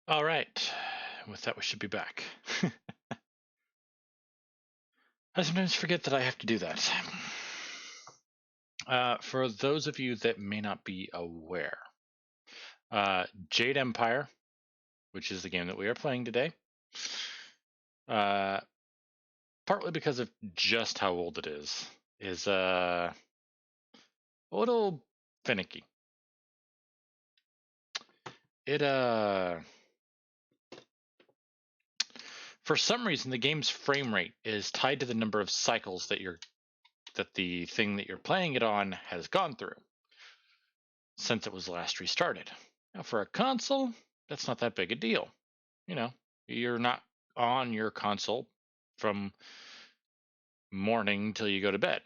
All right. With that, we should be back. I sometimes forget that I have to do that. For those of you that may not be aware, Jade Empire, which is the game that we are playing today, partly because of just how old it is a little finicky. It for some reason the game's frame rate is tied to the number of cycles that the thing that you're playing it on has gone through since it was last restarted. Now for a console, that's not that big a deal. You know, you're not on your console from morning till you go to bed.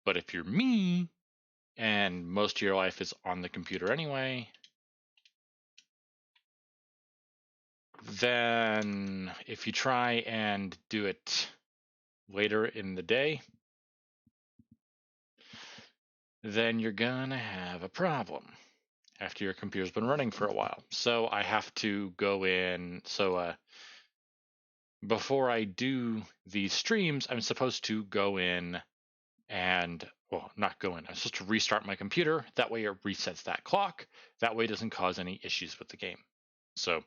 But if you're me and most of your life is on the computer anyway, then if you try and do it later in the day, then you're gonna have a problem after your computer's been running for a while. So I have to go in. So before I do these streams, I'm supposed to go in and, well, not go in. I'm supposed to restart my computer. That way it resets that clock. That way it doesn't cause any issues with the game. So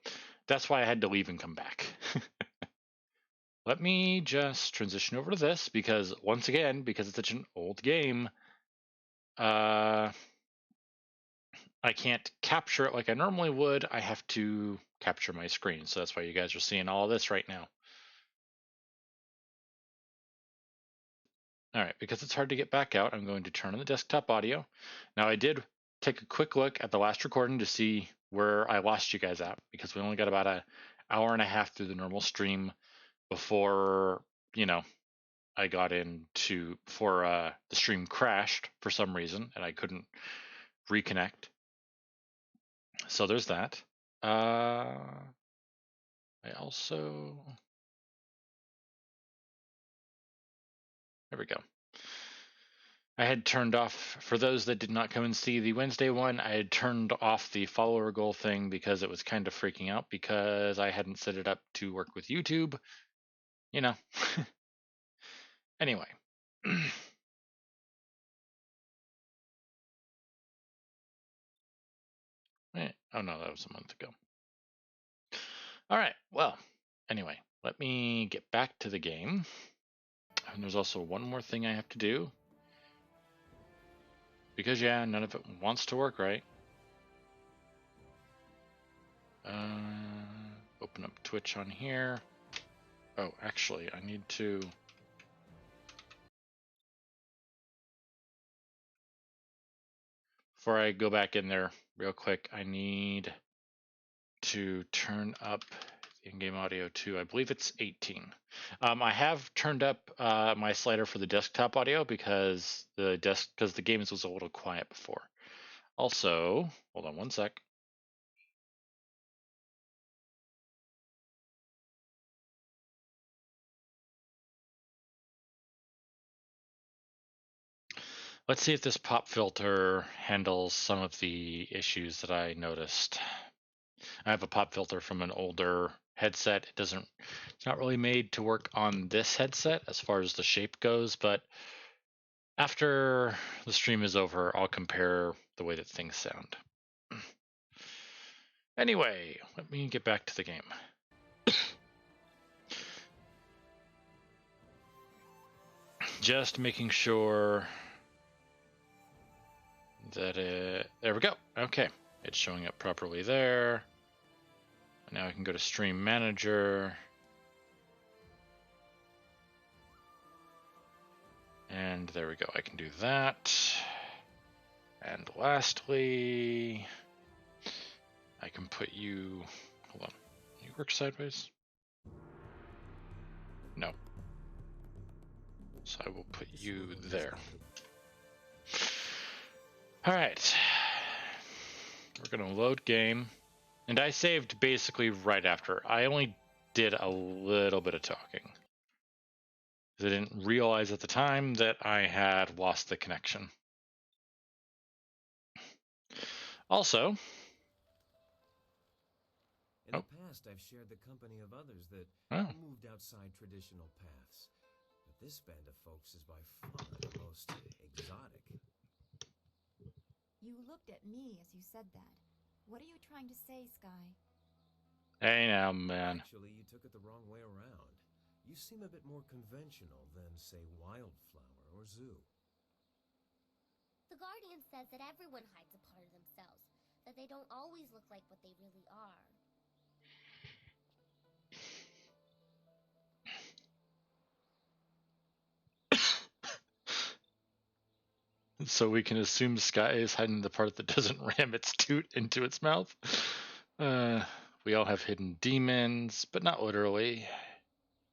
that's why I had to leave and come back. Let me just transition over to this because, once again, because it's such an old game, I can't capture it like I normally would. I have to capture my screen. So that's why you guys are seeing all of this right now. All right, because it's hard to get back out, I'm going to turn on the desktop audio. Now, I did take a quick look at the last recording to see where I lost you guys at, because we only got about an hour and a half through the normal stream before, I got into, before the stream crashed for some reason, and I couldn't reconnect. So there's that. I also... There we go. I had turned off, for those that did not come and see the Wednesday one, I had turned off the follower goal thing because it was kind of freaking out because I hadn't set it up to work with YouTube. Anyway. Oh no, that was a month ago. All right, well, anyway, let me get back to the game. And there's also one more thing I have to do. Because, yeah, none of it wants to work right. Open up Twitch on here. Oh, actually, I need to... Before I go back in there real quick, I need to turn up the in-game audio to, I believe it's 18. I have turned up my slider for the desktop audio because the game was a little quiet before. Also, hold on one sec. Let's see if this pop filter handles some of the issues that I noticed. I have a pop filter from an older headset. It's not really made to work on this headset as far as the shape goes, but after the stream is over, I'll compare the way that things sound. Anyway, let me get back to the game. Just making sure that there we go. Okay, it's showing up properly there. Now I can go to Stream Manager. And there we go, I can do that. And lastly, I can put you, hold on, you work sideways? No. So I will put you there. All right, we're gonna load game. And I saved basically right after. I only did a little bit of talking. I didn't realize at the time that I had lost the connection. Also, In the past, I've shared the company of others that moved outside traditional paths. But this band of folks is by far the most exotic. You looked at me as you said that. What are you trying to say, Sky? Hey now, man. Actually, you took it the wrong way around. You seem a bit more conventional than, say, Wildflower or Zoo. The Guardian says that everyone hides a part of themselves, that they don't always look like what they really are. So we can assume Sky is hiding the part that doesn't ram its toot into its mouth. We all have hidden demons, but not literally.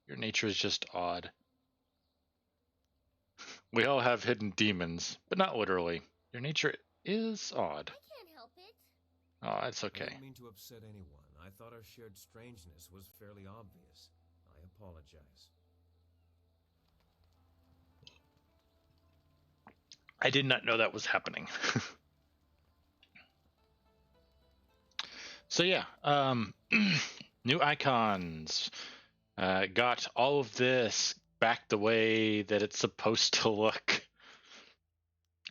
Your nature is just odd. We all have hidden demons, but not literally. Your nature is odd. I can't help it. Oh, it's okay. I didn't mean to upset anyone. I thought our shared strangeness was fairly obvious. I apologize. I did not know that was happening. So yeah, new icons. Got all of this back the way that it's supposed to look.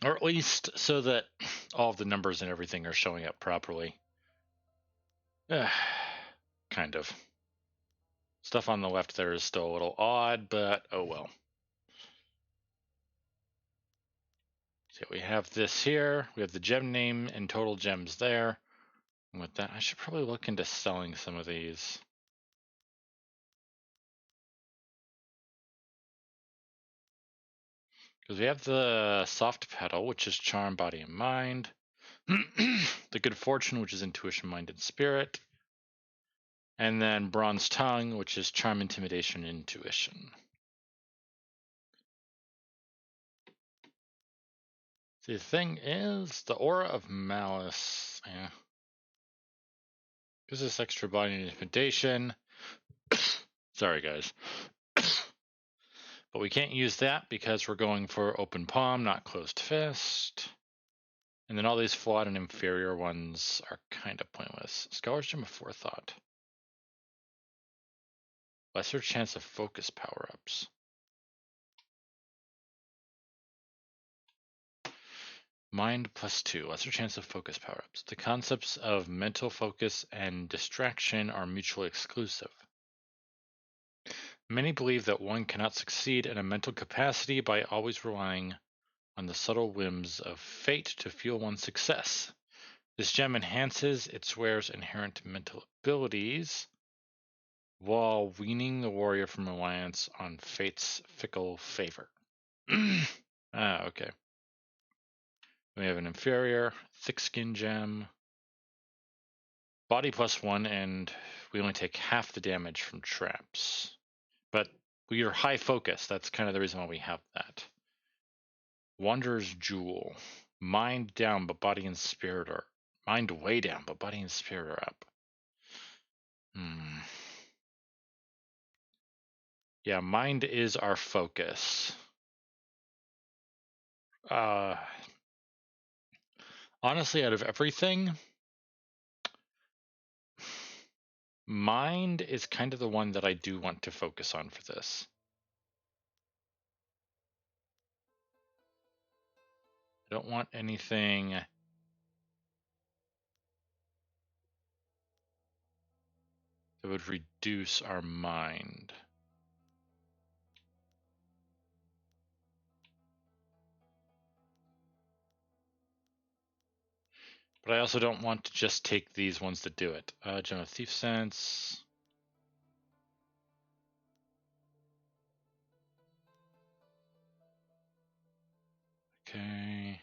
Or at least so that all of the numbers and everything are showing up properly. Kind of. Stuff on the left there is still a little odd, but oh well. So we have this here. We have the gem name and total gems there. And with that, I should probably look into selling some of these. Because we have the soft petal, which is charm, body, and mind. The good fortune, which is intuition, mind, and spirit. And then bronze tongue, which is charm, intimidation, and intuition. The thing is, the aura of malice. Yeah. Gives us extra body and intimidation. Sorry, guys. But we can't use that because we're going for open palm, not closed fist. And then all these flawed and inferior ones are kind of pointless. Scholar's Gem of Forethought. Lesser chance of focus power-ups. Mind +2, lesser chance of focus power-ups. The concepts of mental focus and distraction are mutually exclusive. Many believe that one cannot succeed in a mental capacity by always relying on the subtle whims of fate to fuel one's success. This gem enhances its wearer's inherent mental abilities while weaning the warrior from reliance on fate's fickle favor. Okay. We have an inferior, thick skin gem, body +1, and we only take half the damage from traps. But we are high focus. That's kind of the reason why we have that. Wanderer's Jewel. Mind down, but body and spirit are... Mind way down, but body and spirit are up. Yeah, mind is our focus. Honestly, out of everything, mind is kind of the one that I do want to focus on for this. I don't want anything that would reduce our mind. But I also don't want to just take these ones that do it. Gem of Thief Sense. Okay.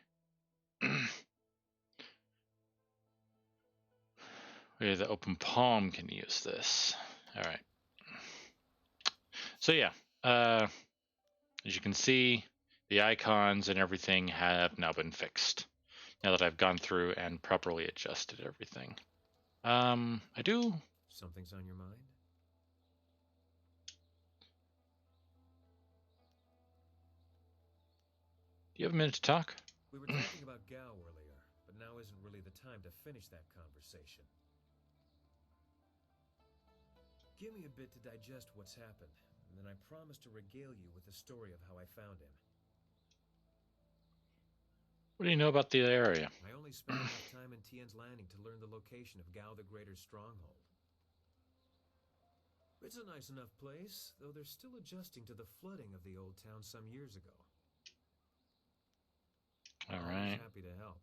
Okay, the open palm can use this. All right. So yeah, as you can see, the icons and everything have now been fixed. Now that I've gone through and properly adjusted everything. I do. Something's on your mind? Do you have a minute to talk? We were talking about Gao earlier, but now isn't really the time to finish that conversation. Give me a bit to digest what's happened, and then I promise to regale you with the story of how I found him. What do you know about the area? I only spent enough time in Tien's Landing to learn the location of Gao the Greater's stronghold. It's a nice enough place, though they're still adjusting to the flooding of the old town some years ago. All I'm always right. happy to help.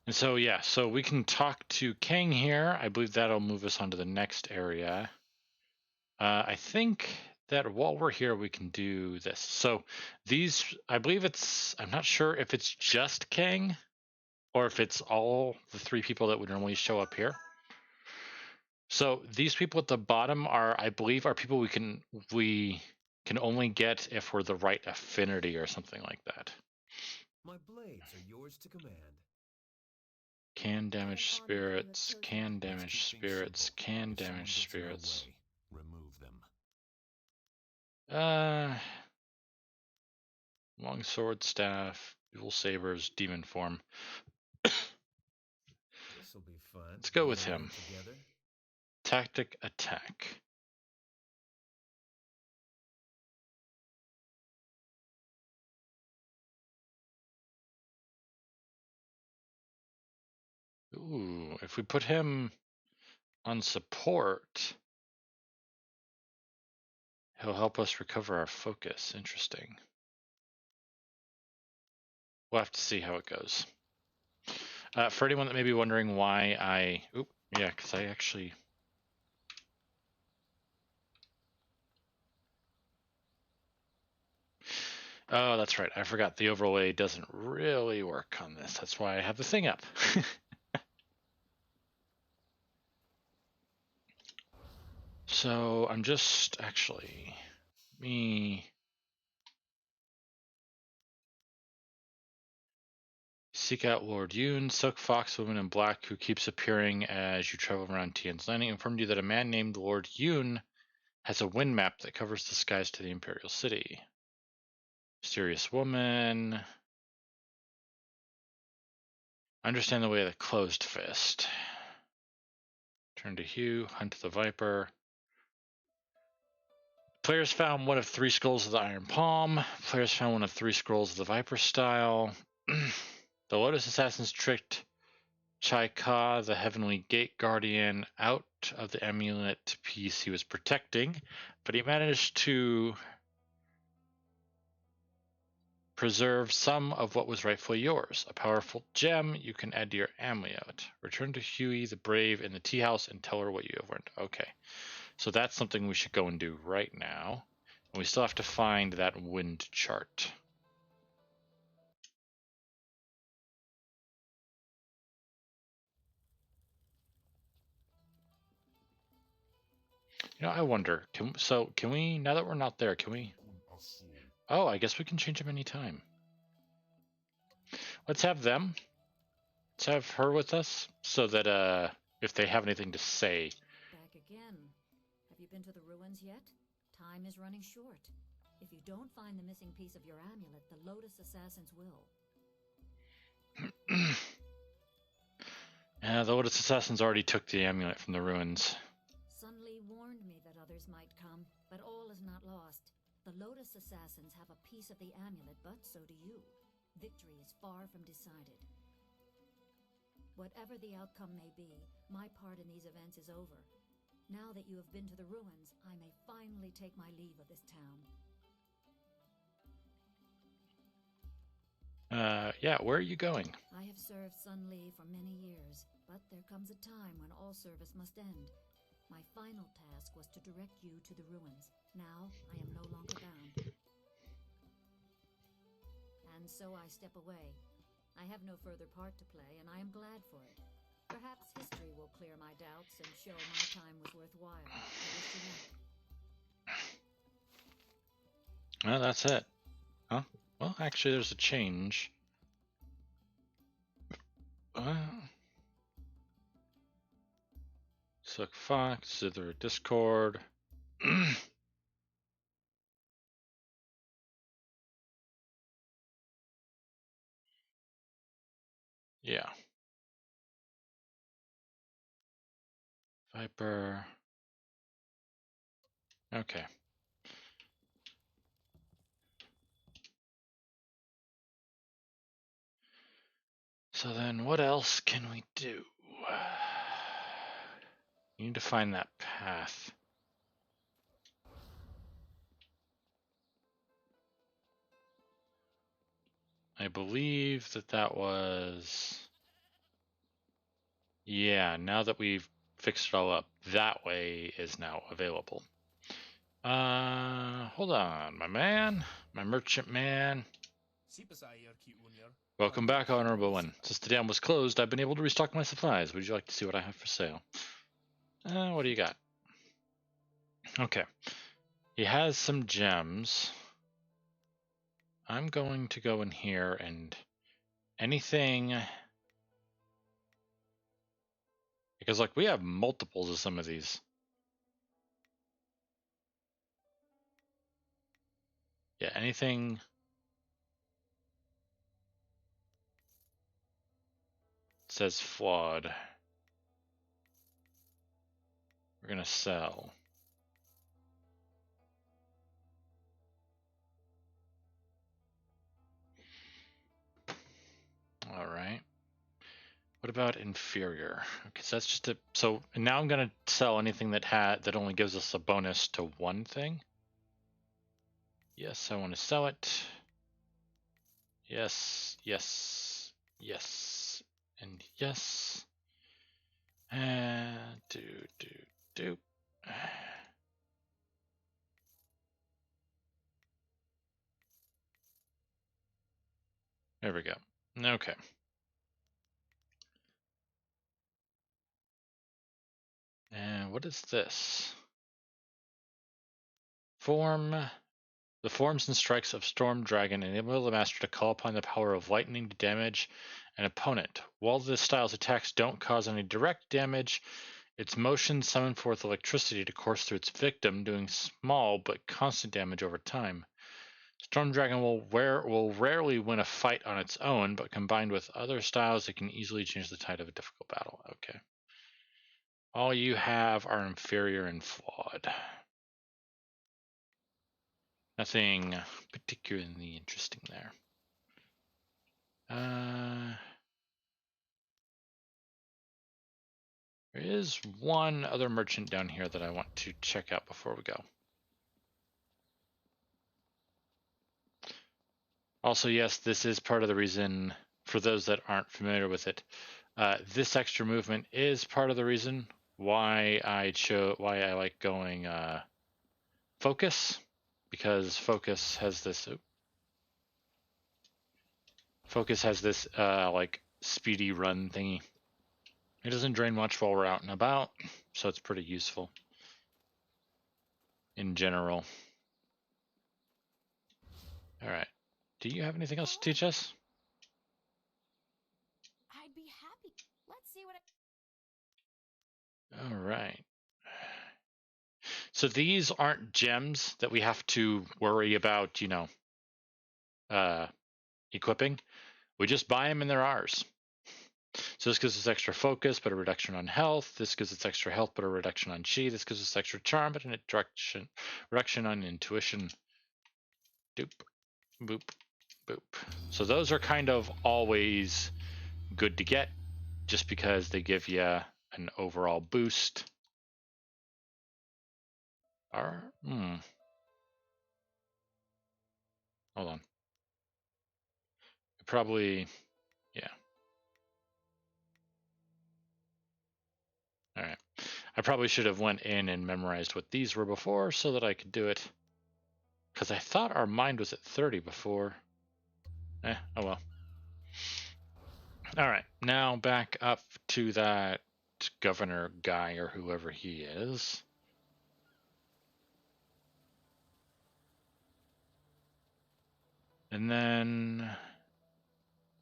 And so, yeah, so we can talk to Kang here. I believe that'll move us on to the next area. I think that while we're here, we can do this. So these, I believe I'm not sure if it's just Kang or if it's all the 3 people that would normally show up here. So these people at the bottom I believe, are people we can only get if we're the right affinity or something like that. My blades are yours to command. Can damage spirits, can damage spirits, can damage spirits. Remove them. Long sword, staff, dual sabers, demon form. This'll be fun. Let's go with him. Together. Tactic attack. Ooh, if we put him on support, he'll help us recover our focus. Interesting. We'll have to see how it goes. For anyone that may be wondering why because I actually... Oh, that's right. I forgot the overlay doesn't really work on this. That's why I have the thing up. So I'm just actually... Seek out Lord Yoon, Silk Fox woman in black who keeps appearing as you travel around Tien's Landing, informed you that a man named Lord Yoon has a wind map that covers the skies to the Imperial City. Mysterious woman. Understand the way of the closed fist. Turn to Hugh, hunt the Viper. Players found one of 3 scrolls of the Iron Palm. Players found one of 3 scrolls of the Viper style. The Lotus Assassins tricked Chai Ka, the Heavenly Gate Guardian, out of the amulet piece he was protecting, but he managed to preserve some of what was rightfully yours. A powerful gem you can add to your amulet. Return to Huey the Brave in the tea house and tell her what you have learned. Okay, so that's something we should go and do right now. And we still have to find that wind chart. You know, I wonder, can we, now that we're not there, can we... Oh, I guess we can change them anytime. Let's have them. Let's have her with us, so that if they have anything to say. Back again. Have you been to the ruins yet? Time is running short. If you don't find the missing piece of your amulet, the Lotus Assassins will. Yeah, the Lotus Assassins already took the amulet from the ruins. Sun Li warned me that others might come, but all is not lost. The Lotus Assassins have a piece of the amulet, but so do you. Victory is far from decided. Whatever the outcome may be, my part in these events is over. Now that you have been to the ruins, I may finally take my leave of this town. Yeah, where are you going? I have served Sun Li for many years, but there comes a time when all service must end. My final task was to direct you to the ruins. Now, I am no longer bound. And so I step away. I have no further part to play, and I am glad for it. Perhaps history will clear my doubts and show my time was worthwhile. I wish you luck. Well, that's it. Huh? Well, actually, there's a change. Silk Fox, Zither Discord. Yeah. Viper. Okay. So then what else can we do? You need to find that path. I believe that was... Yeah, now that we've fixed it all up, that way is now available. Hold on, my man. My merchant man. Welcome back, Honorable One. Since the dam was closed, I've been able to restock my supplies. Would you like to see what I have for sale? What do you got? Okay. He has some gems. I'm going to go in here and anything... Because, like, we have multiples of some of these. Yeah, anything... says flawed. We're gonna sell. All right. What about inferior? Okay, so that's just a... So now I'm gonna sell anything that only gives us a bonus to one thing. Yes, I want to sell it. Yes, yes, yes, and yes. And do. There we go. Okay. And what is this? The forms and strikes of Storm Dragon enable the master to call upon the power of lightning to damage an opponent. While this style's attacks don't cause any direct damage, its motions summon forth electricity to course through its victim, doing small but constant damage over time. Storm Dragon will rarely win a fight on its own, but combined with other styles, it can easily change the tide of a difficult battle. Okay. All you have are inferior and flawed. Nothing particularly interesting there. There is one other merchant down here that I want to check out before we go. Also, yes, this is part of the reason, for those that aren't familiar with it, this extra movement is part of the reason why I like going focus, because focus has this like speedy run thingy. It doesn't drain much while we're out and about, so it's pretty useful in general. All right. Do you have anything else to teach us? I'd be happy. Let's see what All right. So these aren't gems that we have to worry about, equipping. We just buy them and they're ours. So this gives us extra focus, but a reduction on health. This gives us extra health, but a reduction on chi. This gives us extra charm, but a reduction on intuition. Doop, boop, boop. So those are kind of always good to get, just because they give you an overall boost. Hold on. Probably, yeah. All right. I probably should have went in and memorized what these were before so that I could do it. Because I thought our mind was at 30 before. Oh well. All right. Now back up to that governor guy or whoever he is. And then,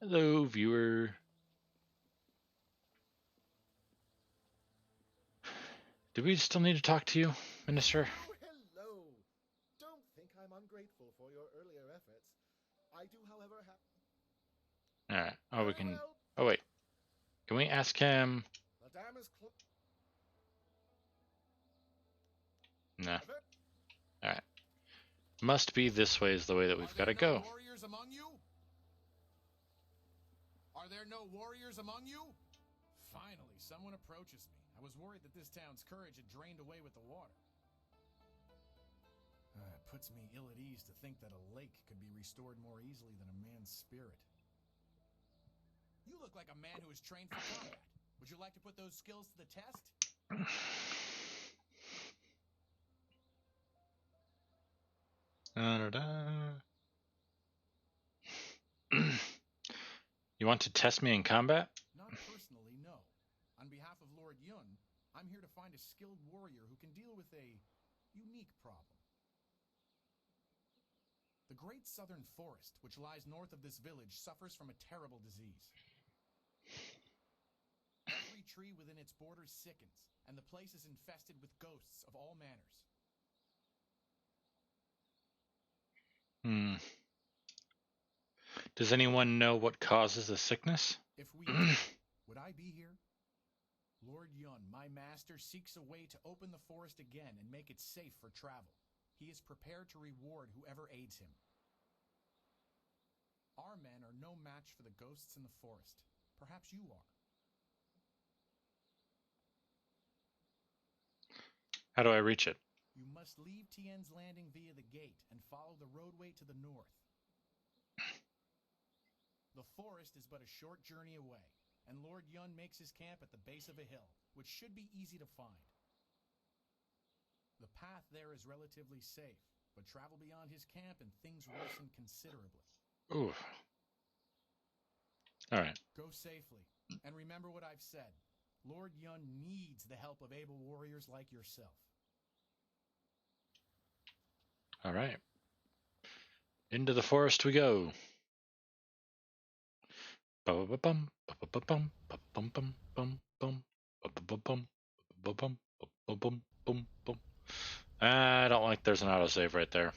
hello, viewer. Do we still need to talk to you, Minister? Oh, hello. Don't think I'm ungrateful for your earlier efforts. I do, however, have... All right. Oh, we can... Oh, wait. Can we ask him... The dam is No. Alright. Must be this way is the way that we've got to go. Warriors among you? Are there no warriors among you? Finally, someone approaches me. I was worried that this town's courage had drained away with the water. It puts me ill at ease to think that a lake could be restored more easily than a man's spirit. You look like a man who is trained for combat. Would you like to put those skills to the test? You want to test me in combat? Not personally, no. On behalf of Lord Yun, I'm here to find a skilled warrior who can deal with a unique problem. The Great Southern Forest, which lies north of this village, suffers from a terrible disease. Every tree within its borders sickens, and the place is infested with ghosts of all manners. Does anyone know what causes the sickness? If we did, would I be here? Lord Yun, my master, seeks a way to open the forest again and make it safe for travel. He is prepared to reward whoever aids him. Our men are no match for the ghosts in the forest. Perhaps you are. How do I reach it? You must leave Tien's Landing via the gate and follow the roadway to the north. The forest is but a short journey away, and Lord Yun makes his camp at the base of a hill, which should be easy to find. The path there is relatively safe, but travel beyond his camp and things worsen considerably. Ooh. Alright. Go safely, and remember what I've said. Lord Yun needs the help of able warriors like yourself. Alright. Into the forest we go. I don't like there's an autosave right there.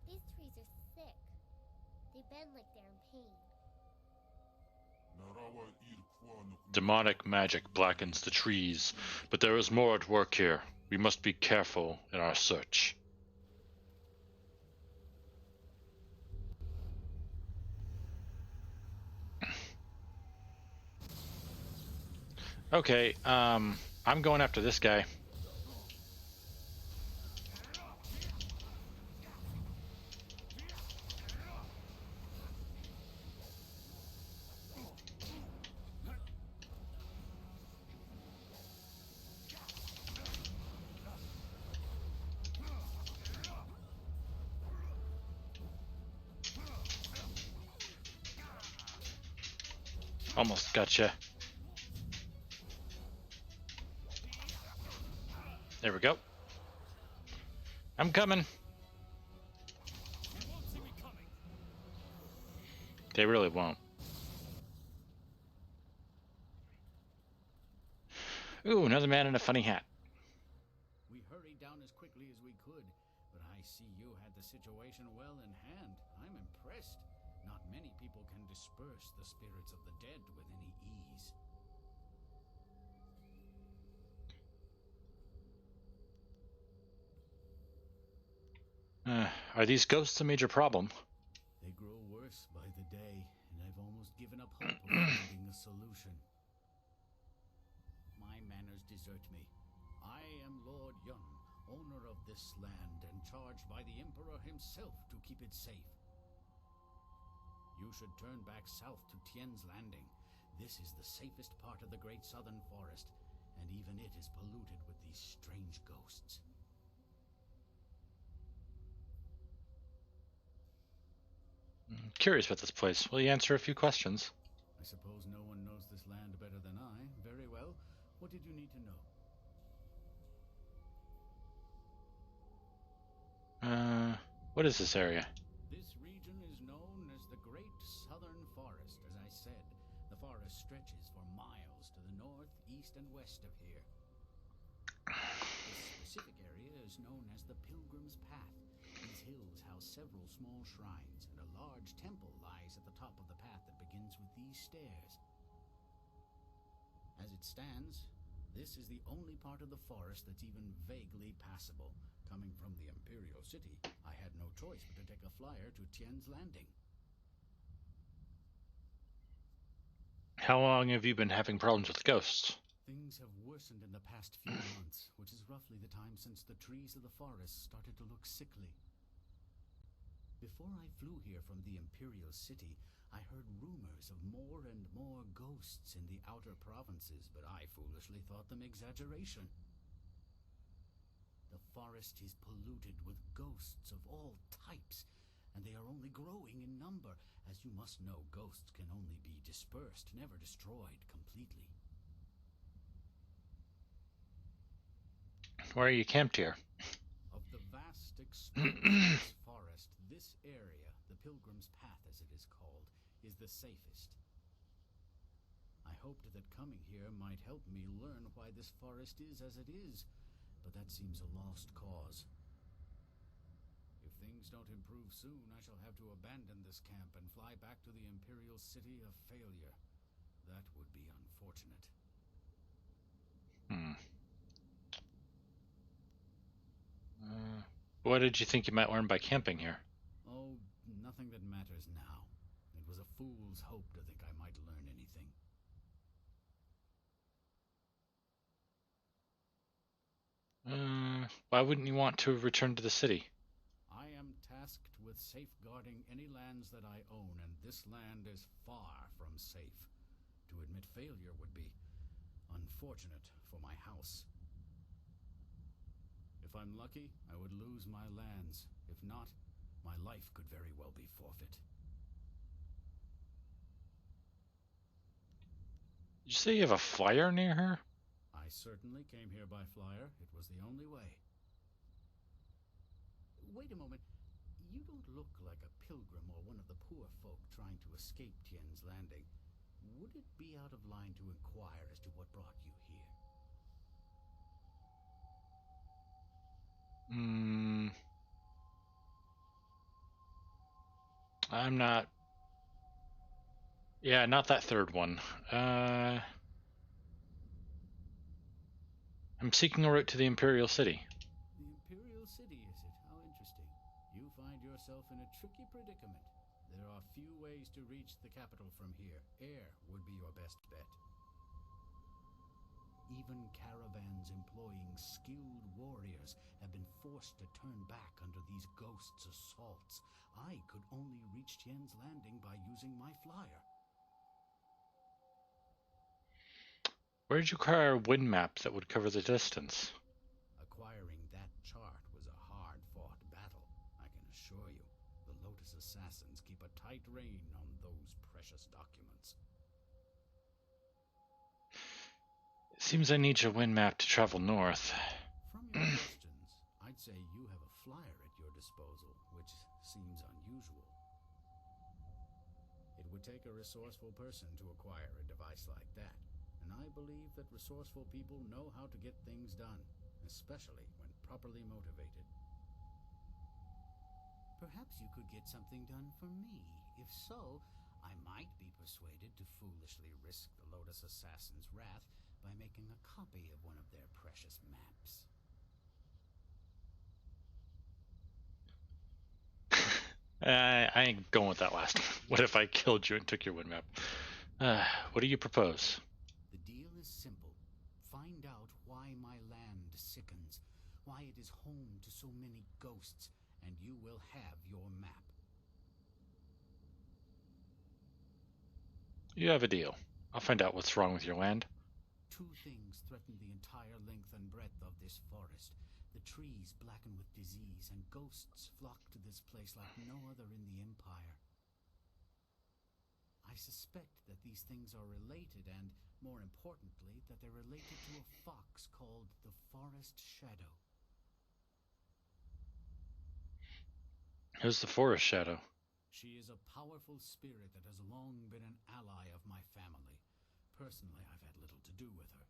These trees are sick. They bend like they're in pain. Demonic magic blackens the trees, but there is more at work here. We must be careful in our search. Okay, I'm going after this guy. Almost gotcha. There we go. I'm coming. They really won't. Ooh, another man in a funny hat. We hurried down as quickly as we could, but I see you had the situation well in hand. I'm impressed. Not many people can disperse the spirits of the dead with any ease. Are these ghosts a major problem? They grow worse by the day, and I've almost given up hope of finding a solution. My manners desert me. I am Lord Yun, owner of this land, and charged by the Emperor himself to keep it safe. You should turn back south to Tien's Landing. This is the safest part of the Great Southern Forest, and even it is polluted with these strange ghosts. Curious about this place. Will you answer a few questions? I suppose no one knows this land better than I. Very well. What did you need to know? What is this area? This region is known as the Great Southern Forest. As I said, the forest stretches for miles to the north, east, and west of here. This specific area is known as the Pilgrim's Path. These hills house several small shrines, and a large temple lies at the top of the path that begins with these stairs. As it stands, this is the only part of the forest that's even vaguely passable. coming from the Imperial City, I had no choice but to take a flyer to Tien's Landing. How long have you been having problems with ghosts? Things have worsened in the past few months, which is roughly the time since the trees of the forest started to look sickly. Before I flew here from the Imperial City, I heard rumors of more and more ghosts in the outer provinces, but I foolishly thought them exaggeration. The forest is polluted with ghosts of all types, and they are only growing in number. As you must know, ghosts can only be dispersed, never destroyed completely. Why are you camped here? Of the vast expanse of this forest, this area, the Pilgrim's Path as it is called, is the safest. I hoped that coming here might help me learn why this forest is as it is, but that seems a lost cause. If things don't improve soon, I shall have to abandon this camp and fly back to the Imperial City a failure. That would be unfortunate. What did you think you might learn by camping here? Oh, nothing that matters now. It was a fool's hope to think I might learn anything. Why wouldn't you want to return to the city? I am tasked with safeguarding any lands that I own, and this land is far from safe. To admit failure would be unfortunate for my house. If I'm lucky, I would lose my lands. If not, my life could very well be forfeit. Did you say you have a flyer near her? I certainly came here by flyer. It was the only way. Wait a moment. You don't look like a pilgrim or one of the poor folk trying to escape Tien's Landing. Would it be out of line to inquire as to what brought you here? I'm not... Yeah, not that third one. I'm seeking a route to the Imperial City. The Imperial City, is it? How interesting. You find yourself in a tricky predicament. There are few ways to reach the capital from here. Air would be your best bet. Even caravans employing skilled warriors have been forced to turn back under these ghosts' assaults. I could only reach Tien's Landing by using my flyer. Where did you acquire a wind map that would cover the distance? Acquiring that chart was a hard-fought battle, I can assure you. The Lotus Assassins keep a tight rein on those precious documents. It seems I need your wind map to travel north. From your questions, I'd say you have a flyer at your disposal, which seems unusual. It would take a resourceful person to acquire a device like that, and I believe that resourceful people know how to get things done, especially when properly motivated. Perhaps you could get something done for me. If so, I might be persuaded to foolishly risk the Lotus Assassin's wrath by making a copy of one of their precious maps. I ain't going with that last one. What if I killed you and took your wind map? What do you propose? The deal is simple. Find out why my land sickens, why it is home to so many ghosts, and you will have your map. You have a deal. I'll find out what's wrong with your land. Two things threaten the entire length and breadth of this forest. The trees blacken with disease, and ghosts flock to this place like no other in the Empire. I suspect that these things are related, and, more importantly, that they're related to a fox called the Forest Shadow. Who's the Forest Shadow? She is a powerful spirit that has long been an ally of my family. Personally, I've had little to do with her.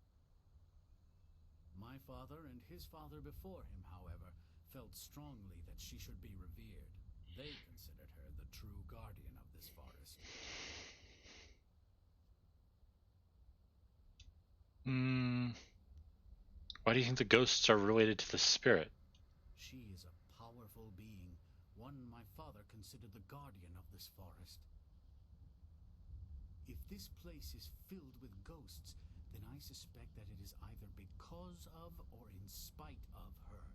My father and his father before him, however, felt strongly that she should be revered. They considered her the true guardian of this forest. Why do you think the ghosts are related to the spirit? She is a powerful being, one my father considered the guardian of this forest. If this place is filled with ghosts, then I suspect that it is either because of or in spite of her.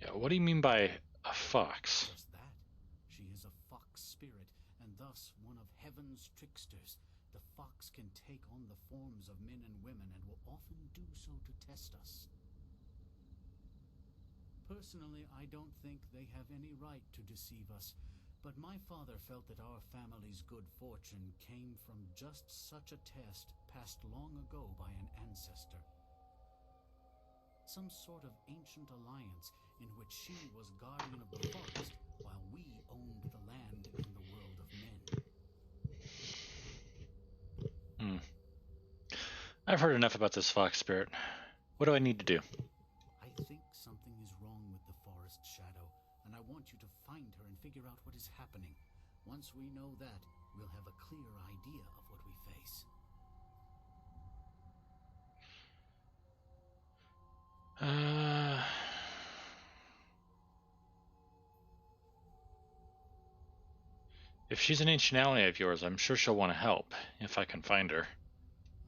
Yeah, what do you mean by a fox? Just that. She is a fox spirit, and thus one of heaven's tricksters. The fox can take on the forms of men and women, and will often do so to test us. Personally, I don't think they have any right to deceive us, but my father felt that our family's good fortune came from just such a test passed long ago by an ancestor. Some sort of ancient alliance in which she was guardian of the forest while we owned the land in the world of men. I've heard enough about this fox spirit. What do I need to do? I think something is wrong with the forest shadow, and I want you to find her and figure out what is happening. Once we know that, we'll have a clear idea of what we face. If she's an ancient ally of yours, I'm sure she'll want to help, if I can find her.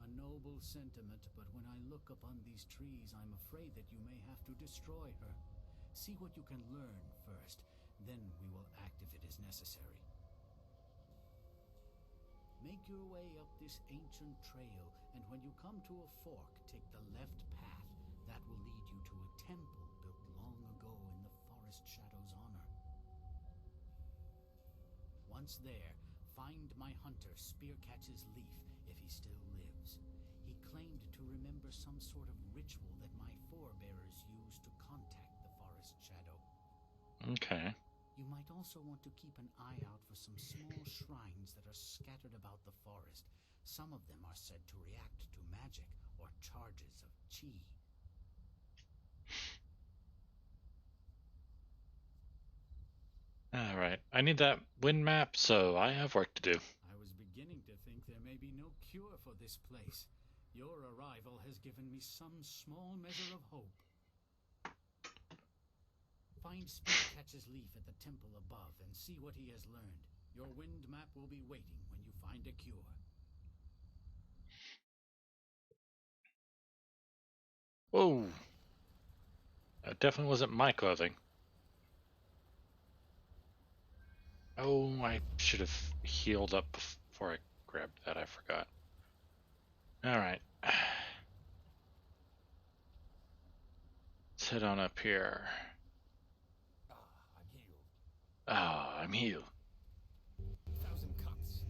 A noble sentiment, but when I look upon these trees, I'm afraid that you may have to destroy her. See what you can learn first, then we will act if it is necessary. Make your way up this ancient trail, and when you come to a fork, take the left path. That will lead you to a temple built long ago in the forest shadow's honor. Once there, find my hunter Spearcatch's Leaf, if he still lives. He claimed to remember some sort of ritual that my forebears used to contact the forest shadow. Okay. You might also want to keep an eye out for some small shrines that are scattered about the forest. Some of them are said to react to magic or charges of chi. Alright, I need that wind map, so I have work to do. I was beginning to think there may be no cure for this place. Your arrival has given me some small measure of hope. Find Spearcatch's Leaf at the temple above and see what he has learned. Your wind map will be waiting when you find a cure. Whoa! That definitely wasn't my clothing. Oh, I should have healed up before I grabbed that, I forgot. Alright. Let's head on up here. I'm healed. Ah, I'm healed. 1,000 cuts.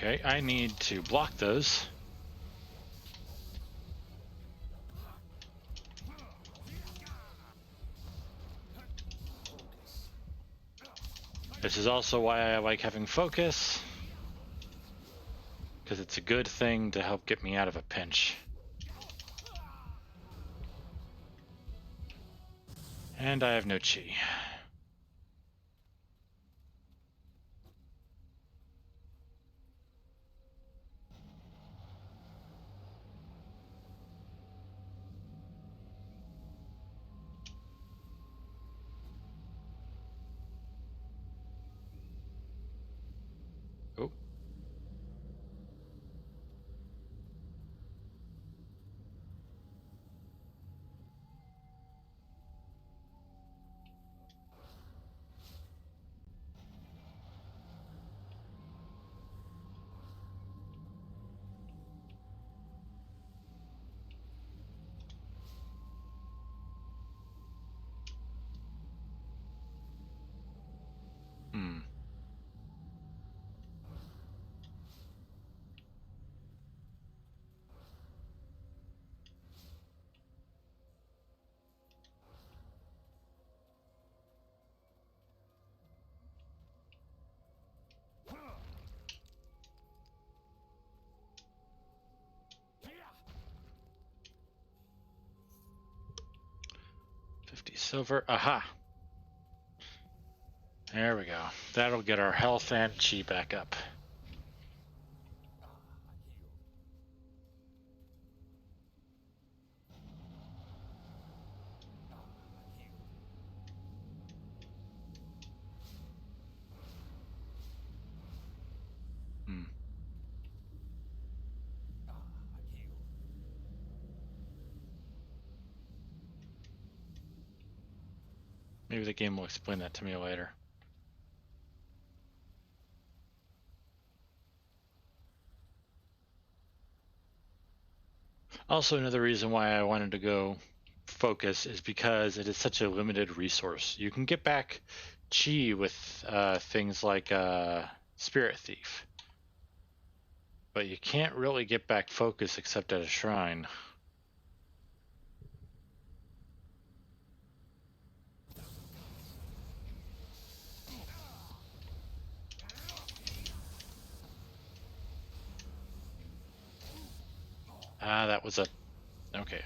Okay, I need to block those. This is also why I like having focus, because it's a good thing to help get me out of a pinch. And I have no chi. Oh. 50 silver. Aha! There we go. That'll get our health and chi back up. Maybe the game will explain that to me later. Also, another reason why I wanted to go focus is because it is such a limited resource. You can get back chi with things like Spirit Thief, but you can't really get back focus except at a shrine. Ah, that was a... Okay.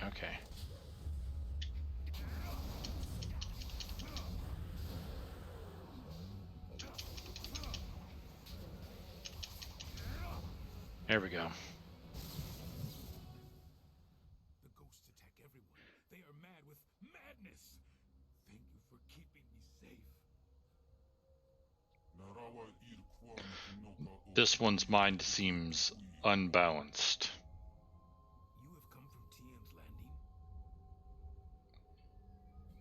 There we go. The ghosts attack everyone. They are mad with madness. Thank you for keeping me safe. This one's mind seems unbalanced. You have come from Tian's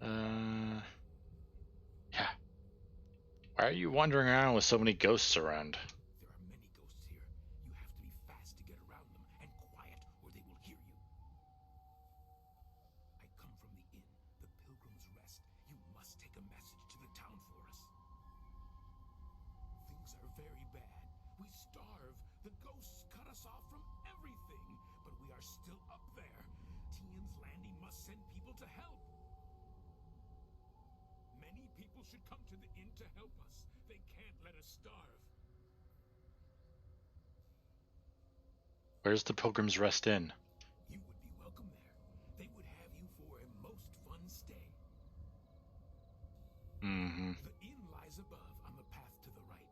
Landing? Yeah. Why are you wandering around with so many ghosts around? There are many ghosts here. You have to be fast to get around them, and quiet, or they will hear you. I come from the inn, the Pilgrim's Rest. You must take a message to the town for us. Things are very bad. We starve. The ghosts cut us off from everything. But we are still up there. Tian's Landing must send people to help. Many people should come to the inn to help us. They can't let us starve. Where's the Pilgrim's Rest Inn? You would be welcome there. They would have you for a most fun stay. Mm-hmm. The inn lies above on the path to the right.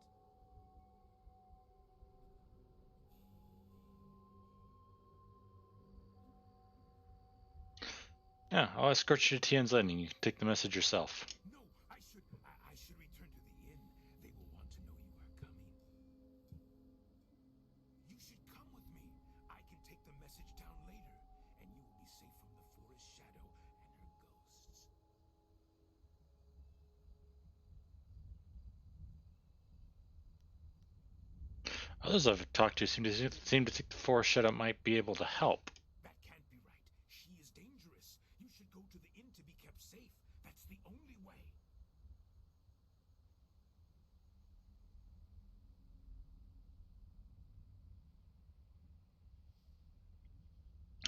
Yeah, I'll escort you to Tian's Landing. You can take the message yourself. No, I should return to the inn. They will want to know you are coming. You should come with me. I can take the message down later, and you will be safe from the forest shadow and her ghosts. Others I've talked to seem to think the forest shadow might be able to help. That can't be right. She is dangerous. You should go to the inn to be kept safe. That's the only way.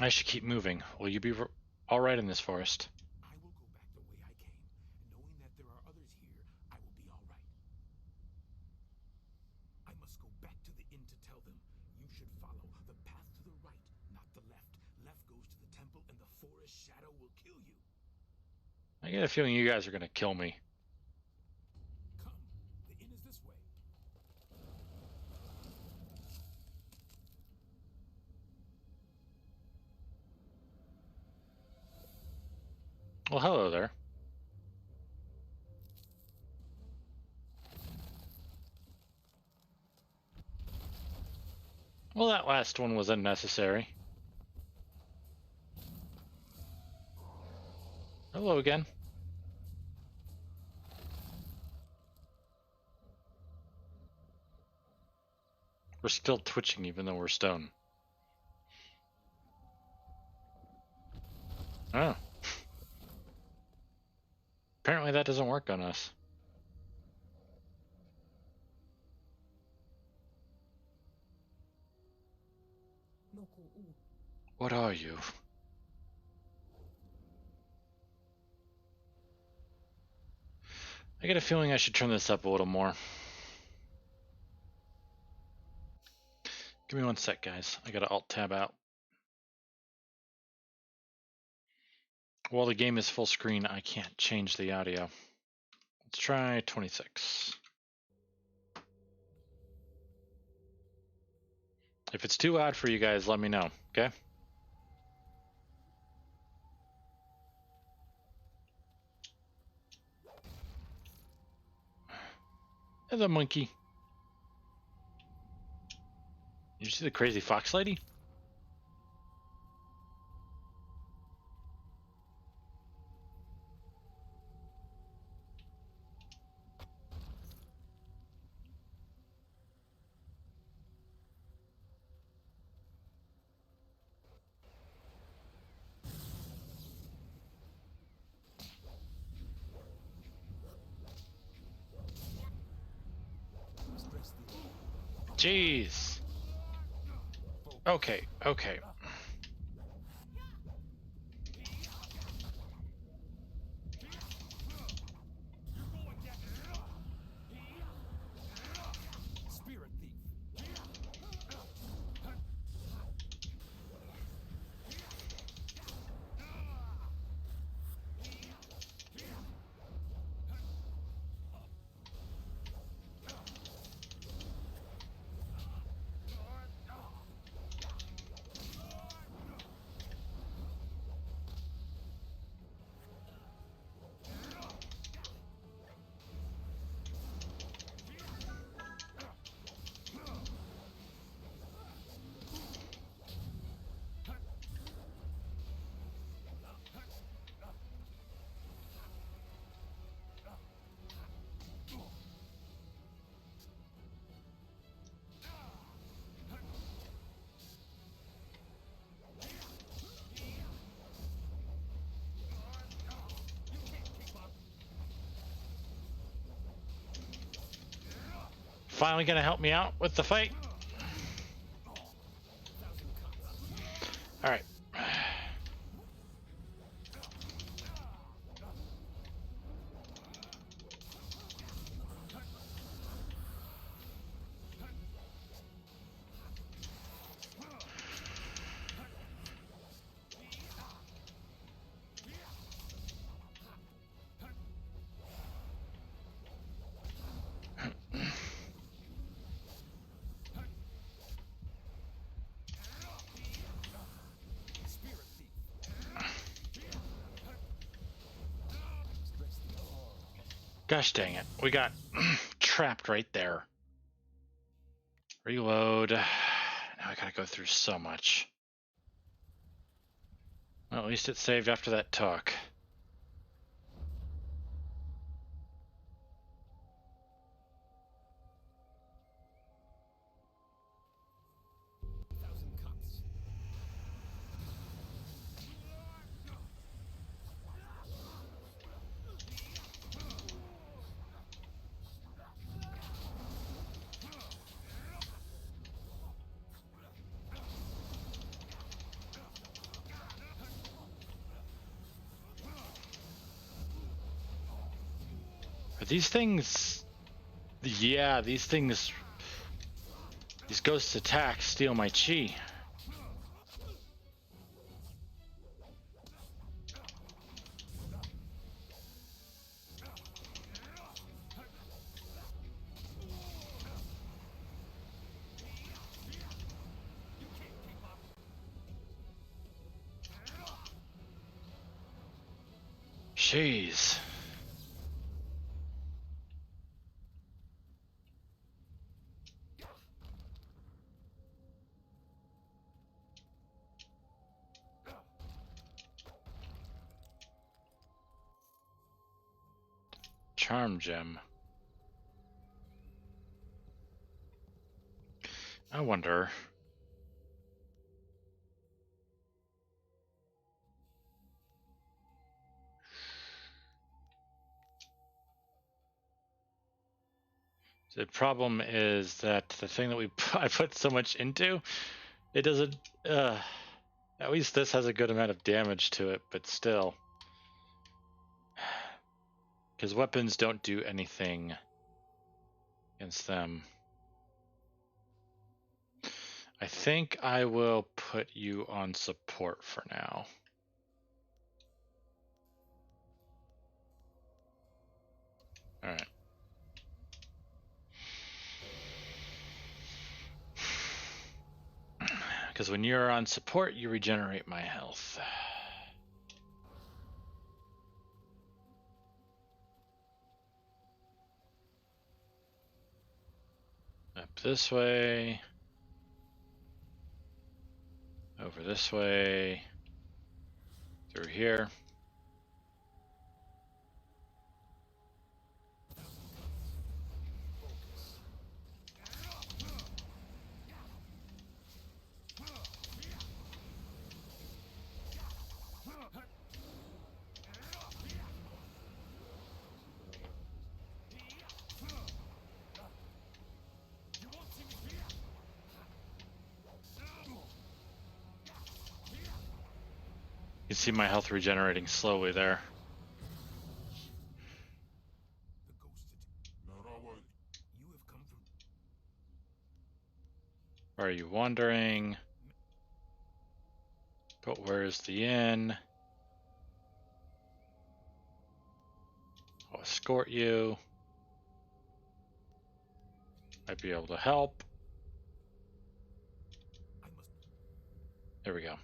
I should keep moving. Will you be all right in this forest? I will go back the way I came. Knowing that there are others here, I will be all right. I must go back to the inn to tell them. You should follow the path to the right, not the left. Left goes to the temple, and the forest shadow will kill you. I get a feeling you guys are gonna kill me. Come, the inn is this way. Well, hello there. Well, that last one was unnecessary. Hello again. We're still twitching even though we're stone. Oh. Apparently that doesn't work on us. What are you? I get a feeling I should turn this up a little more. Give me one sec, guys. I gotta alt tab out. While the game is full screen, I can't change the audio. Let's try 26. If it's too loud for you guys, let me know, okay? The monkey. Did you see the crazy fox lady? Jeez. Okay, okay. Spirit thief. Finally gonna help me out with the fight? Alright. Gosh dang it. We got trapped right there. Reload. Now I gotta go through so much. Well, at least it saved after that talk. Are these things... Yeah, these things... These ghost attacks steal my chi. Jeez. Charm gem. I wonder... The problem is that the thing that I put so much into, it doesn't... at least this has a good amount of damage to it, but still. Because weapons don't do anything against them. I think I will put you on support for now. Alright. Because when you're on support, you regenerate my health. Up this way. Over this way. Through here. You can see my health regenerating slowly there. Are you wandering? But where's the inn? I'll escort you. Might be able to help. There we go.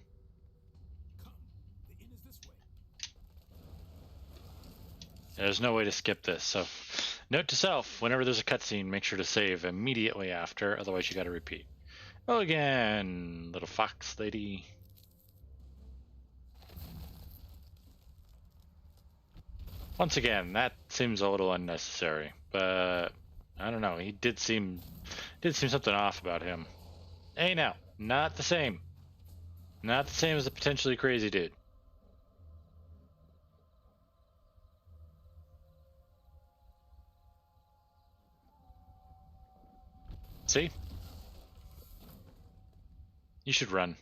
There's no way to skip this, so note to self, whenever there's a cutscene, make sure to save immediately after, otherwise you gotta repeat. Oh, again, little fox lady. Once again, that seems a little unnecessary, but I don't know, he did seem something off about him. Hey now, not the same. Not the same as a potentially crazy dude. See? You should run.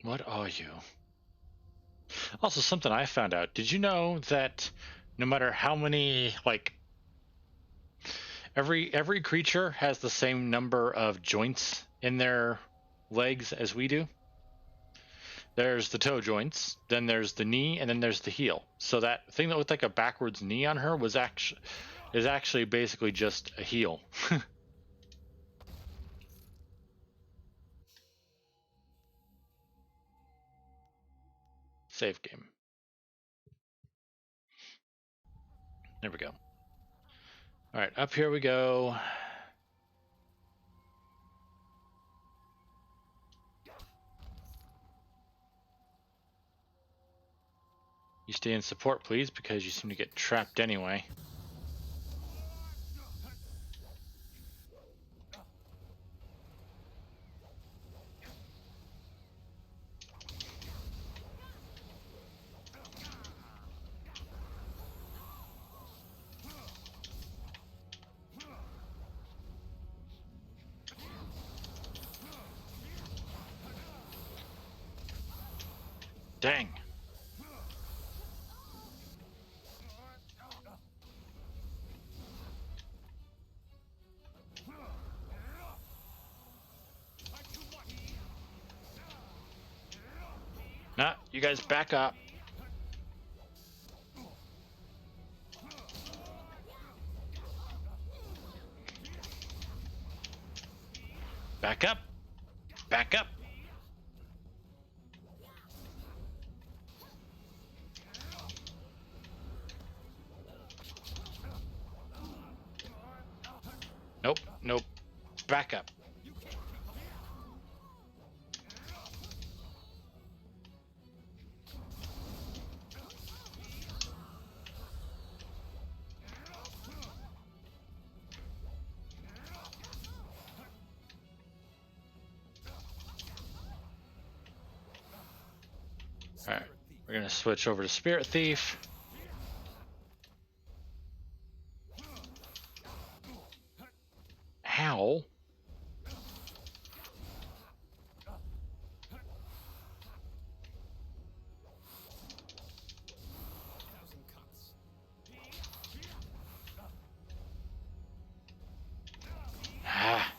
What are you? Also, something I found out. Did you know that no matter how many, like, every creature has the same number of joints in their legs as we do? There's the toe joints, then there's the knee, and then there's the heel. So that thing that looked like a backwards knee on her is actually basically just a heel. Save game. There we go. All right, up here we go. You stay in support, please, because you seem to get trapped anyway. Dang. Nah, you guys back up. Back up. Back up. Nope, nope. Back up. Alright, we're gonna switch over to Spirit Thief. How? Ah.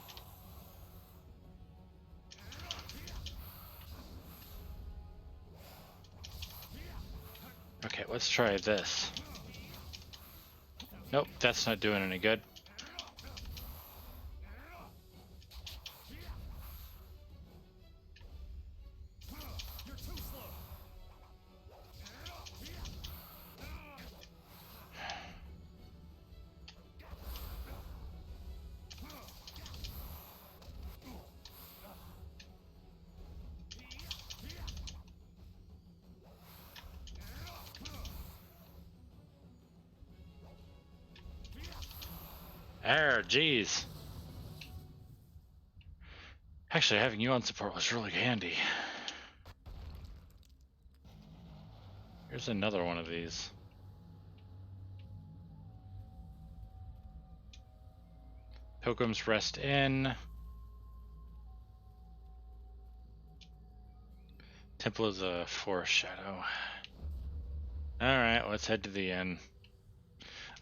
let's try this. Nope, that's not doing any good. There, jeez. Actually, having you on support was really handy. Here's another one of these. Pilgrim's Rest Inn. Temple of the Forest Shadow. Alright, let's head to the inn.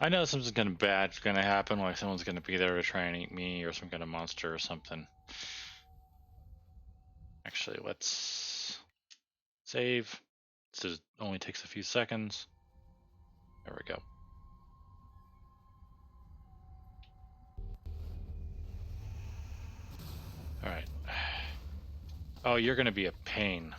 I know something's bad's gonna happen, like someone's gonna be there to try and eat me, or some kind of monster or something. Actually, let's save. This only takes a few seconds. There we go. Alright. Oh, you're gonna be a pain.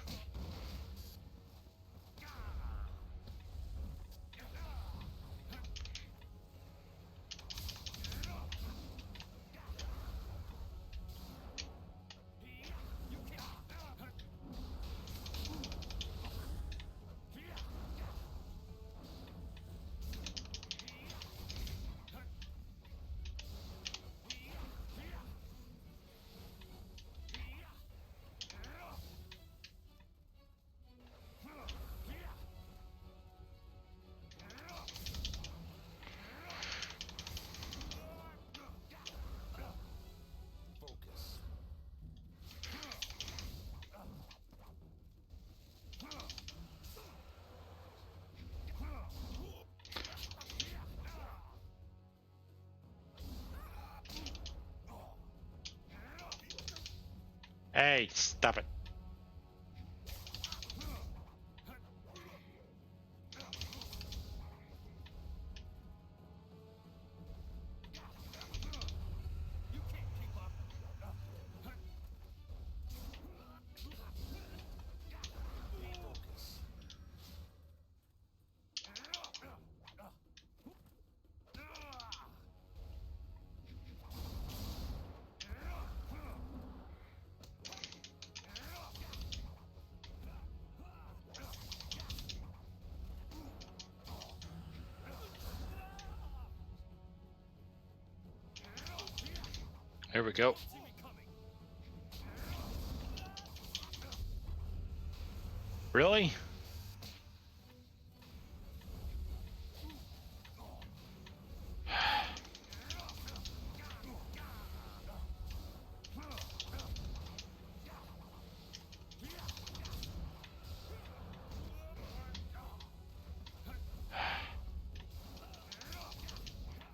Hey, stop it. Here we go. Really?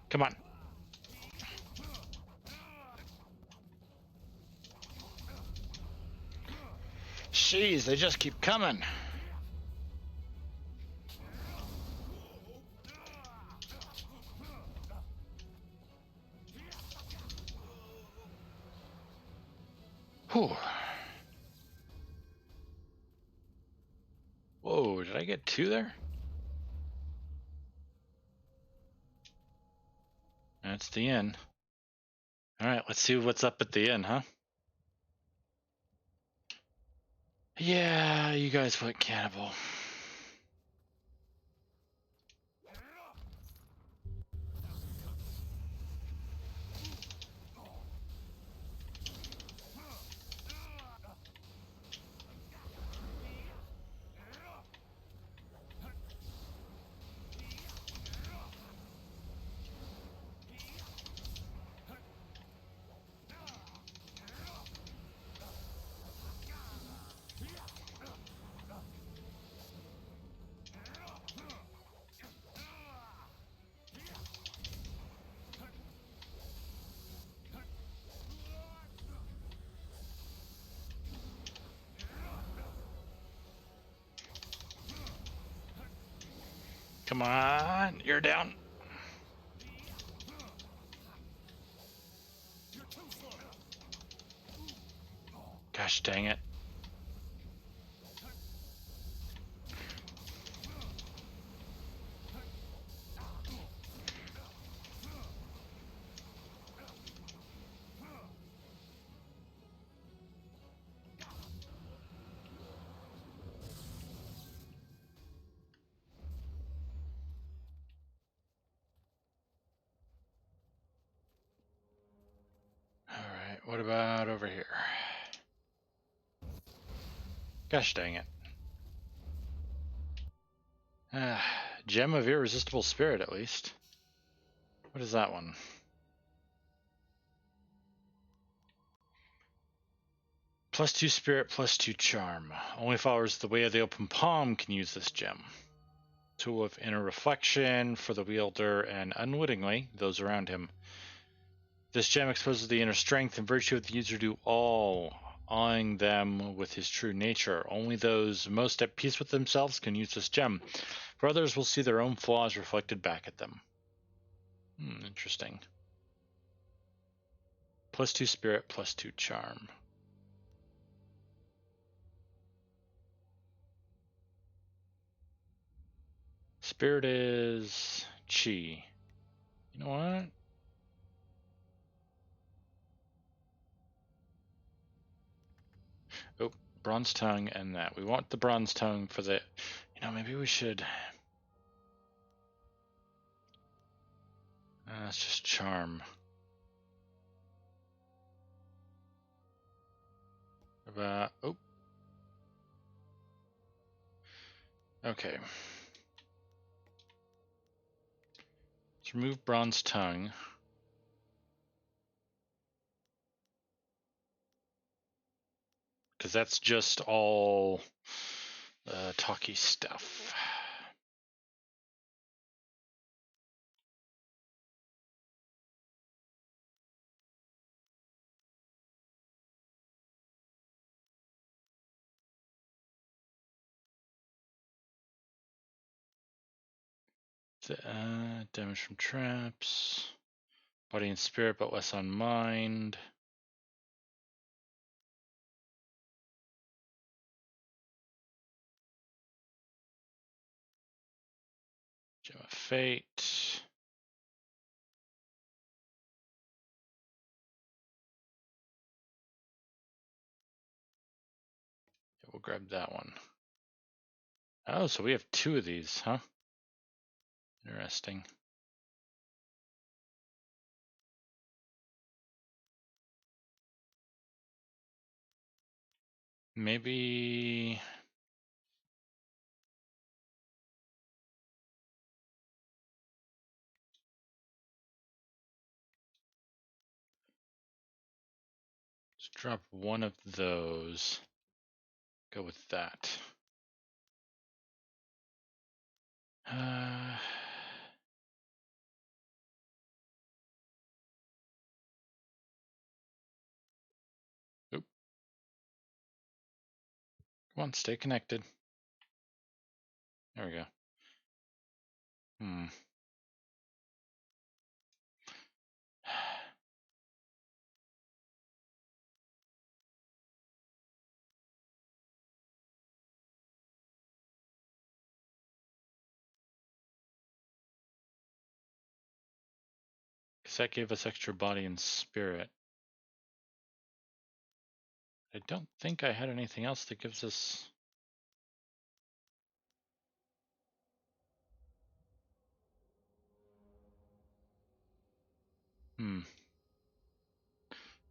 Come on. Jeez, they just keep coming. Whew. Whoa, did I get two there? That's the inn. Alright, let's see what's up at the inn, huh? Yeah, you guys went cannibal. Come on, you're down. Gosh dang it. Alright, what about over here? Gosh dang it. Gem of Irresistible Spirit, at least. What is that one? +2 Spirit, +2 Charm. Only followers the way of the open palm can use this gem. Tool of Inner Reflection for the wielder and, unwittingly, those around him. This gem exposes the inner strength and virtue of the user to all, awing them with his true nature. Only those most at peace with themselves can use this gem, for others will see their own flaws reflected back at them. Interesting. +2 Spirit, +2 Charm. Spirit is Chi. You know what? Oh, Bronze Tongue and that. We want the Bronze Tongue for the... You know, maybe we should... It's just Charm. About... Oh. Okay. Let's remove Bronze Tongue. Because that's just all talky stuff. Damage from traps. Body and spirit, but less on mind. Gem of Fate. Yeah, we'll grab that one. Oh, so we have 2 of these, huh? Interesting. Maybe... Let's drop one of those. Go with that. Oop. Come on, stay connected. There we go. Because that gave us extra body and spirit. I don't think I had anything else that gives us...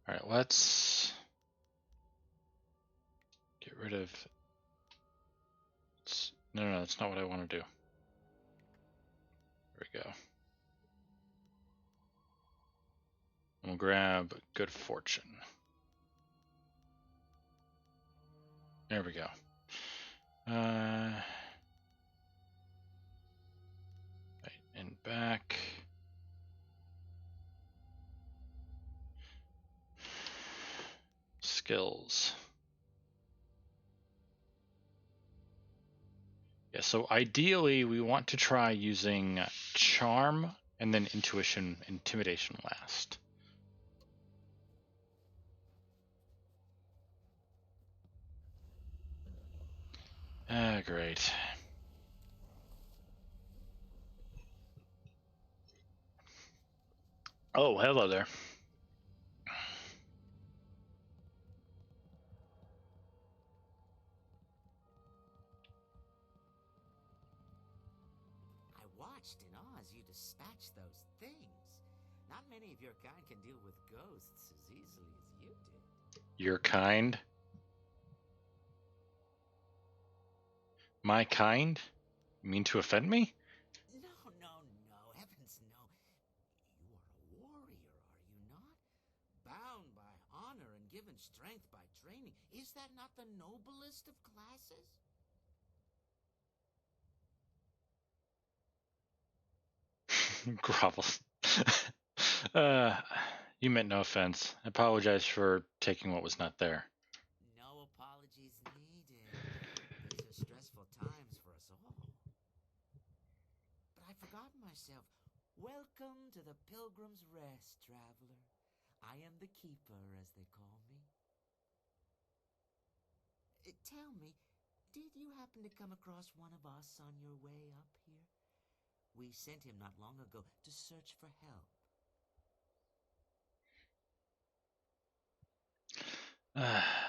Alright, let's get rid of... No, that's not what I want to do. There we go. We'll grab Good Fortune. There we go. Right, and back. Skills. so ideally we want to try using charm and then intimidation last. Great. Oh, hello there. I watched in awe as you dispatched those things. Not many of your kind can deal with ghosts as easily as you did. Your kind? My kind? You mean to offend me? No, heavens no. You are a warrior, are you not? Bound by honor and given strength by training. Is that not the noblest of classes? Grovels. You meant no offense. I apologize for taking what was not there. No apologies needed. These are stressful times for us all. But I forgot myself. Welcome to the Pilgrim's Rest, traveler. I am the Keeper, as they call me. Tell me, did you happen to come across one of us on your way up here? We sent him not long ago to search for help.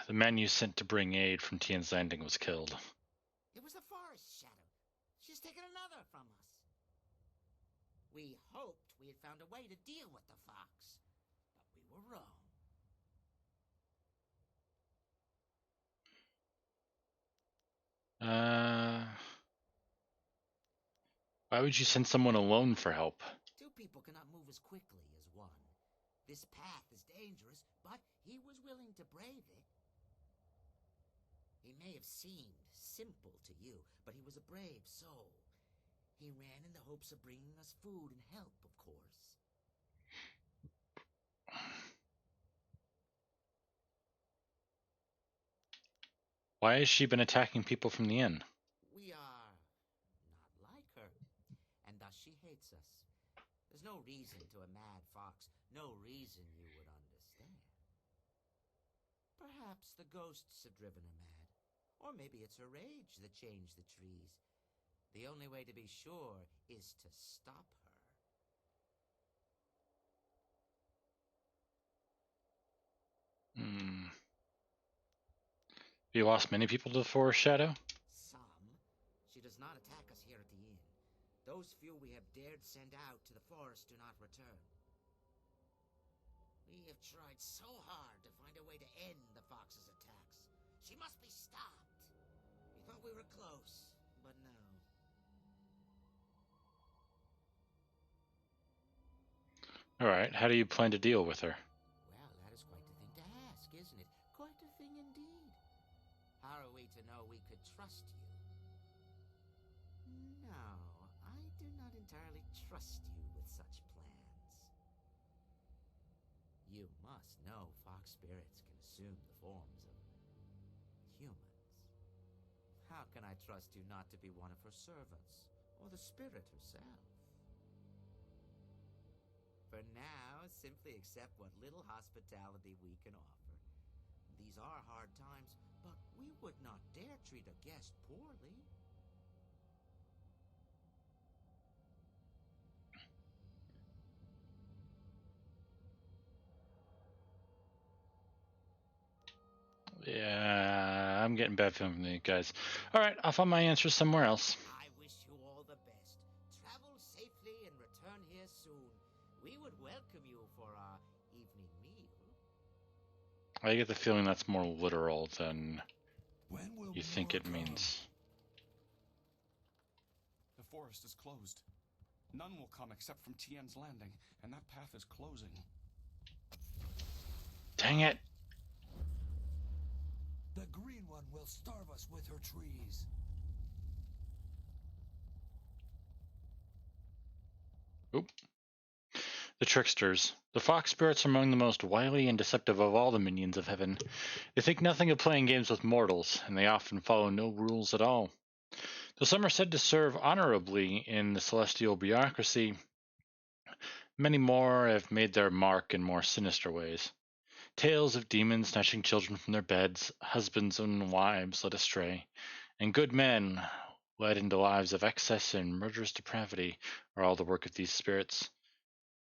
The man you sent to bring aid from Tian's Landing was killed. It was the Forest Shadow. She's taken another from us. We hoped we had found a way to deal with the fox, but we were wrong. Why would you send someone alone for help? Two people cannot move as quickly as one. This path is dangerous, but he was willing to brave it. He may have seemed simple to you, but he was a brave soul. He ran in the hopes of bringing us food and help, of course. Why has she been attacking people from the inn? We are not like her, and thus she hates us. There's no reason to a mad fox, no reason you would understand. Perhaps the ghosts have driven her mad, or maybe it's her rage that changed the trees. The only way to be sure is to stop her. You lost many people to the Forest Shadow? Some. She does not attack us here at the inn. Those few we have dared send out to the forest do not return. We have tried so hard to find a way to end the fox's attacks. She must be stopped. We thought we were close, but no. Alright, how do you plan to deal with her? Well, that is quite the thing to ask, isn't it? Quite a thing indeed. How are we to know we could trust you? No, I do not entirely trust you with such plans. You must know fox spirits can assume the forms of humans. How can I trust you not to be one of her servants, or the spirit herself? For now, simply accept what little hospitality we can offer. These are hard times, but we would not dare treat a guest poorly. Yeah, I'm getting bad feeling from you guys. Alright, I'll find my answers somewhere else. I wish you all the best. Travel safely and return here soon. We would welcome you for our evening meal. I get the feeling that's more literal than When will you think it more come? means. The forest is closed. None will come except from Tian's Landing, and that path is closing. Dang it! The Green One will starve us with her trees. Oop. The tricksters. The fox spirits are among the most wily and deceptive of all the minions of heaven. They think nothing of playing games with mortals, and they often follow no rules at all. Though some are said to serve honorably in the celestial bureaucracy, many more have made their mark in more sinister ways. Tales of demons snatching children from their beds, husbands and wives led astray, and good men led into lives of excess and murderous depravity are all the work of these spirits.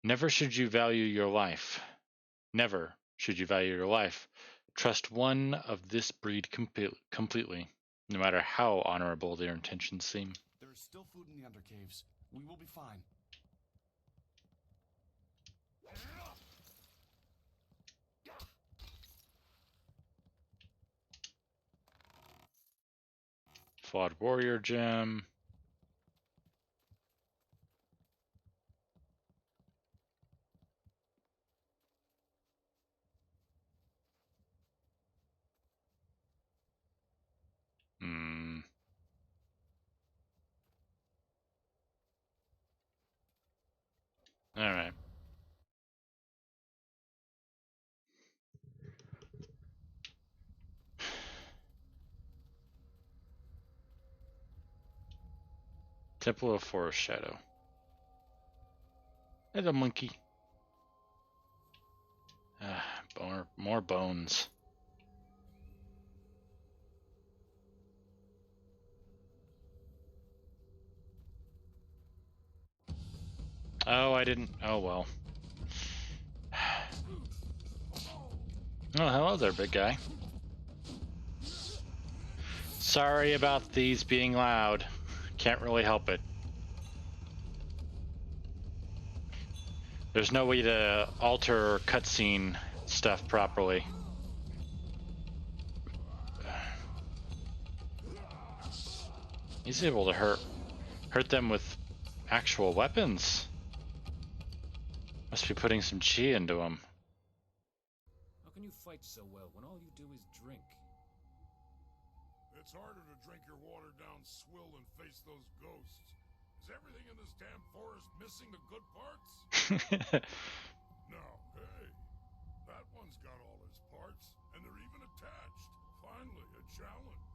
Never should you value your life. Never should you value your life. Trust one of this breed completely, no matter how honorable their intentions seem. There is still food in the undercaves. We will be fine. Flawed warrior gem. Alright. Temple of Forest Shadow. There's a monkey. More bones. Oh, I didn't. Oh, well. Oh, hello there, big guy. Sorry about these being loud. Can't really help it. There's no way to alter cutscene stuff properly. He's able to hurt them with actual weapons. Must be putting some chi into him. How can you fight so well when all you do is drink? It's harder to drink your watered down swill and face those ghosts. Is everything in this damn forest missing the good parts? No, hey, that one's got all his parts, and they're even attached. Finally, a challenge.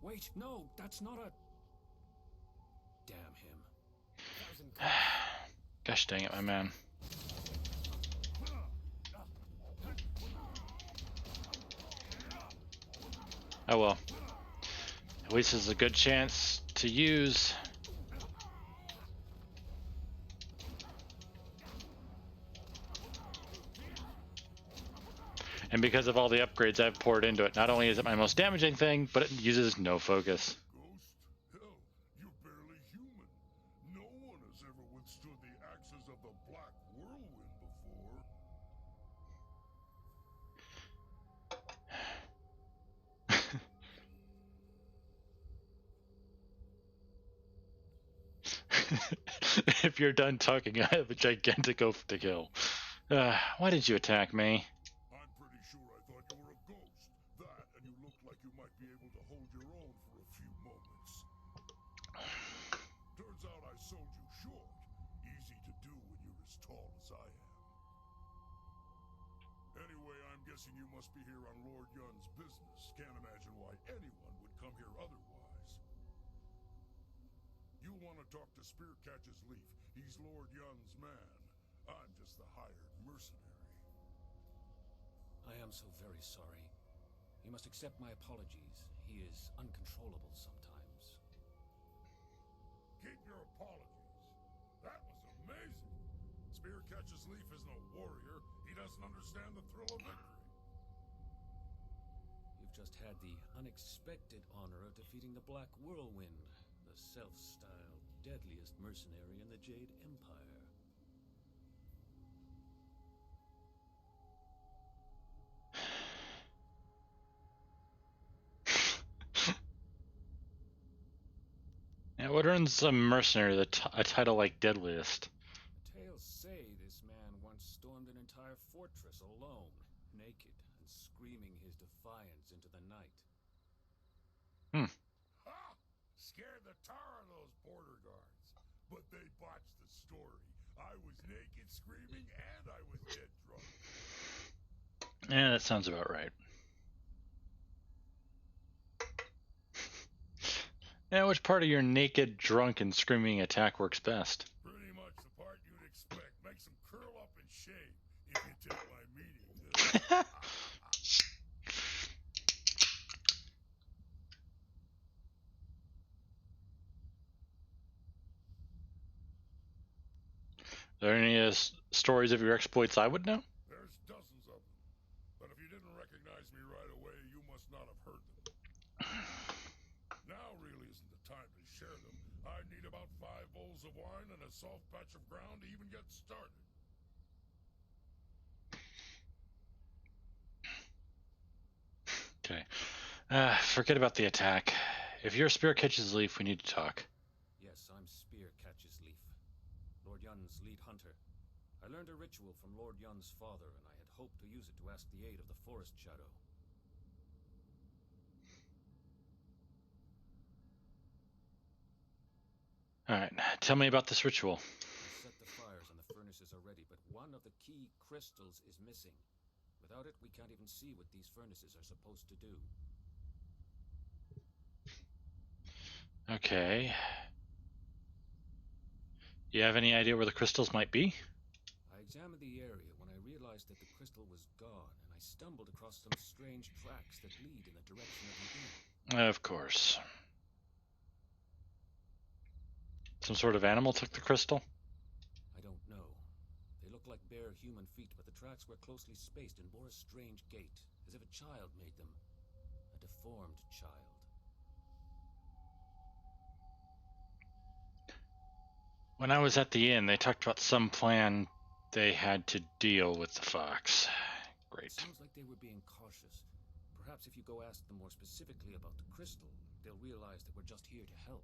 Wait, no, that's not a... Damn him. Gosh dang it, my man. Oh well. At least there's a good chance to use. And because of all the upgrades I've poured into it, not only is it my most damaging thing, but it uses no focus. Ghost? Hell, you're barely human. No one has ever withstood the axes of the Black Whirlwind before. If you're done talking, I have a gigantic oath to kill. Why did you attack me? I'm pretty sure I thought you were a ghost. That, and you looked like you might be able to hold your own for a few moments. Turns out I sold you short. Easy to do when you're as tall as I am. Anyway, I'm guessing you must be here on Lord Yun's business. Can't imagine why anyone would come here otherwise. You'll want to talk to Spearcatch's Leaf. He's Lord Yun's man. I'm just the hired mercenary. I am so very sorry. You must accept my apologies. He is uncontrollable sometimes. Keep your apologies. That was amazing. Spearcatch's Leaf is no warrior. He doesn't understand the thrill of victory. You've just had the unexpected honor of defeating the Black Whirlwind, the self-styled deadliest mercenary in the Jade Empire. Yeah, what earns a mercenary a title like deadliest? Tales say this man once stormed an entire fortress alone, naked and screaming his defiance into the night. Ha! Scared the tar of those border guards. But they botched the story. I was naked screaming and I was dead drunk. Yeah, that sounds about right. And which part of your naked, drunk, and screaming attack works best? Pretty much the part you'd expect. Makes them curl up in shame if you take my meaning. Are there any stories of your exploits I would know? There's dozens of them. But if you didn't recognize me right away, you must not have heard them. Now really isn't the time to share them. I'd need about 5 bowls of wine and a soft patch of ground to even get started. Okay. Forget about the attack. If your spear catches Leaf, we need to talk. Yes, I'm Spear Catches Leaf, Lord Yun's lead hunter. I learned a ritual from Lord Yun's father, and I had hoped to use it to ask the aid of the Forest Shadow. Alright, tell me about this ritual. I set the fires and the furnaces are ready, but one of the key crystals is missing. Without it, we can't even see what these furnaces are supposed to do. Okay. You have any idea where the crystals might be? I examined the area when I realized that the crystal was gone, and I stumbled across some strange tracks that lead in the direction of the inn. Of course. Some sort of animal took the crystal? I don't know. They look like bare human feet, but the tracks were closely spaced and bore a strange gait, as if a child made them. A deformed child. When I was at the inn, they talked about some plan they had to deal with the fox. Great. It sounds like they were being cautious. Perhaps if you go ask them more specifically about the crystal, they'll realize that we're just here to help.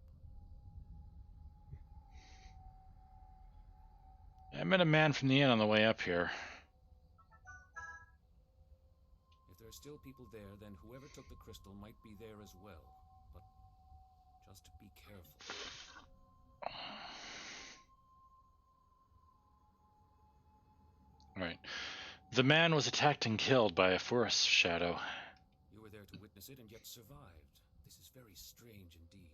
I met a man from the inn on the way up here. If there are still people there, then whoever took the crystal might be there as well. But just be careful. Right. The man was attacked and killed by a forest shadow. You were there to witness it and yet survived. This is very strange indeed.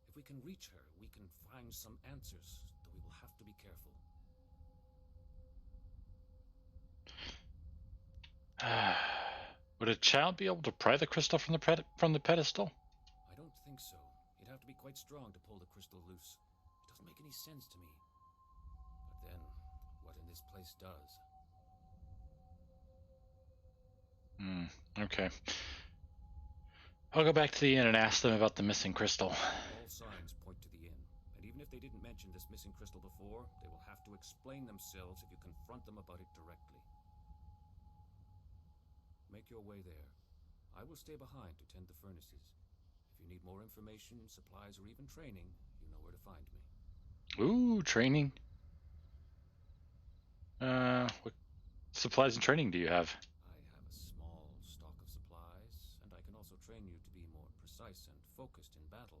If we can reach her, we can find some answers, though we will have to be careful. Would a child be able to pry the crystal from the pedestal? I don't think so. You'd have to be quite strong to pull the crystal loose. It doesn't make any sense to me. But then, what in this place does? Okay. I'll go back to the inn and ask them about the missing crystal. All signs point to the inn, and even if they didn't mention this missing crystal before, they will have to explain themselves if you confront them about it directly. Make your way there. I will stay behind to tend the furnaces. If you need more information, supplies, or even training, you know where to find me. Ooh, training. What supplies and training do you have? I have a small stock of supplies, and I can also train you to be more precise and focused in battle.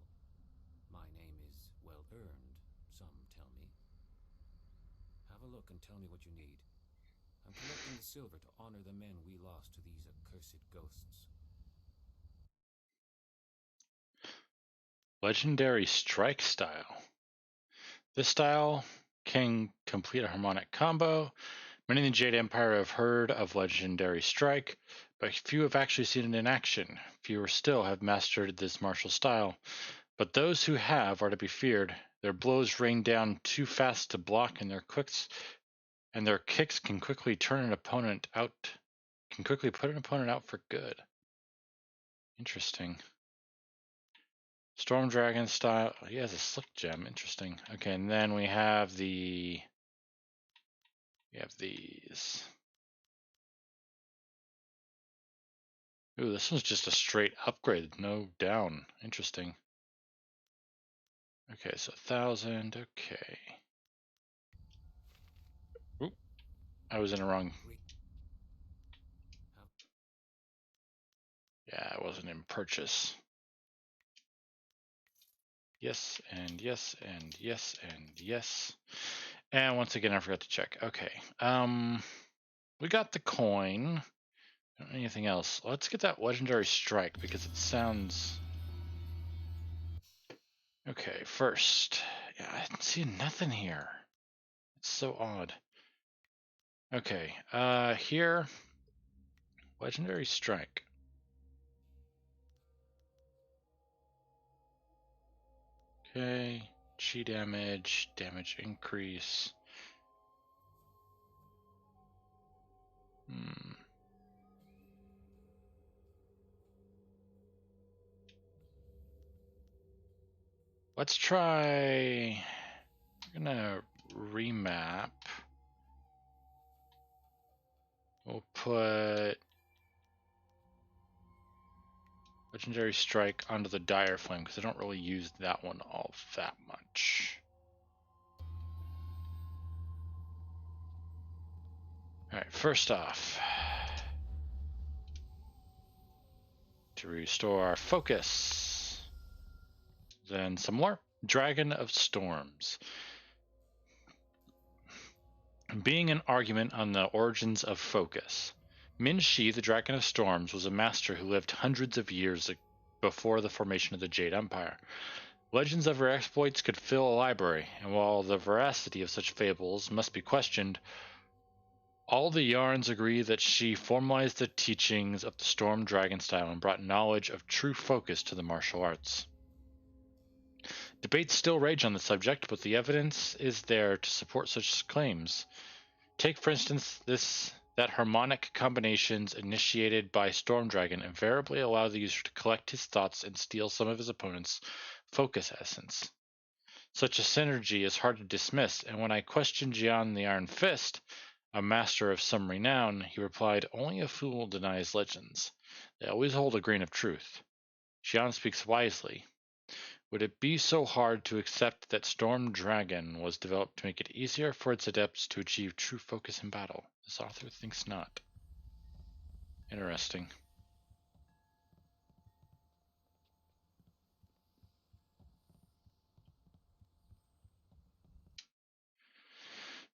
My name is well earned, some tell me. Have a look and tell me what you need. I'm collecting the silver to honor the men we lost to these accursed ghosts. Legendary strike style. This style can complete a harmonic combo. Many in the Jade Empire have heard of Legendary Strike, but few have actually seen it in action. Fewer still have mastered this martial style, but those who have are to be feared. Their blows rain down too fast to block, and their kicks can quickly put an opponent out for good. Interesting. Storm Dragon style. He has a slick gem. Interesting. Okay, and then we have these. Ooh, this one's just a straight upgrade, no down. Interesting. Okay, so 1,000. Okay. Oop, I was in the wrong. Yeah, I wasn't in purchase. Yes, and yes, and yes, and yes. And once again, I forgot to check. Okay. We got the coin. Anything else? Let's get that legendary strike because it sounds Okay, first. Yeah, I see nothing here. It's so odd. Okay, here. Legendary Strike. Okay, chi damage, damage increase. Let's try. I'm gonna remap. We'll put Legendary Strike onto the Dire Flame because I don't really use that one all that much. Alright, first off, to restore our focus. Then some more. Dragon of Storms. Being an argument on the origins of focus. Min Shi, the Dragon of Storms, was a master who lived hundreds of years before the formation of the Jade Empire. Legends of her exploits could fill a library, and while the veracity of such fables must be questioned, all the yarns agree that she formalized the teachings of the Storm Dragon style and brought knowledge of true focus to the martial arts. Debates still rage on the subject, but the evidence is there to support such claims. Take, for instance, that harmonic combinations initiated by Storm Dragon invariably allow the user to collect his thoughts and steal some of his opponent's focus essence. Such a synergy is hard to dismiss, and when I questioned Jian the Iron Fist, a master of some renown, he replied, "Only a fool denies legends. They always hold a grain of truth." Jian speaks wisely. Would it be so hard to accept that Storm Dragon was developed to make it easier for its adepts to achieve true focus in battle? This author thinks not. Interesting.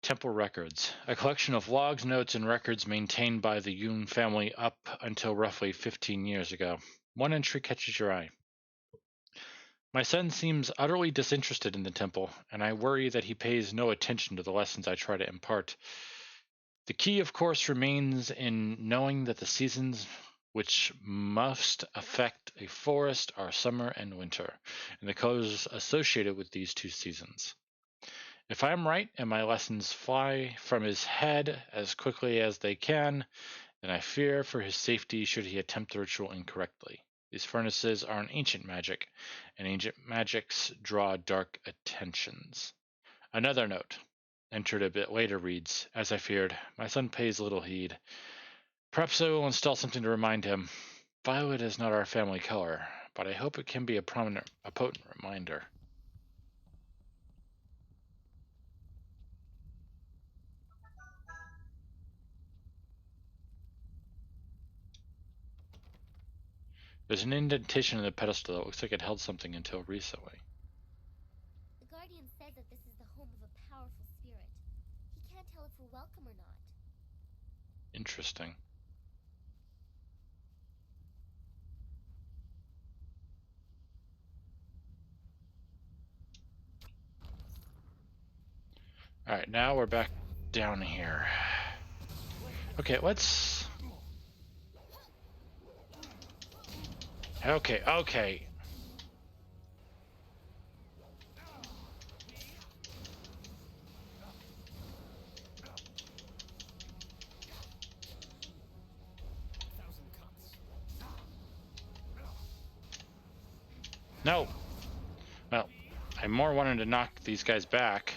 Temple Records, a collection of logs, notes, and records maintained by the Yun family up until roughly 15 years ago. One entry catches your eye. My son seems utterly disinterested in the temple, and I worry that he pays no attention to the lessons I try to impart. The key, of course, remains in knowing that the seasons which must affect a forest are summer and winter, and the colors associated with these two seasons. If I am right and my lessons fly from his head as quickly as they can, then I fear for his safety should he attempt the ritual incorrectly. These furnaces are an ancient magic, and ancient magics draw dark attentions. Another note, entered a bit later, reads, "As I feared, my son pays little heed. Perhaps I will install something to remind him. Violet is not our family color, but I hope it can be a potent reminder." There's an indentation in the pedestal that looks like it held something until recently. The Guardian says that this is the home of a powerful spirit. He can't tell if we're welcome or not. Interesting. Alright, now we're back down here. Okay, let's... Okay. No! Well, I more wanted to knock these guys back.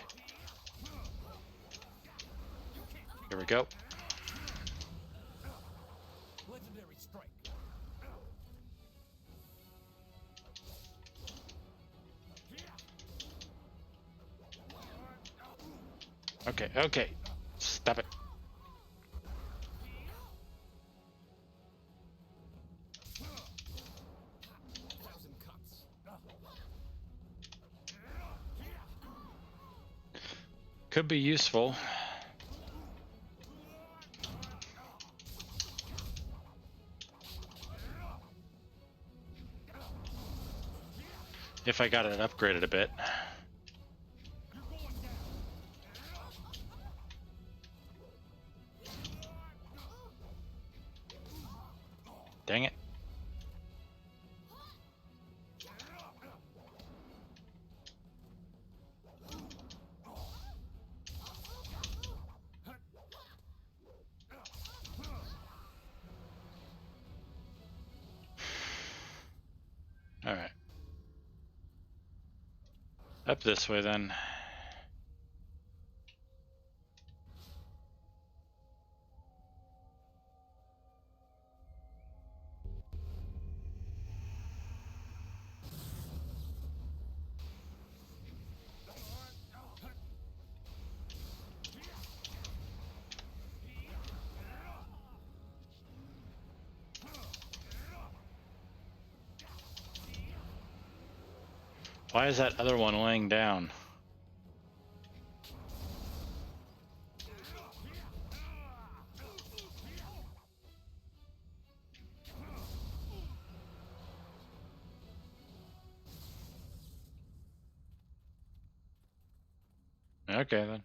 Here we go. Legendary strike. Okay. Stop it. Could be useful. If I got it upgraded a bit. Dang it. Alright. Up this way then. Why is that other one laying down? Okay then.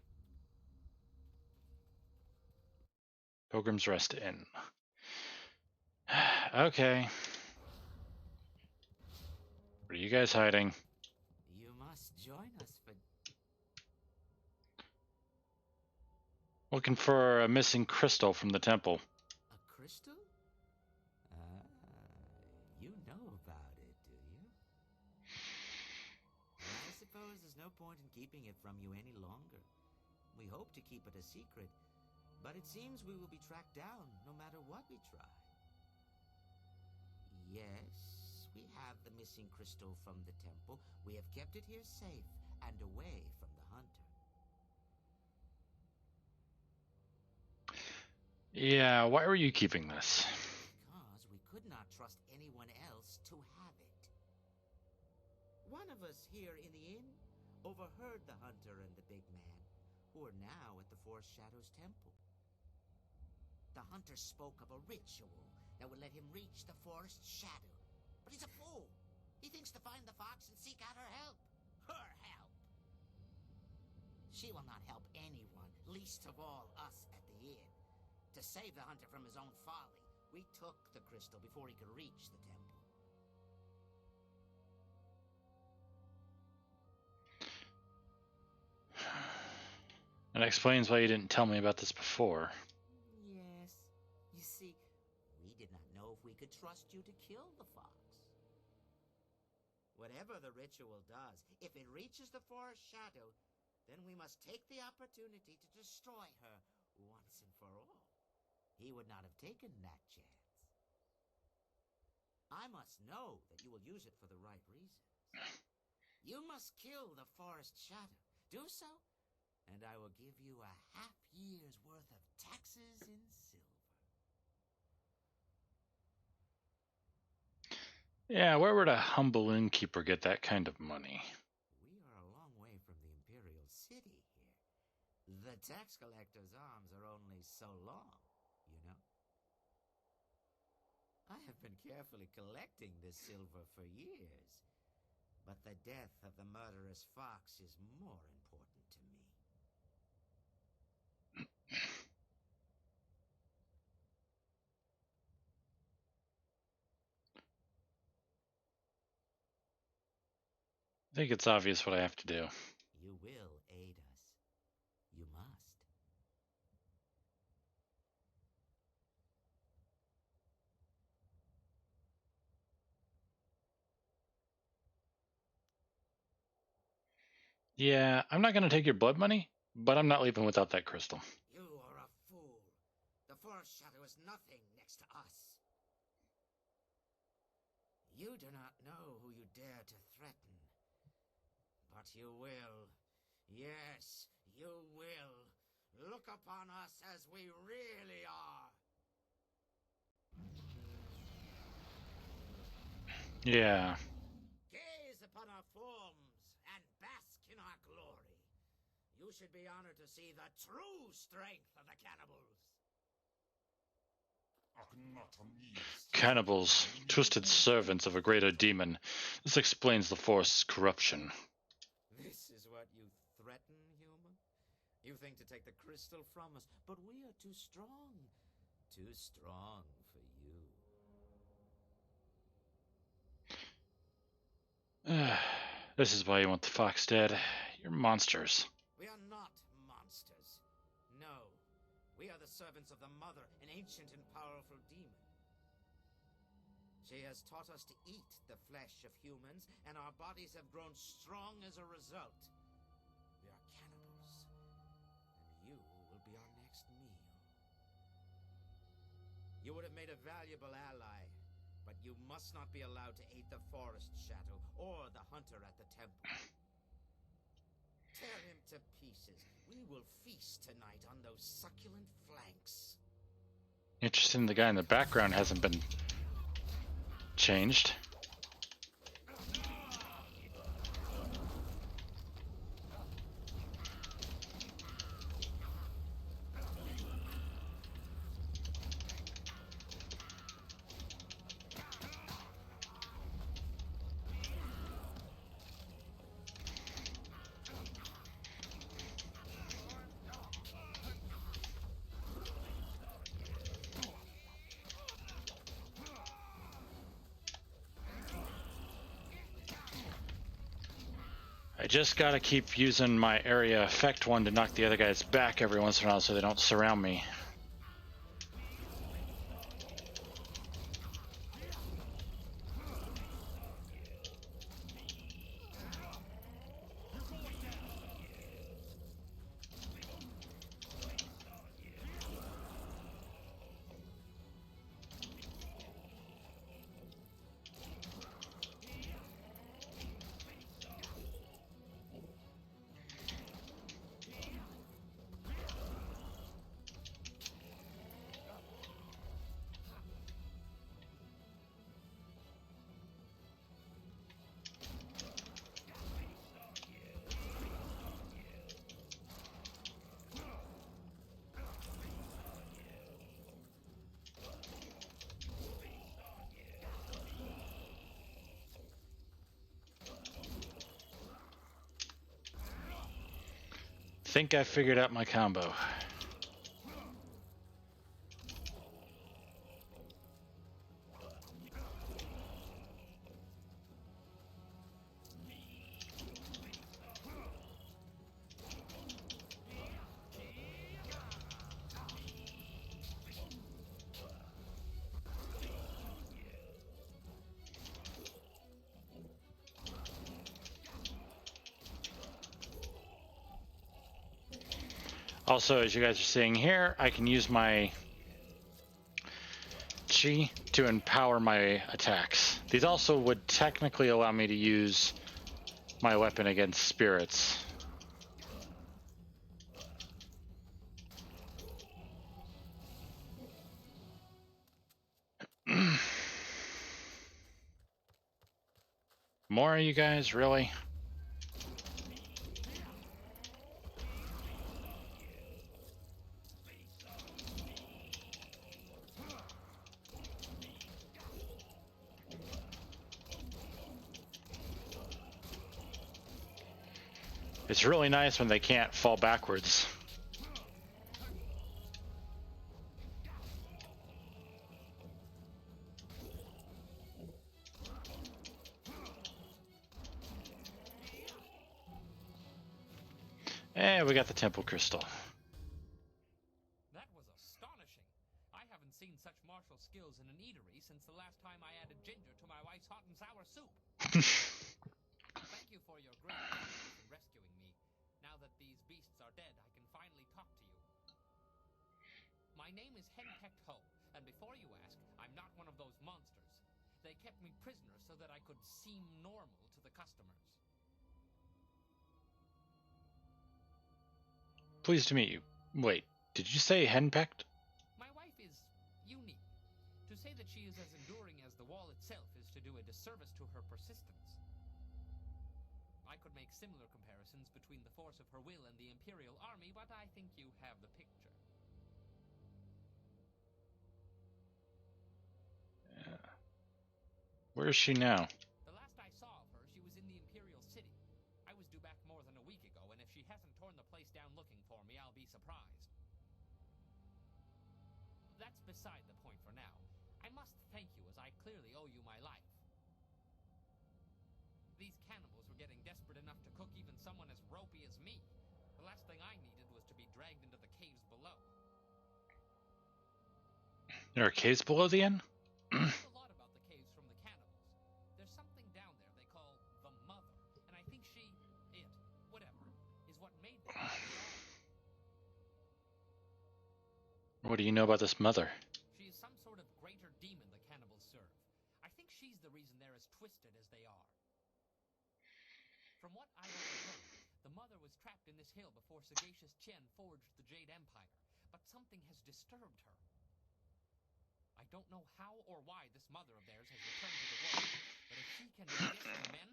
Pilgrim's Rest Inn. Okay. What are you guys hiding? You must join us for... Looking for a missing crystal from the temple. A crystal? Ah, you know about it, do you? I suppose there's no point in keeping it from you any longer. We hope to keep it a secret, but it seems we will be tracked down no matter what we try. Yes, we have the missing crystal from the temple. We have kept it here safe and away from the hunter. Yeah, why were you keeping this? Because we could not trust anyone else to have it. One of us here in the inn overheard the hunter and the big man, who are now at the Forest Shadows temple. The hunter spoke of a ritual that would let him reach the Forest Shadow. But he's a fool. He thinks to find the fox and seek out her help. Her help! She will not help anyone, least of all us at the inn. To save the hunter from his own folly, we took the crystal before he could reach the temple. That explains why you didn't tell me about this before. Yes. You see, we did not know if we could trust you to kill the fox. Whatever the ritual does, if it reaches the Forest Shadow, then we must take the opportunity to destroy her once and for all. He would not have taken that chance. I must know that you will use it for the right reasons. You must kill the Forest Shadow. Do so, and I will give you a half-year's worth of taxes in silver. Yeah, where would a humble innkeeper get that kind of money? We are a long way from the Imperial City here. The tax collector's arms are only so long, you know. I have been carefully collecting this silver for years, but the death of the murderous fox is more important to me. I think it's obvious what I have to do. You will aid us. You must. Yeah, I'm not going to take your blood money, but I'm not leaving without that crystal. You are a fool. The Forest Shadow is nothing next to us. You do not know who you dare to threaten. But you will. Yes, you will. Look upon us as we really are. Yeah. Gaze upon our forms and bask in our glory. You should be honored to see the true strength of the cannibals. Cannibals, twisted servants of a greater demon. This explains the forest's corruption. This is what you threaten, human? You think to take the crystal from us, but we are too strong. Too strong for you. This is why you want the fox dead. You're monsters. We are not monsters. No. We are the servants of the Mother, an ancient and powerful demon. She has taught us to eat the flesh of humans, and our bodies have grown strong as a result. We are cannibals, and you will be our next meal. You would have made a valuable ally, but you must not be allowed to aid the forest shadow or the hunter at the temple. Tear him to pieces. We will feast tonight on those succulent flanks. Interesting, the guy in the background hasn't been changed. I just gotta keep using my area effect one to knock the other guys back every once in a while so they don't surround me. Think I figured out my combo. Also, as you guys are seeing here, I can use my chi to empower my attacks. These also would technically allow me to use my weapon against spirits. More, you guys, really? It's really nice when they can't fall backwards. And we got the temple crystal. That was astonishing. I haven't seen such martial skills in an eatery since the last time I added ginger to my wife's hot and sour soup. Thank you for your great kindness in rescuing me. Now that these beasts are dead, I can finally talk to you. My name is Henpecked Ho, and before you ask, I'm not one of those monsters. They kept me prisoner so that I could seem normal to the customers. Pleased to meet you. Wait, did you say henpecked? My wife is unique. To say that she is as enduring as the wall itself is to do a disservice to her persistence. I could make similar comparisons between the force of her will and the Imperial Army, but I think you have the picture. Where is she now? The last I saw of her, she was in the Imperial City. I was due back more than a week ago, and if she hasn't torn the place down looking for me, I'll be surprised. That's beside the point for now. I must thank you, as I clearly owe you my life. These cannibals were getting desperate enough to cook even someone as ropey as me. The last thing I needed was to be dragged into the caves below. There are caves below the inn? I heard a lot about the caves from the cannibals. There's something down there they call the Mother, and I think whatever, is what made them what they are. What do you know about this mother? She is some sort of greater demon the cannibals serve. I think she's the reason they're as twisted as they are. From what I overheard, the Mother was trapped in this hill before sagacious Chen forged the Jade Empire, but something has disturbed her. I don't know how or why this Mother of theirs has returned to the world, but if she can do this to men...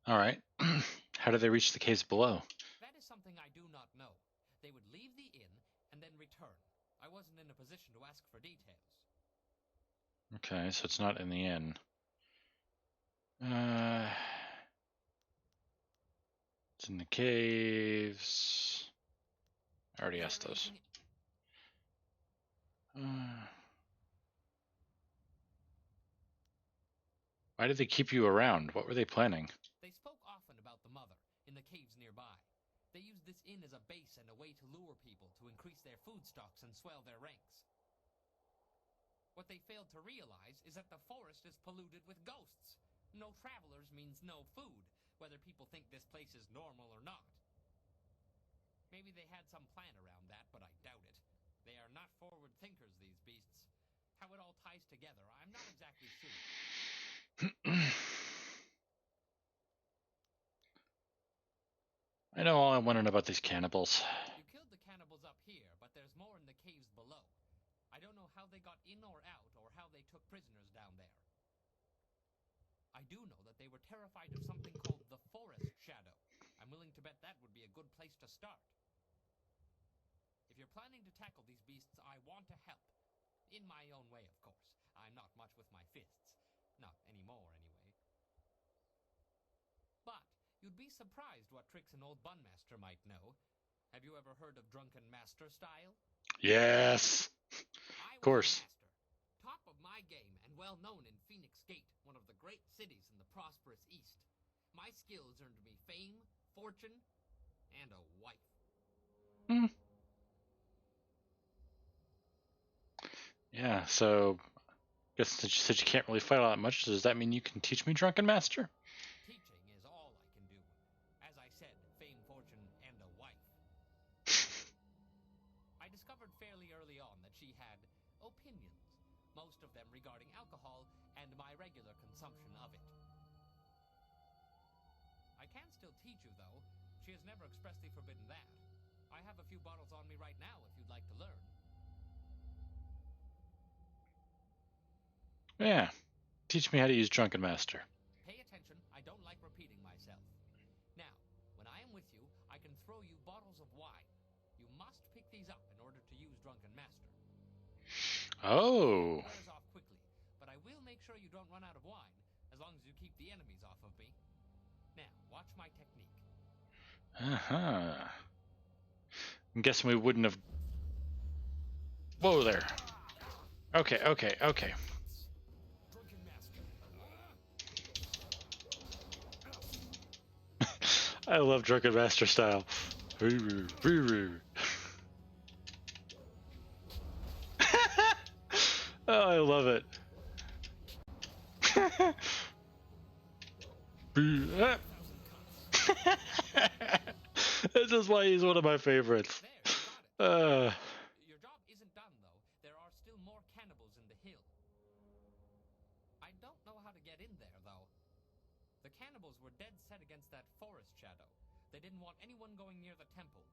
Alright. How do they reach the caves below? That is something I do not know. They would leave the inn and then return. I wasn't in a position to ask for details. Okay, so it's not in the inn. It's in the caves. I already asked those. Why did they keep you around? What were they planning? They spoke often about the Mother in the caves nearby. They used this inn as a base and a way to lure people to increase their food stocks and swell their ranks. What they failed to realize is that the forest is polluted with ghosts. No travelers means no food, whether people think this place is normal or not. Maybe they had some plan around that, but I doubt it. They are not forward thinkers, these beasts. How it all ties together, I'm not exactly sure. I know all I want to know about these cannibals. You killed the cannibals up here, but there's more in the caves below. I don't know how they got in or out, or how they took prisoners down there. I do know that they were terrified of something called the Forest Shadow. I'm willing to bet that would be a good place to start. If you're planning to tackle these beasts, I want to help. In my own way, of course. I'm not much with my fists. Not anymore, anyway. But you'd be surprised what tricks an old Bunmaster might know. Have you ever heard of Drunken Master style? Yes! Of course. Master, top of my game and well known in Phoenix Gate, one of the great cities in the prosperous East. My skills earned me fame, fortune, and a wife. Yeah, so guess since you said you can't really fight all that much, does that mean you can teach me Drunken Master? Teaching is all I can do. As I said, fame, fortune, and a wife. I discovered fairly early on that she had opinions, most of them regarding alcohol and my regular consumption of it. I can still teach you, though. She has never expressly forbidden that. I have a few bottles on me right now if you'd like to learn. Yeah. Teach me how to use Drunken Master. Pay attention, I don't like repeating myself. Now, when I am with you, I can throw you bottles of wine. You must pick these up in order to use Drunken Master. Oh. It wears off quickly, but I will make sure you don't run out of wine, as long as you keep the enemies off of me. Now, watch my technique. Uh-huh. I'm guessing we wouldn't have... Whoa there. Okay. I love Drunken Master style. Oh, I love it. This is why he's one of my favorites. Your job isn't done, though. There are still more cannibals in the hill. I don't know how to get in there, though. The cannibals were dead set against that forest shadow. They didn't want anyone going near the temple.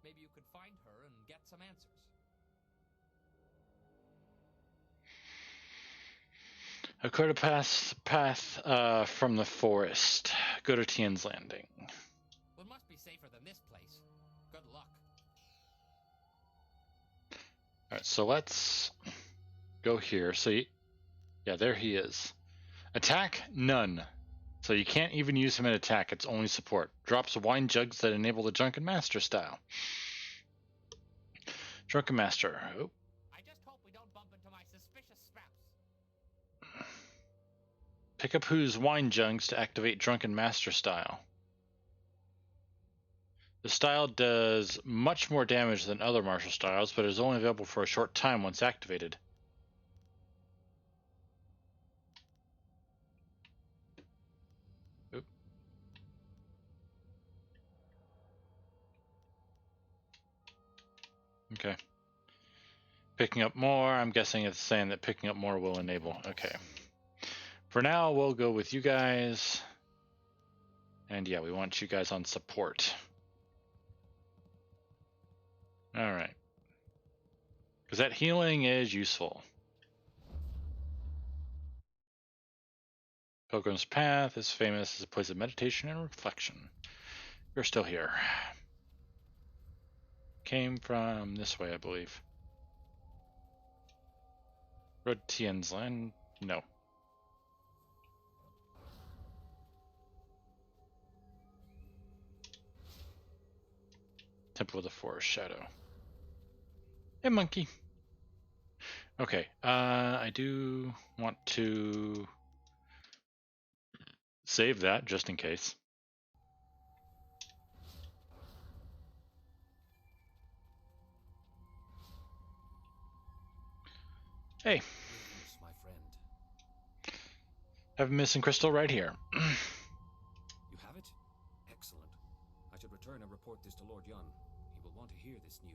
Maybe you could find her and get some answers. A clear path from the forest. Go to Tian's Landing. Well, it must be safer than this place. Good luck. Alright, so let's go here. See? Yeah, there he is. Attack? None. So you can't even use him in attack, it's only support. Drops wine jugs that enable the Drunken Master style. Drunken Master. Oh. I just hope we don't bump into my suspicious sprouts. Pick up whose wine jugs to activate Drunken Master style. The style does much more damage than other martial styles, but is only available for a short time once activated. Oop. Okay. Picking up more, I'm guessing it's saying that picking up more will enable. Okay. For now, we'll go with you guys. And yeah, we want you guys on support. Alright. Because that healing is useful. Pilgrim's Path is famous as a place of meditation and reflection. You're still here. Came from this way, I believe. Road to Tien's Land? No. Temple of the Forest Shadow. Hey, monkey. Okay, I do want to save that just in case. Hey. Greetings, my friend. Have a missing crystal right here. You have it? Excellent. I should return and report this to Lord Yun. He will want to hear this news.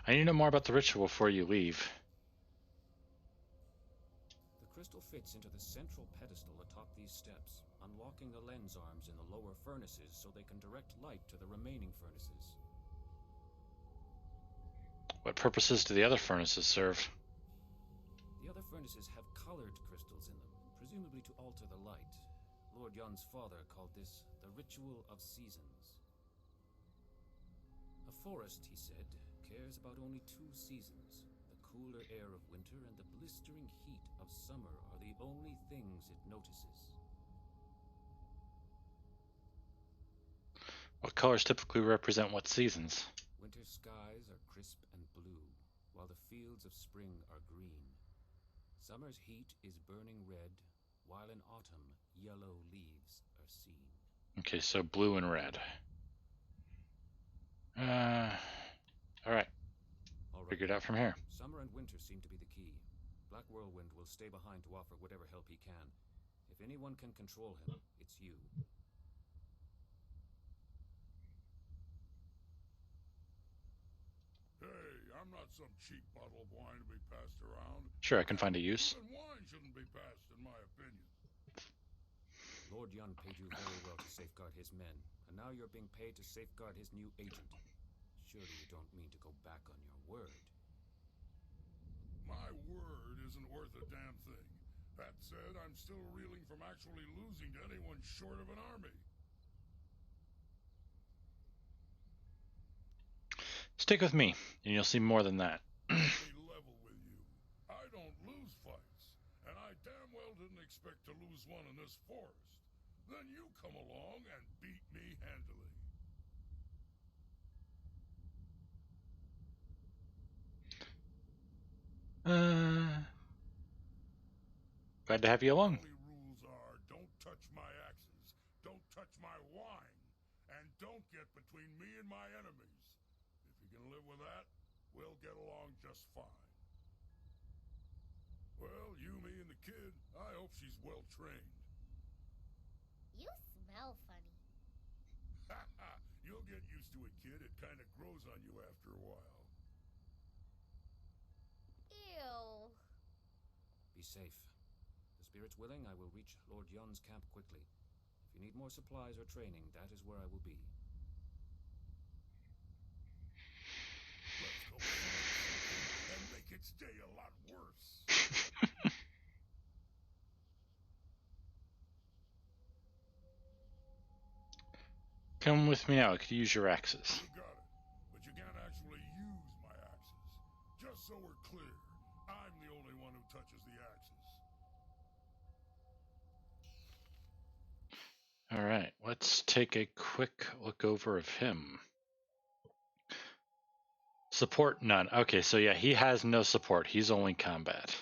I need to know more about the ritual before you leave. The crystal fits into the central pedestal atop these steps, unlocking the lens arms in the lower furnaces so they can direct light to the remaining furnaces. What purposes do the other furnaces serve? The other furnaces have colored crystals in them, presumably to alter the light. Lord Yun's father called this the Ritual of Seasons. A forest, he said, cares about only 2 seasons. The cooler air of winter and the blistering heat of summer are the only things it notices. What colors typically represent what seasons? Winter skies are crisp and blue, while the fields of spring are green. Summer's heat is burning red, while in autumn, yellow leaves are seen. Okay, so blue and red. Alright. Figured out from here. Summer and winter seem to be the key. Black Whirlwind will stay behind to offer whatever help he can. If anyone can control him, it's you. Hey, I'm not some cheap bottle of wine to be passed around. Sure, I can find a use. Even wine shouldn't be passed, in my opinion. Lord Yun paid you very well to safeguard his men, and now you're being paid to safeguard his new agent. Surely you don't mean to go back on your word. My word isn't worth a damn thing. That said, I'm still reeling from actually losing to anyone short of an army. Stick with me, and you'll see more than that. Let me level with you. I don't lose fights, and I damn well didn't expect to lose one in this forest. Then you come along and beat me handily. Glad to have you along. The only rules are don't touch my axes, don't touch my wine, and don't get between me and my enemies. If you can live with that, we'll get along just fine. Well, you, me, and the kid, I hope she's well trained. You smell funny. Ha ha! You'll get used to it, kid. It kind of grows on you after a while. Ew. Be safe. The spirit's willing, I will reach Lord Yun's camp quickly. If you need more supplies or training, that is where I will be. Let's go find and make its day a lot worse. Come with me now, I could use your axes. You got it, but you can't actually use Just so we're clear, I'm the only one who touches the axes. All right, let's take a quick look over of him. Support, none. Okay, so yeah, he has no support. He's only combat.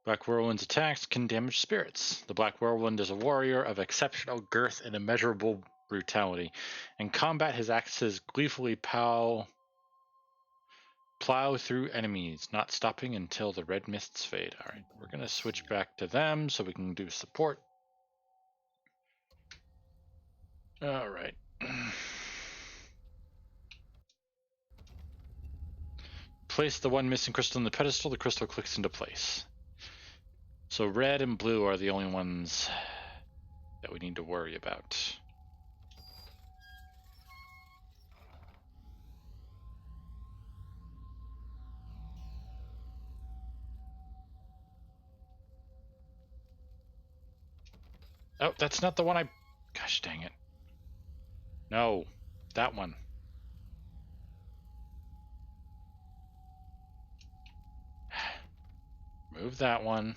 Black Whirlwind's attacks can damage spirits. The Black Whirlwind is a warrior of exceptional girth and immeasurable brutality. In combat, his axes gleefully plow through enemies, not stopping until the red mists fade. Alright, we're going to switch back to them so we can do support. Alright. Place the one missing crystal on the pedestal, the crystal clicks into place. So red and blue are the only ones that we need to worry about. Oh, that's not the one I... Gosh dang it. No, that one. Move that one.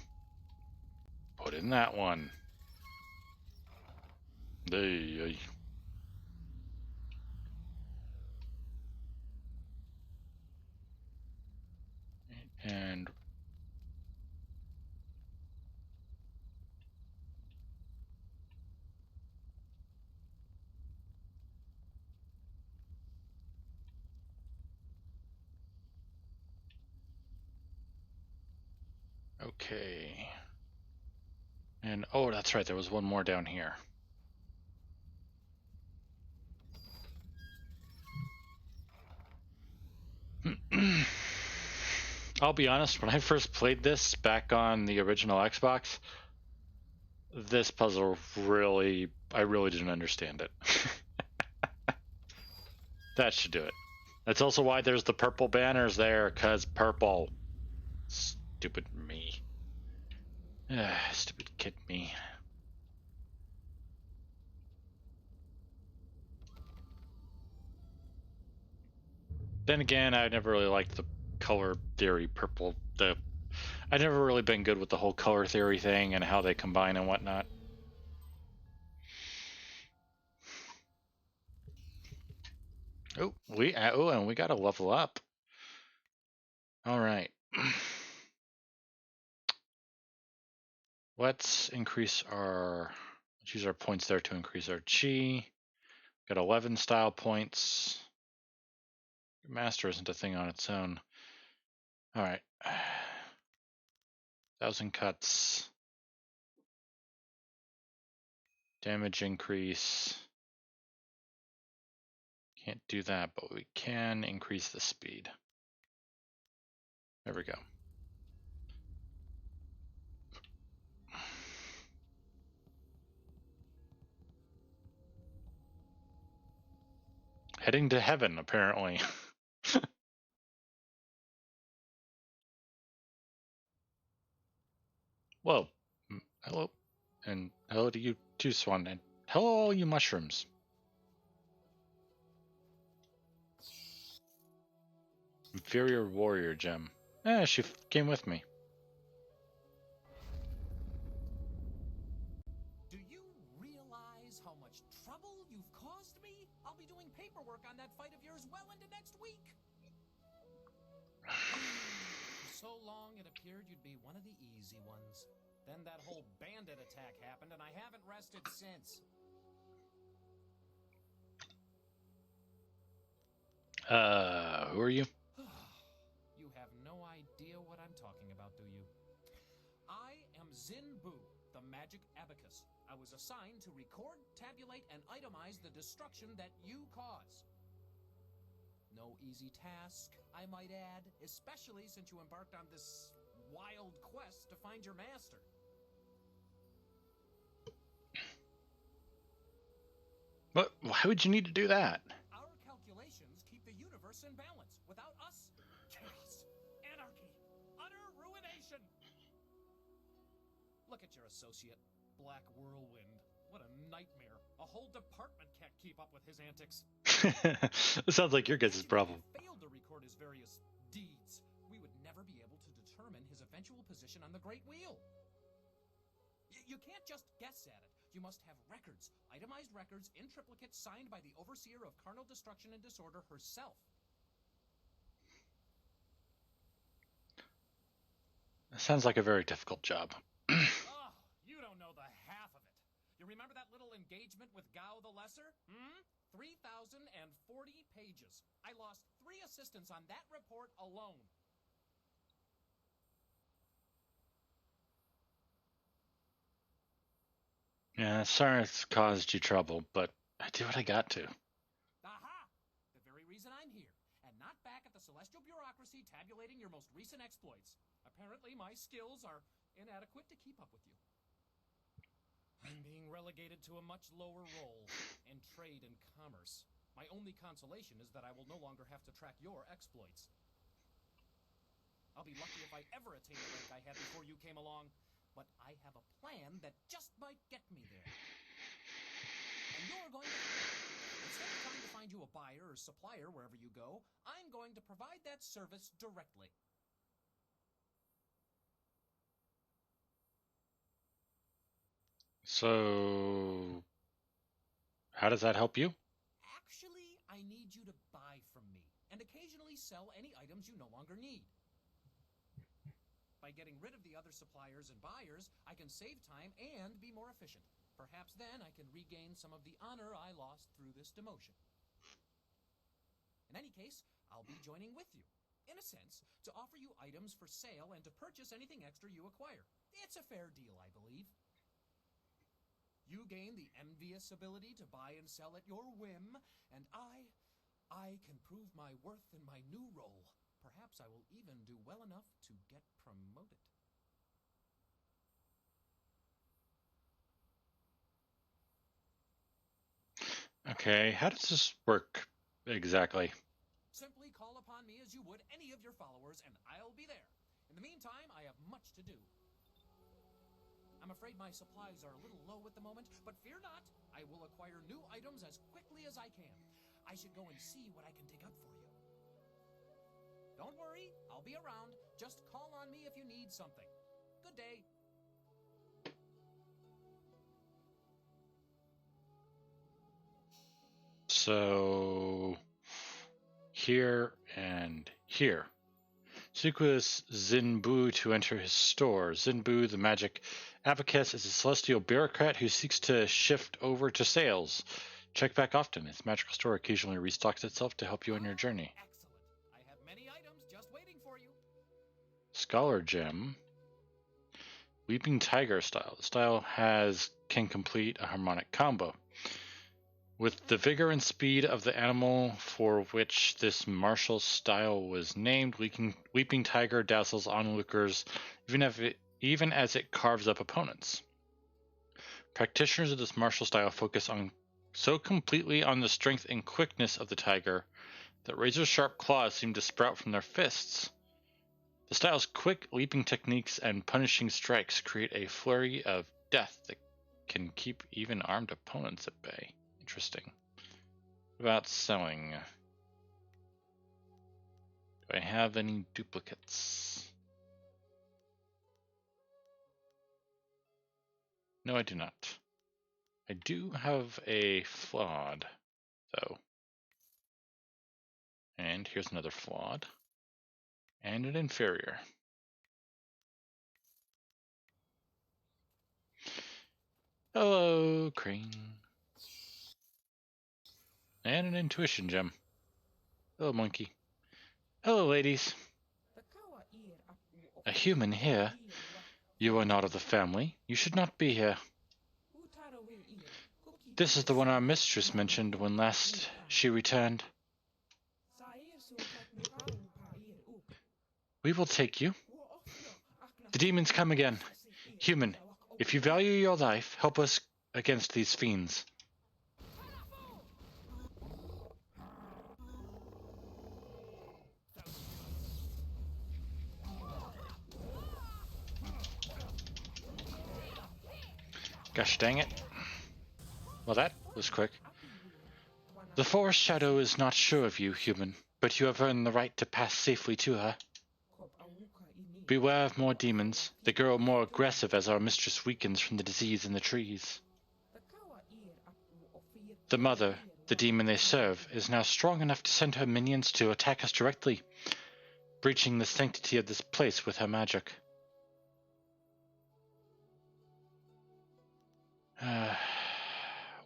Put in that one. Hey. And okay. And oh, that's right, there was one more down here. I'll be honest, when I first played this back on the original Xbox, this puzzle I really didn't understand it. That should do it. That's also why there's the purple banners there, cause purple. Stupid me. Stupid kid me. Then again, I never really liked the color theory purple. I've never really been good with the whole color theory thing and how they combine and whatnot. Oh, and we got to level up. All right. Let's use our points there to increase our chi. Got 11 style points. Master isn't a thing on its own. All right. 1,000 cuts. Damage increase. Can't do that, but we can increase the speed. There we go. Heading to heaven, apparently. Whoa. Hello. And hello to you too, Swan. And hello, all you mushrooms. Inferior warrior gem. She came with me. Do you realize how much trouble you've caused me? I'll be doing paperwork on that fight of yours well into next week. For so long it appeared you'd be one of the easy ones. Then that whole bandit attack happened and I haven't rested since. Who are you? You have no idea what I'm talking about, do you? I am Zin Bu, the magic abacus. I was assigned to record, tabulate, and itemize the destruction that you cause. No easy task, I might add, especially since you embarked on this wild quest to find your master. But why would you need to do that? Our calculations keep the universe in balance. Without us, chaos, anarchy, utter ruination. Look at your associate, Black Whirlwind. What a nightmare. A whole department can't keep up with his antics. It sounds like your guys' problem. Failed to record his various deeds. We eventual position on the Great Wheel. You can't just guess at it. You must have records, itemized records in triplicate signed by the Overseer of Carnal Destruction and Disorder herself. Sounds like a very difficult job. Oh, you don't know the half of it. You remember that little engagement with Gao the Lesser? 3,040 pages. I lost 3 assistants on that report alone. Yeah, sorry it's caused you trouble, but I do what I got to. Aha! The very reason I'm here, and not back at the Celestial Bureaucracy tabulating your most recent exploits. Apparently, my skills are inadequate to keep up with you. I'm being relegated to a much lower role in trade and commerce. My only consolation is that I will no longer have to track your exploits. I'll be lucky if I ever attain the rank I had before you came along, but I have a plan that just might get me there. And you're going to... Instead of trying to find you a buyer or supplier wherever you go, I'm going to provide that service directly. So, how does that help you? Actually, I need you to buy from me, and occasionally sell any items you no longer need. By getting rid of the other suppliers and buyers, I can save time and be more efficient. Perhaps then I can regain some of the honor I lost through this demotion. In any case, I'll be joining with you, in a sense, to offer you items for sale and to purchase anything extra you acquire. It's a fair deal, I believe. You gain the envious ability to buy and sell at your whim, and I can prove my worth in my new role. Perhaps I will even do well enough to get promoted. Okay, how does this work exactly? Simply call upon me as you would any of your followers, and I'll be there. In the meantime, I have much to do. I'm afraid my supplies are a little low at the moment, but fear not, I will acquire new items as quickly as I can. I should go and see what I can dig up for you. Don't worry, I'll be around. Just call on me if you need something. Good day. So, here and here. Sequus Zinbu to enter his store. Zinbu, the magic abacus, is a celestial bureaucrat who seeks to shift over to sales. Check back often. His magical store occasionally restocks itself to help you on your journey. Excellent. I have many items just waiting for you. Scholar Gem. Weeping Tiger style. The style can complete a harmonic combo. With the vigor and speed of the animal for which this martial style was named, Weeping Tiger dazzles onlookers even as it carves up opponents. Practitioners of this martial style focus so completely on the strength and quickness of the tiger that razor-sharp claws seem to sprout from their fists. The style's quick leaping techniques and punishing strikes create a flurry of death that can keep even armed opponents at bay. Interesting. About selling. Do I have any duplicates? No, I do not. I do have a flawed, though. And here's another flawed. And an inferior. Hello, Crane. And an intuition gem. Hello, monkey. Hello, ladies. A human here? You are not of the family. You should not be here. This is the one our mistress mentioned when last she returned. We will take you. The demons come again. Human, if you value your life, help us against these fiends. Gosh dang it. Well, that was quick. The forest shadow is not sure of you, human, but you have earned the right to pass safely to her. beware of more demons. They grow more aggressive as our mistress weakens from the disease in the trees. The mother, the demon they serve, is now strong enough to send her minions to attack us directly, breaching the sanctity of this place with her magic.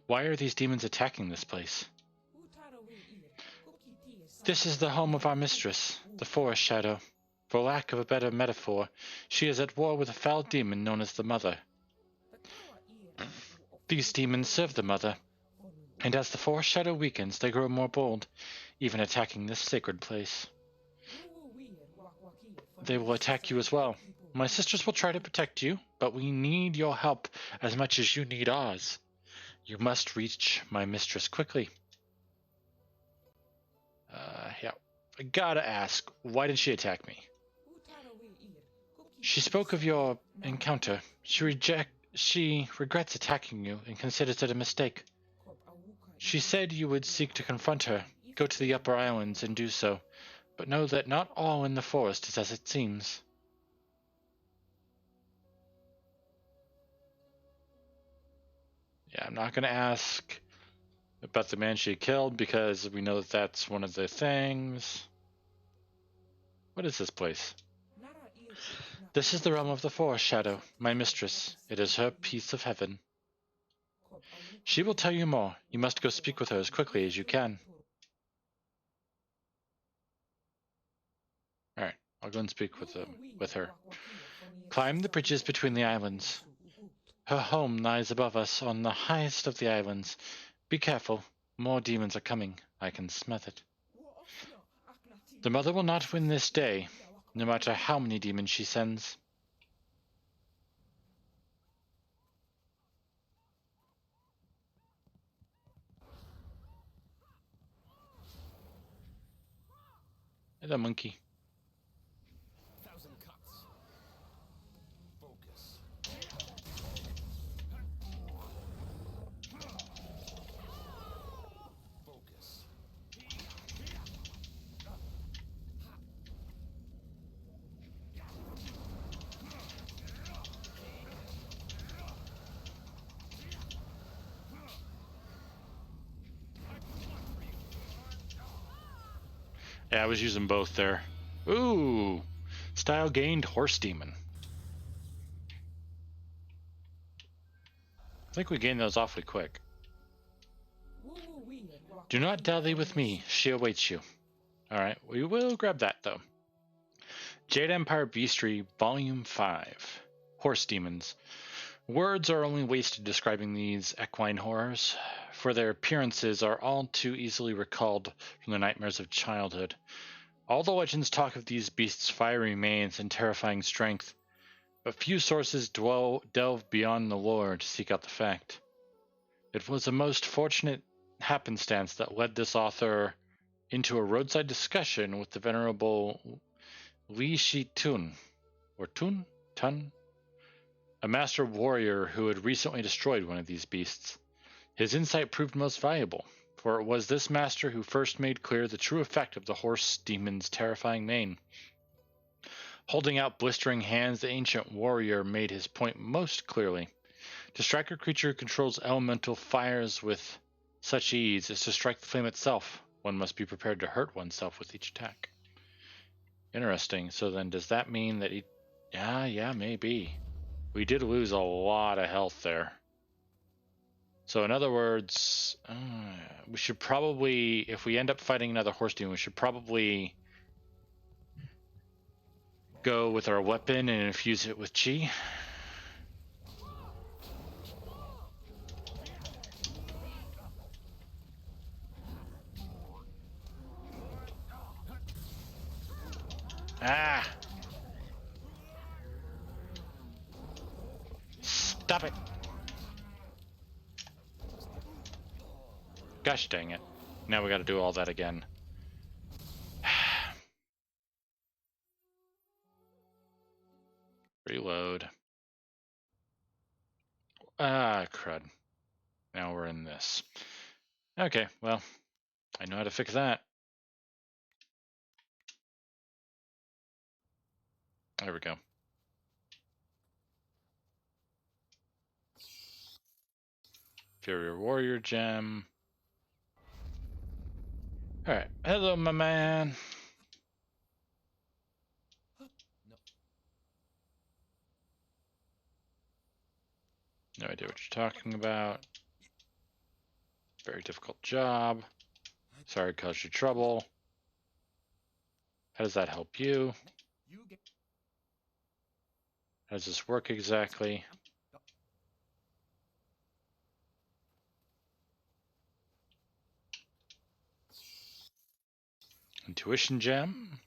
Why are these demons attacking this place? This is the home of our mistress, the Forest Shadow. For lack of a better metaphor, she is at war with a foul demon known as the Mother. These demons serve the Mother, and as the Forest Shadow weakens, they grow more bold, even attacking this sacred place. They will attack you as well. My sisters will try to protect you, but we need your help as much as you need ours. You must reach my mistress quickly. Yeah. I gotta ask, why did she attack me? She spoke of your encounter. She regrets attacking you and considers it a mistake. She said you would seek to confront her, go to the upper islands and do so, but know that not all in the forest is as it seems. Yeah, I'm not gonna ask about the man she killed because we know that that's one of the things. What is this place? This is the realm of the Forest Shadow, my mistress. It is her piece of heaven. She will tell you more. You must go speak with her as quickly as you can. Alright, I'll go and speak with her. Climb the bridges between the islands. Her home lies above us on the highest of the islands. Be careful. More demons are coming. I can smell it. The mother will not win this day, no matter how many demons she sends. Hello, monkey. Thousand cuts. Focus. Focus. Yeah, I was using both there. Ooh! Style gained Horse Demon. I think we gained those awfully quick. Do not dally with me. She awaits you. Alright, we will grab that, though. Jade Empire Beastry, Volume 5. Horse Demons. Words are only wasted describing these equine horrors, for their appearances are all too easily recalled from the nightmares of childhood. All the legends talk of these beasts' fiery manes and terrifying strength, but few sources delve beyond the lore to seek out the fact. It was a most fortunate happenstance that led this author into a roadside discussion with the venerable Li Shi Tun, or Tun? A master warrior who had recently destroyed one of these beasts. His insight proved most valuable, for it was this master who first made clear the true effect of the horse demon's terrifying mane. Holding out blistering hands, the ancient warrior made his point most clearly. To strike a creature who controls elemental fires with such ease is to strike the flame itself. One must be prepared to hurt oneself with each attack. Interesting. So then does that mean that he... Yeah, maybe. We did lose a lot of health there. So in other words, we should probably, if we end up fighting another horse demon, we should probably go with our weapon and infuse it with chi. Ah! Stop it! Gosh dang it. Now we gotta do all that again. Reload. Ah, crud. Now we're in this. Okay, well, I know how to fix that. There we go. Inferior Warrior Gem. Alright. Hello, my man. No idea what you're talking about. Very difficult job. Sorry to cause you trouble. How does that help you? How does this work exactly? Intuition Gem.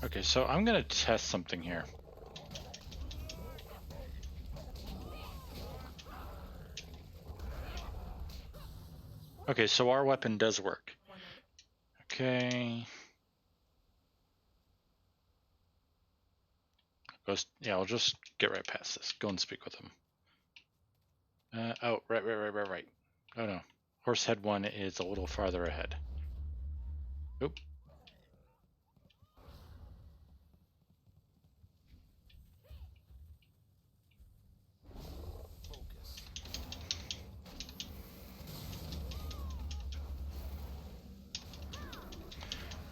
Okay, so I'm gonna test something here. Okay, so our weapon does work. Okay. Yeah, I'll just get right past this. Go and speak with him. Oh, right. Oh no. Horsehead 1 is a little farther ahead. Oop.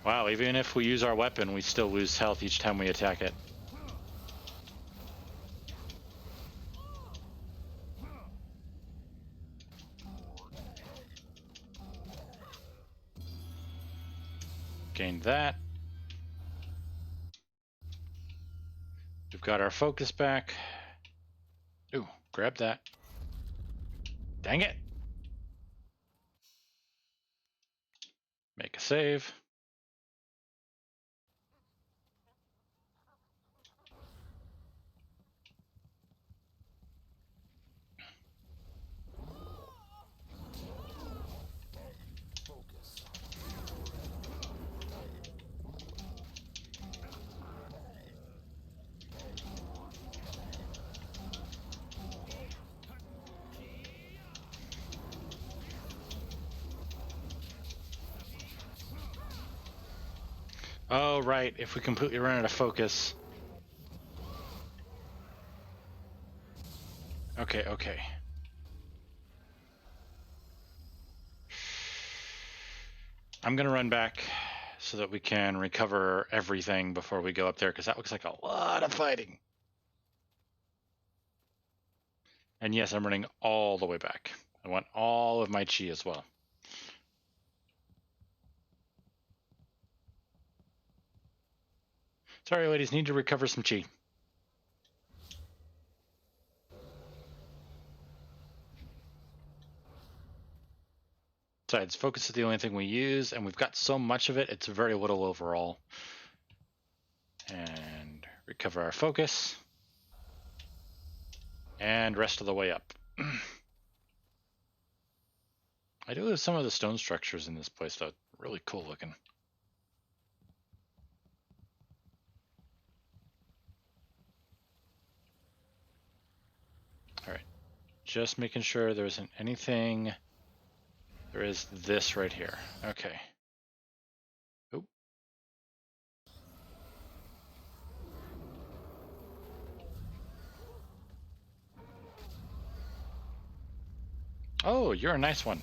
Wow, even if we use our weapon, we still lose health each time we attack it. Gained that. We've got our focus back. Ooh, grab that. Dang it! Make a save. Oh, right, if we completely run out of focus. Okay. I'm gonna run back so that we can recover everything before we go up there, because that looks like a lot of fighting. And yes, I'm running all the way back. I want all of my chi as well. Sorry, ladies, need to recover some chi. Besides, focus is the only thing we use, and we've got so much of it, it's very little overall. And recover our focus. And rest of the way up. I do have some of the stone structures in this place, though. Really cool looking. Alright. Just making sure there isn't anything. There is this right here. Okay. Oop. Oh, you're a nice one.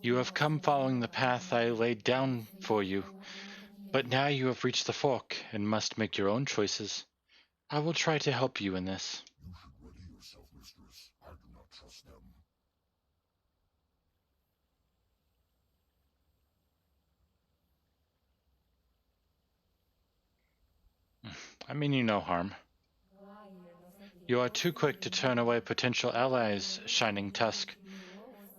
You have come following the path I laid down for you, but now you have reached the fork and must make your own choices. I will try to help you in this. You should ready yourself, mistress. I do not trust them. I mean you no harm. You are too quick to turn away potential allies, Shining Tusk.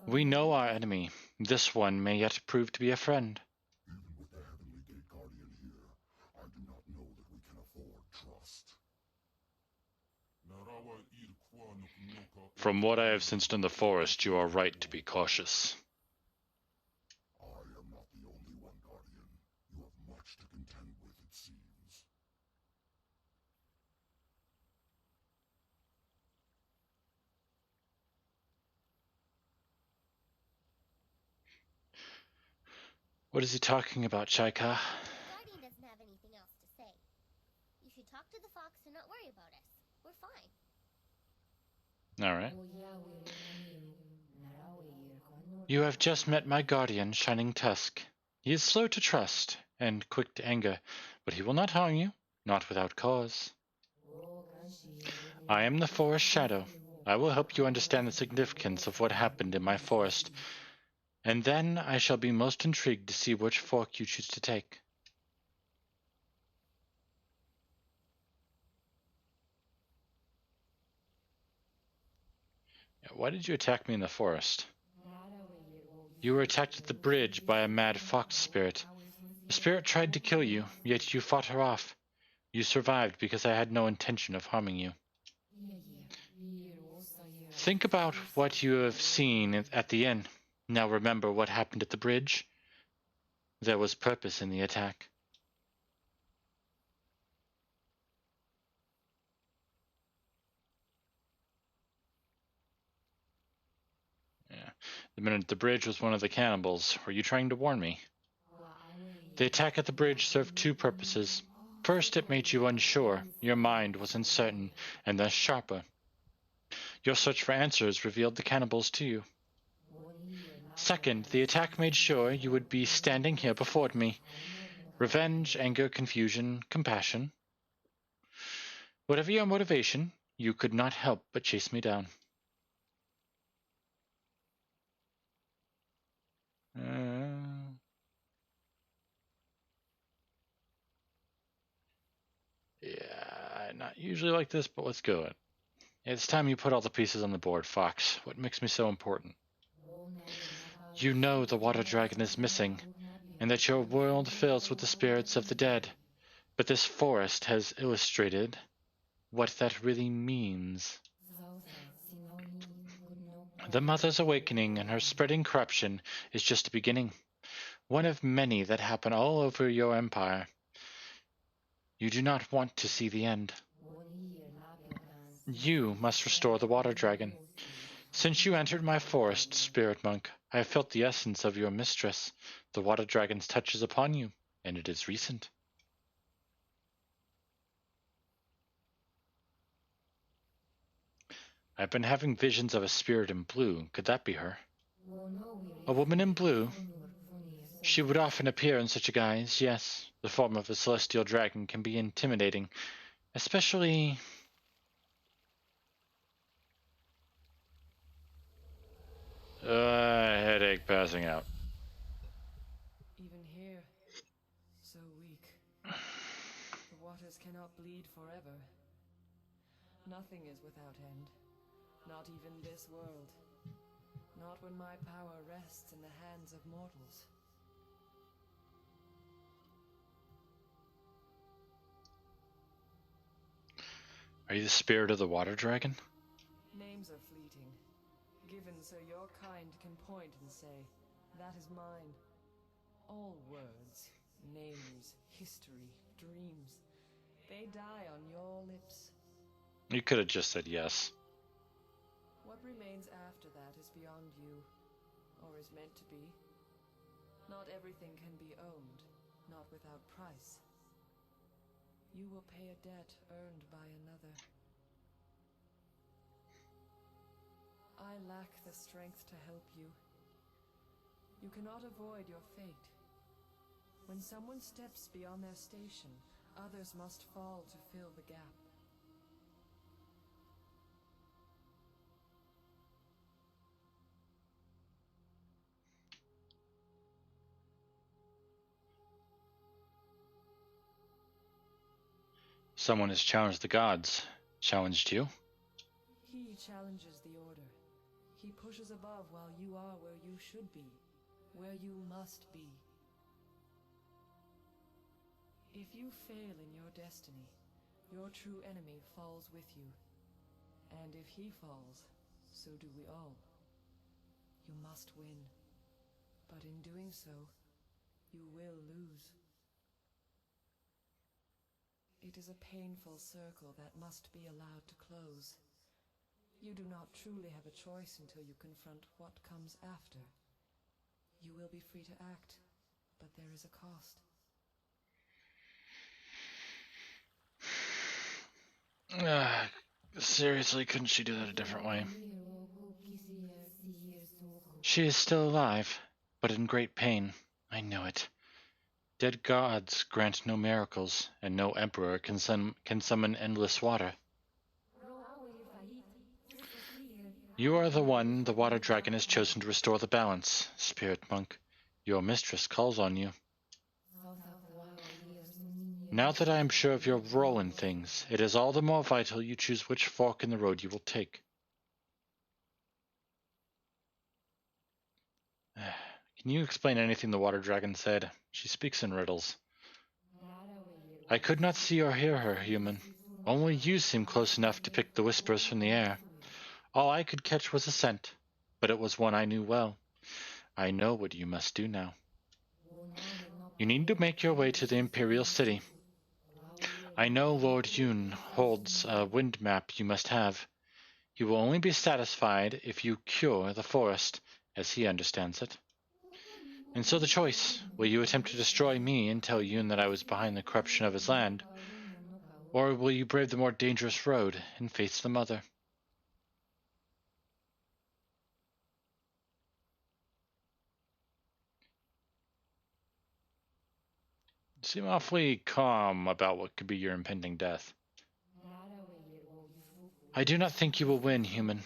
We know our enemy. This one may yet prove to be a friend. Even with the Heavenly Gate Guardian here, I do not know that we can afford trust. From what I have sensed in the forest, you are right to be cautious. I am not the only one, Guardian. You have much to contend with, it seems. What is he talking about, Chaika? The Guardian doesn't have anything else to say. You should talk to the fox and not worry about us. We're fine. Alright. You have just met my guardian, Shining Tusk. He is slow to trust and quick to anger, but he will not harm you, not without cause. I am the Forest Shadow. I will help you understand the significance of what happened in my forest, and then I shall be most intrigued to see which fork you choose to take. Why did you attack me in the forest? You were attacked at the bridge by a mad fox spirit. The spirit tried to kill you, yet you fought her off. You survived because I had no intention of harming you. Think about what you have seen at the inn. Now remember what happened at the bridge. There was purpose in the attack. Yeah. The minute the bridge was one of the cannibals. Were you trying to warn me? The attack at the bridge served two purposes. First, it made you unsure. Your mind was uncertain, and thus sharper. Your search for answers revealed the cannibals to you. Second, the attack made sure you would be standing here before me. Revenge, anger, confusion, compassion. Whatever your motivation, you could not help but chase me down. Yeah, not usually like this, but let's go. It's time you put all the pieces on the board, Fox. What makes me so important? You know the water dragon is missing, and that your world fills with the spirits of the dead. But this forest has illustrated what that really means. The Mother's awakening and her spreading corruption is just a beginning. One of many that happen all over your empire. You do not want to see the end. You must restore the water dragon. Since you entered my forest, spirit monk, I have felt the essence of your mistress. The water dragon's touch is upon you, and it is recent. I've been having visions of a spirit in blue. Could that be her? A woman in blue? She would often appear in such a guise, yes. The form of a celestial dragon can be intimidating, especially... headache passing out. Even here, so weak. The waters cannot bleed forever. Nothing is without end. Not even this world. Not when my power rests in the hands of mortals. Are you the spirit of the water dragon? Names are fleeting, given so your kind can point and say, that is mine. All words, names, history, dreams, they die on your lips. You could have just said yes. What remains after that is beyond you, or is meant to be. Not everything can be owned, not without price. You will pay a debt earned by another. I lack the strength to help you. You cannot avoid your fate. When someone steps beyond their station, others must fall to fill the gap. Someone has challenged the gods. Challenged you? He challenges the order. He pushes above while you are where you should be, where you must be. If you fail in your destiny, your true enemy falls with you. And if he falls, so do we all. You must win. But in doing so, you will lose. It is a painful circle that must be allowed to close. You do not truly have a choice until you confront what comes after. You will be free to act, but there is a cost. Seriously, couldn't she do that a different way? She is still alive, but in great pain. I know it. Dead gods grant no miracles, and no emperor can summon endless water. You are the one the water dragon has chosen to restore the balance, spirit monk. Your mistress calls on you. Now that I am sure of your role in things, it is all the more vital you choose which fork in the road you will take. Can you explain anything the water dragon said? She speaks in riddles. I could not see or hear her, human. Only you seemed close enough to pick the whispers from the air. All I could catch was a scent, but it was one I knew well. I know what you must do now. You need to make your way to the Imperial City. I know Lord Yun holds a wind map you must have. He will only be satisfied if you cure the forest, as he understands it. And so the choice, will you attempt to destroy me and tell Yun that I was behind the corruption of his land, or will you brave the more dangerous road and face the mother? You seem awfully calm about what could be your impending death. I do not think you will win, human.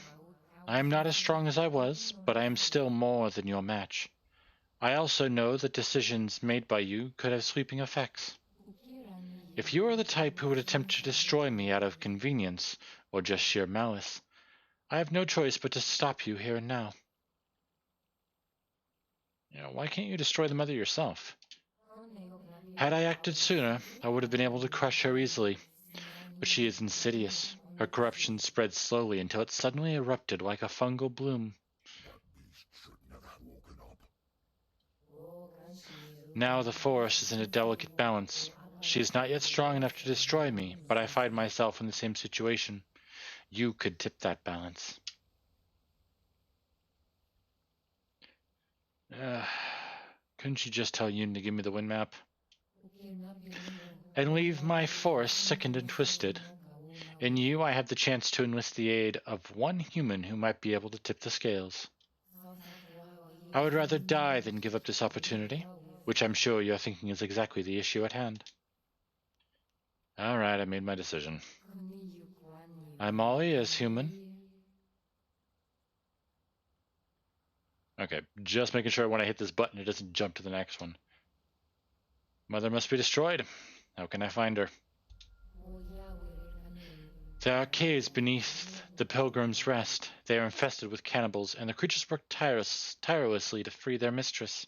I am not as strong as I was, but I am still more than your match. I also know that decisions made by you could have sweeping effects. If you are the type who would attempt to destroy me out of convenience, or just sheer malice, I have no choice but to stop you here and now. Why can't you destroy the mother yourself? Had I acted sooner, I would have been able to crush her easily. But she is insidious. Her corruption spread slowly until it suddenly erupted like a fungal bloom. Now the forest is in a delicate balance. She is not yet strong enough to destroy me, but I find myself in the same situation. You could tip that balance. Couldn't you just tell Yoon to give me the wind map? And leave my forest sickened and twisted. In you, I have the chance to enlist the aid of one human who might be able to tip the scales. I would rather die than give up this opportunity, which I'm sure you're thinking is exactly the issue at hand. Alright, I made my decision. I'm all ears, human. Okay, just making sure when I hit this button it doesn't jump to the next one. Mother must be destroyed. How can I find her? There are caves beneath the Pilgrim's Rest. They are infested with cannibals, and the creatures work tirelessly to free their mistress.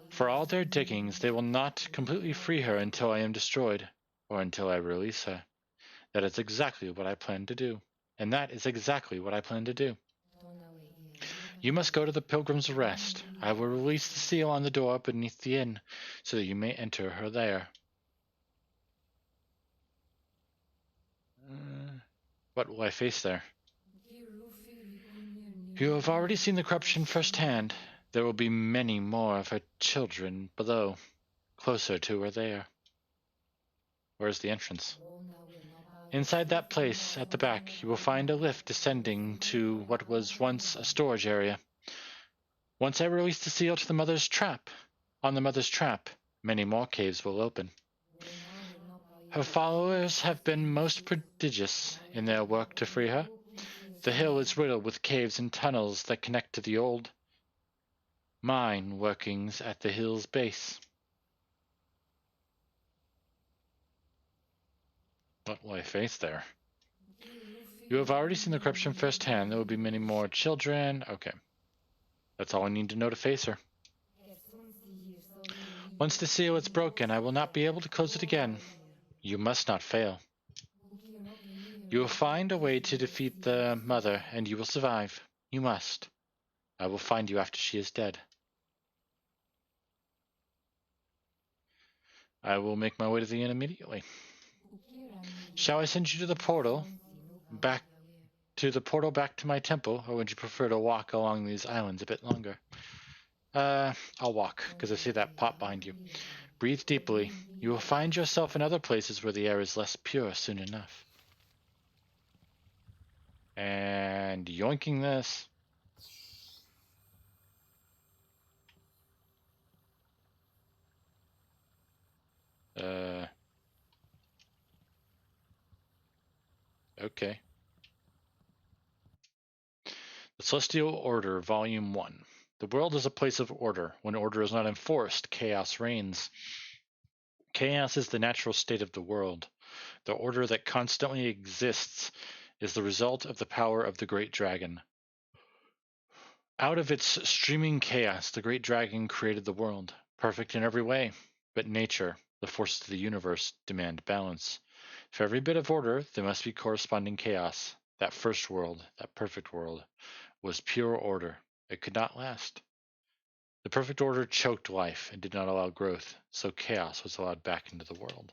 For all their diggings, they will not completely free her until I am destroyed, or until I release her. That is exactly what I plan to do. And that is exactly what I plan to do. You must go to the Pilgrim's Rest. I will release the seal on the door beneath the inn, so that you may enter her there. What will I face there? You have already seen the corruption firsthand. There will be many more of her children below, closer to her there. Where's the entrance? Inside that place, at the back, you will find a lift descending to what was once a storage area. Once I release the seal to the mother's trap, many more caves will open. Her followers have been most prodigious in their work to free her. The hill is riddled with caves and tunnels that connect to the old mine workings at the hill's base. What will I face there? You have already seen the corruption firsthand. There will be many more children. Okay. That's all I need to know to face her. Once the seal is broken, I will not be able to close it again. You must not fail. You will find a way to defeat the mother, and you will survive. You must. I will find you after she is dead. I will make my way to the inn immediately. Shall I send you to the portal? Back to my temple, or would you prefer to walk along these islands a bit longer? I'll walk, because I see that pot behind you. Breathe deeply. You will find yourself in other places where the air is less pure soon enough. And yoinking this. Okay. The Celestial Order, Volume 1. The world is a place of order. When order is not enforced, chaos reigns. Chaos is the natural state of the world. The order that constantly exists is the result of the power of the Great Dragon. Out of its streaming chaos, the Great Dragon created the world, perfect in every way. But nature, the forces of the universe, demand balance. For every bit of order, there must be corresponding chaos. That first world, that perfect world, was pure order. It could not last. The perfect order choked life and did not allow growth, so chaos was allowed back into the world.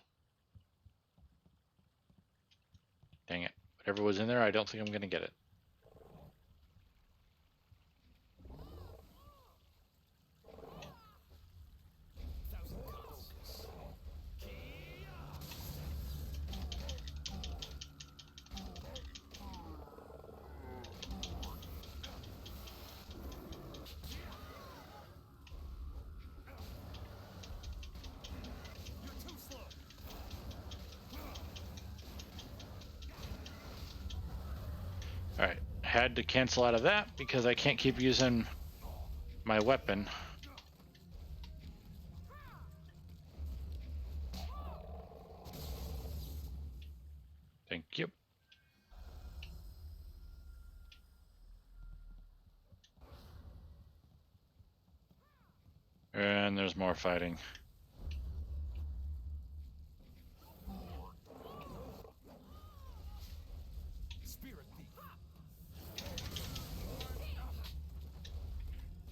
Dang it. Whatever was in there, I don't think I'm going to get it. Alright, had to cancel out of that because I can't keep using my weapon. Thank you. And there's more fighting.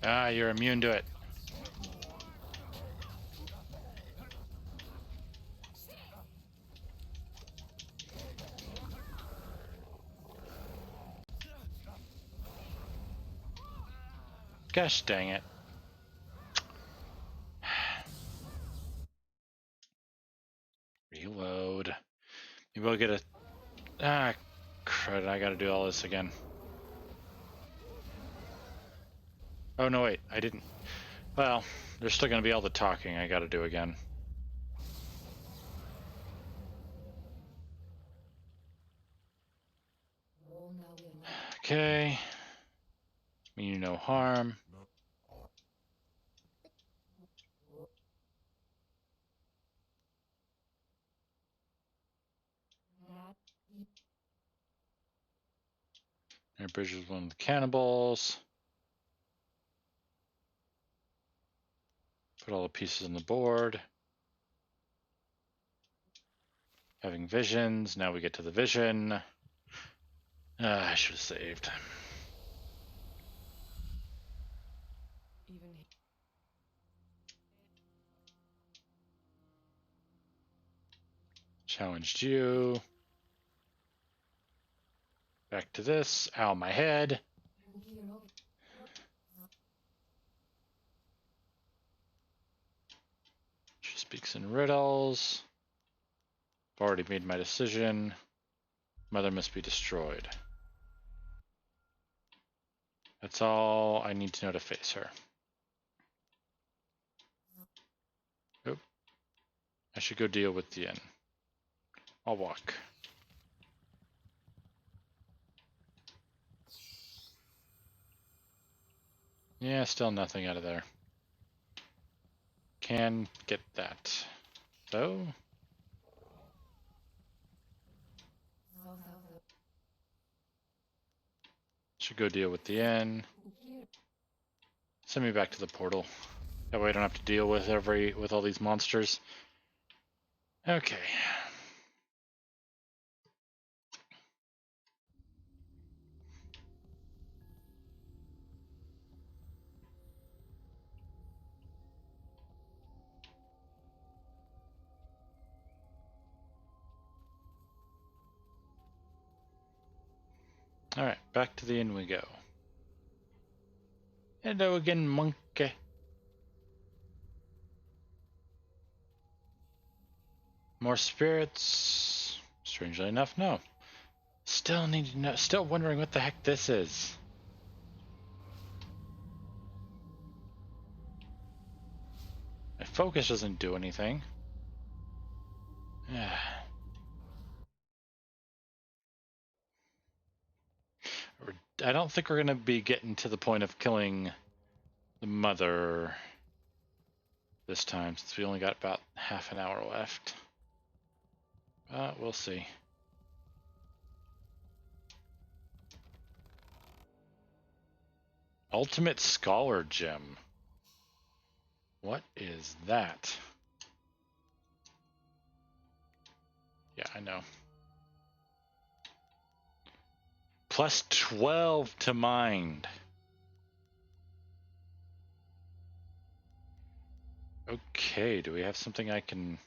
Ah, you're immune to it. Gosh dang it. Reload. Maybe I'll get a... Ah, crud, I gotta do all this again. Oh, no, wait, I didn't. Well, there's still gonna be all the talking I gotta do again. Okay. Mean you no harm. Our bridge is one of the cannibals. Put all the pieces on the board. Having visions. Now we get to the vision. I should have saved. Challenged you. Back to this. Ow, my head. She speaks in riddles. I've already made my decision. Mother must be destroyed. That's all I need to know to face her. Oop. I should go deal with the inn. I'll walk. Yeah, still nothing out of there. Can get that. So... should go deal with the inn. Send me back to the portal. That way I don't have to deal with all these monsters. Okay. Alright, back to the inn we go. Hello again, monkey. More spirits. Strangely enough, no. Still need to know. Still wondering what the heck this is. My focus doesn't do anything. I don't think we're gonna be getting to the point of killing the mother this time, since we only got about half an hour left. But we'll see. Ultimate Scholar Gem. What is that? Yeah, I know. Plus 12 to mind. Okay, do we have something I can...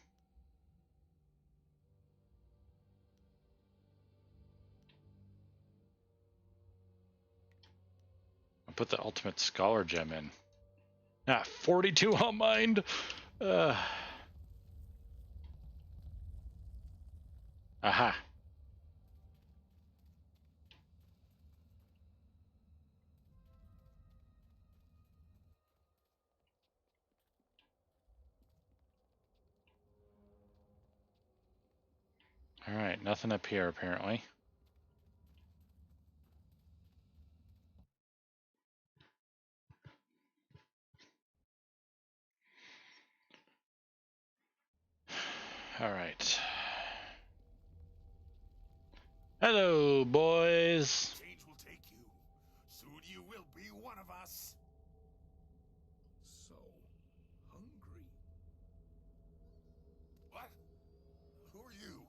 I'll put the Ultimate Scholar Gem in. Ah, 42 on mind! Aha. Alright, nothing up here apparently. Alright. Hello, boys. Change will take you. Soon you will be one of us. So hungry. What? Who are you?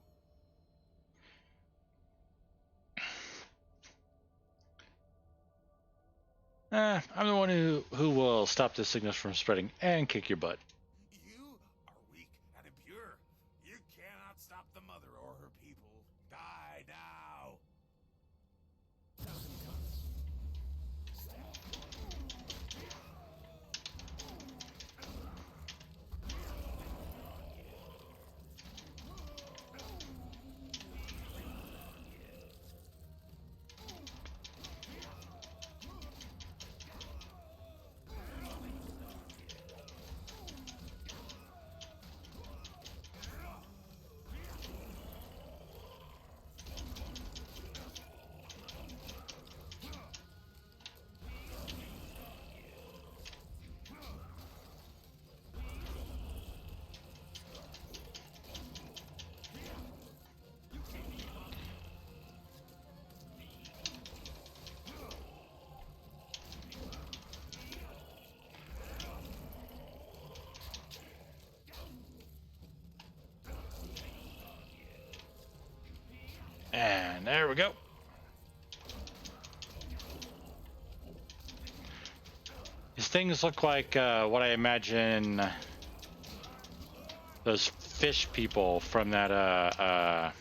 I'm the one who will stop this sickness from spreading and kick your butt. You are weak and impure. You cannot stop the mother or her people. Die now. And there we go. These things look like what I imagine those fish people from that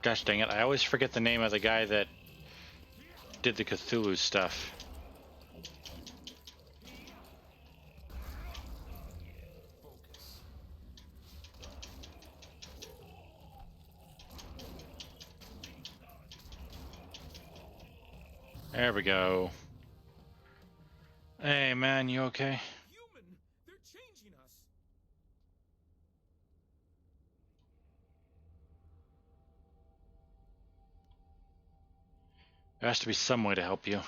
gosh dang it, I always forget the name of the guy that did the Cthulhu stuff. There we go. Hey man, you okay? Human! They're changing us! There has to be some way to help you.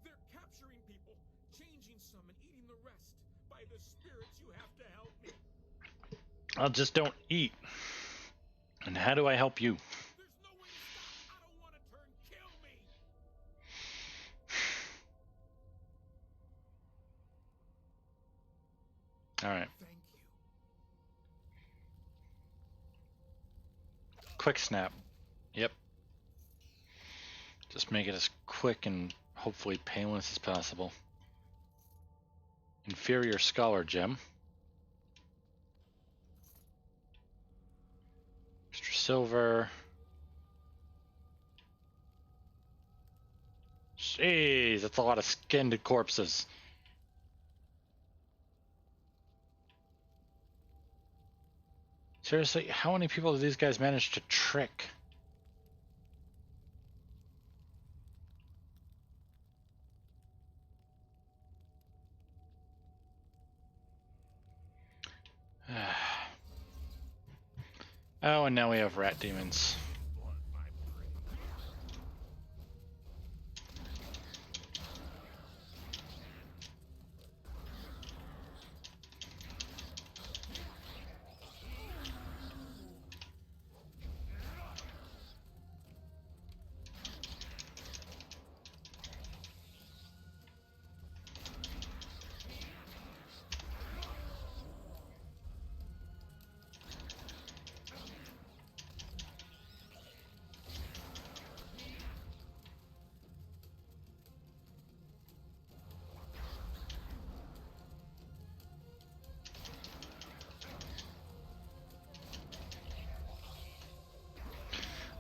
They're capturing people, changing some and eating the rest. By the spirits, you have to help me. I'll just don't eat. And how do I help you? There's no way to stop. I don't want to turn. Kill me. All right. Thank you. Quick snap. Yep. Just make it as quick and hopefully painless as possible. Inferior Scholar Gem. silver. Jeez, that's a lot of skinned corpses. Seriously, how many people do these guys manage to trick? Oh, and now we have rat demons.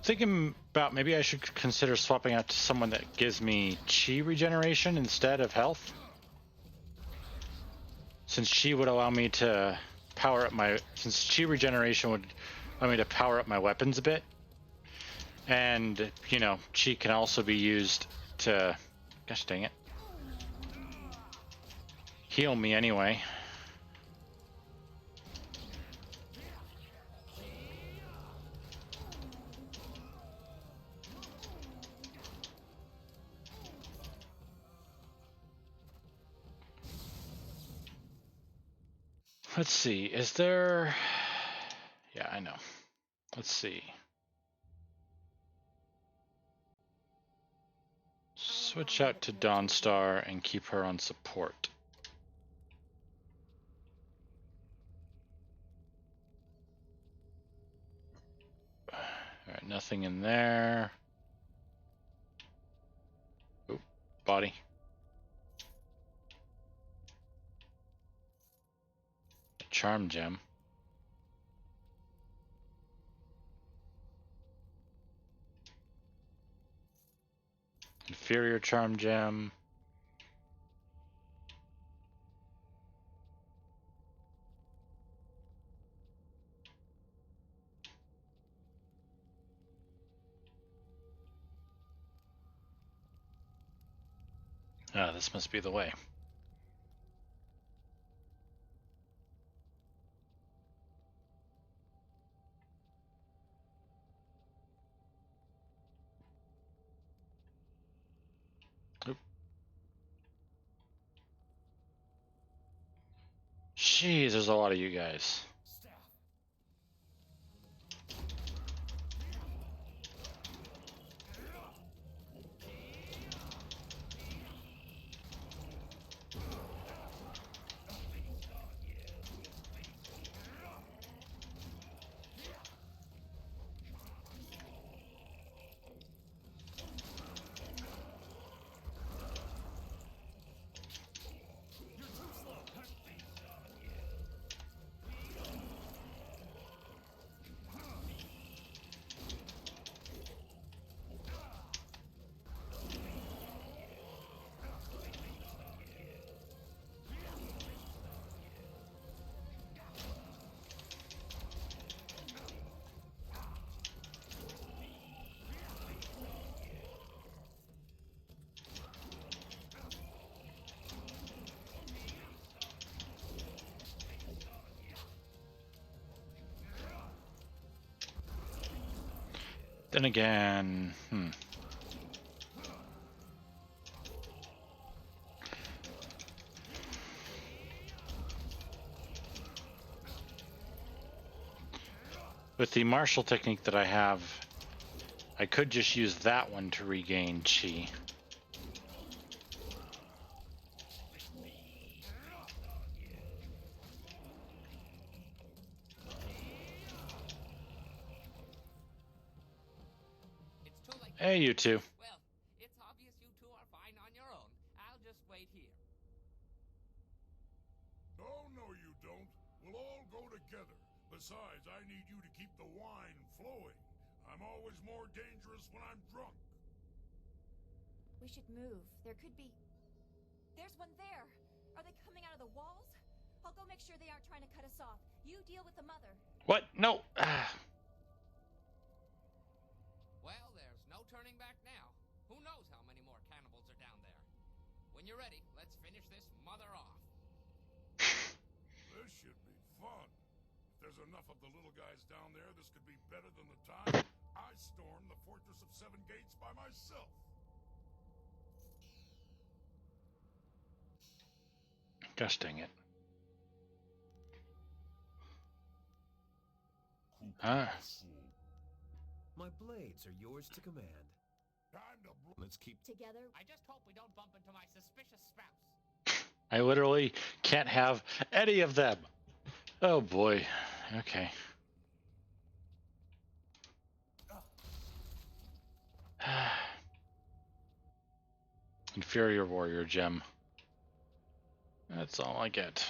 Thinking about maybe I should consider swapping out to someone that gives me chi regeneration instead of health. Since chi would allow me to power up my... Since chi regeneration would allow me to power up my weapons a bit. And, you know, chi can also be used to... Gosh dang it. Heal me anyway. Let's see, is there... Yeah, I know. Let's see. Switch out to Dawnstar and keep her on support. Alright, nothing in there. Oop, body. Charm gem. Inferior charm gem. Ah, this must be the way. Oop. Jeez, there's a lot of you guys. Then again, with the martial technique that I have, I could just use that one to regain chi. Hey, you two. Well, it's obvious you two are fine on your own. I'll just wait here. Oh, no, you don't. We'll all go together. Besides, I need you to keep the wine flowing. more dangerous when I'm drunk. We should move. There could be... There's one there! Are they coming out of the walls? I'll go make sure they aren't trying to cut us off. You deal with the mother. What? No. Well, there's no turning back now. Who knows how many more cannibals are down there? When you're ready, let's finish this mother off. This should be fun. If there's enough of the little guys down there, this could be better than the time I stormed the Fortress of Seven Gates by myself. Gosh dang it. My blades are yours to command. Let's keep together. I just hope we don't bump into my suspicious spouse. I literally can't have any of them. Oh boy. Okay. Inferior warrior gem. That's all I get.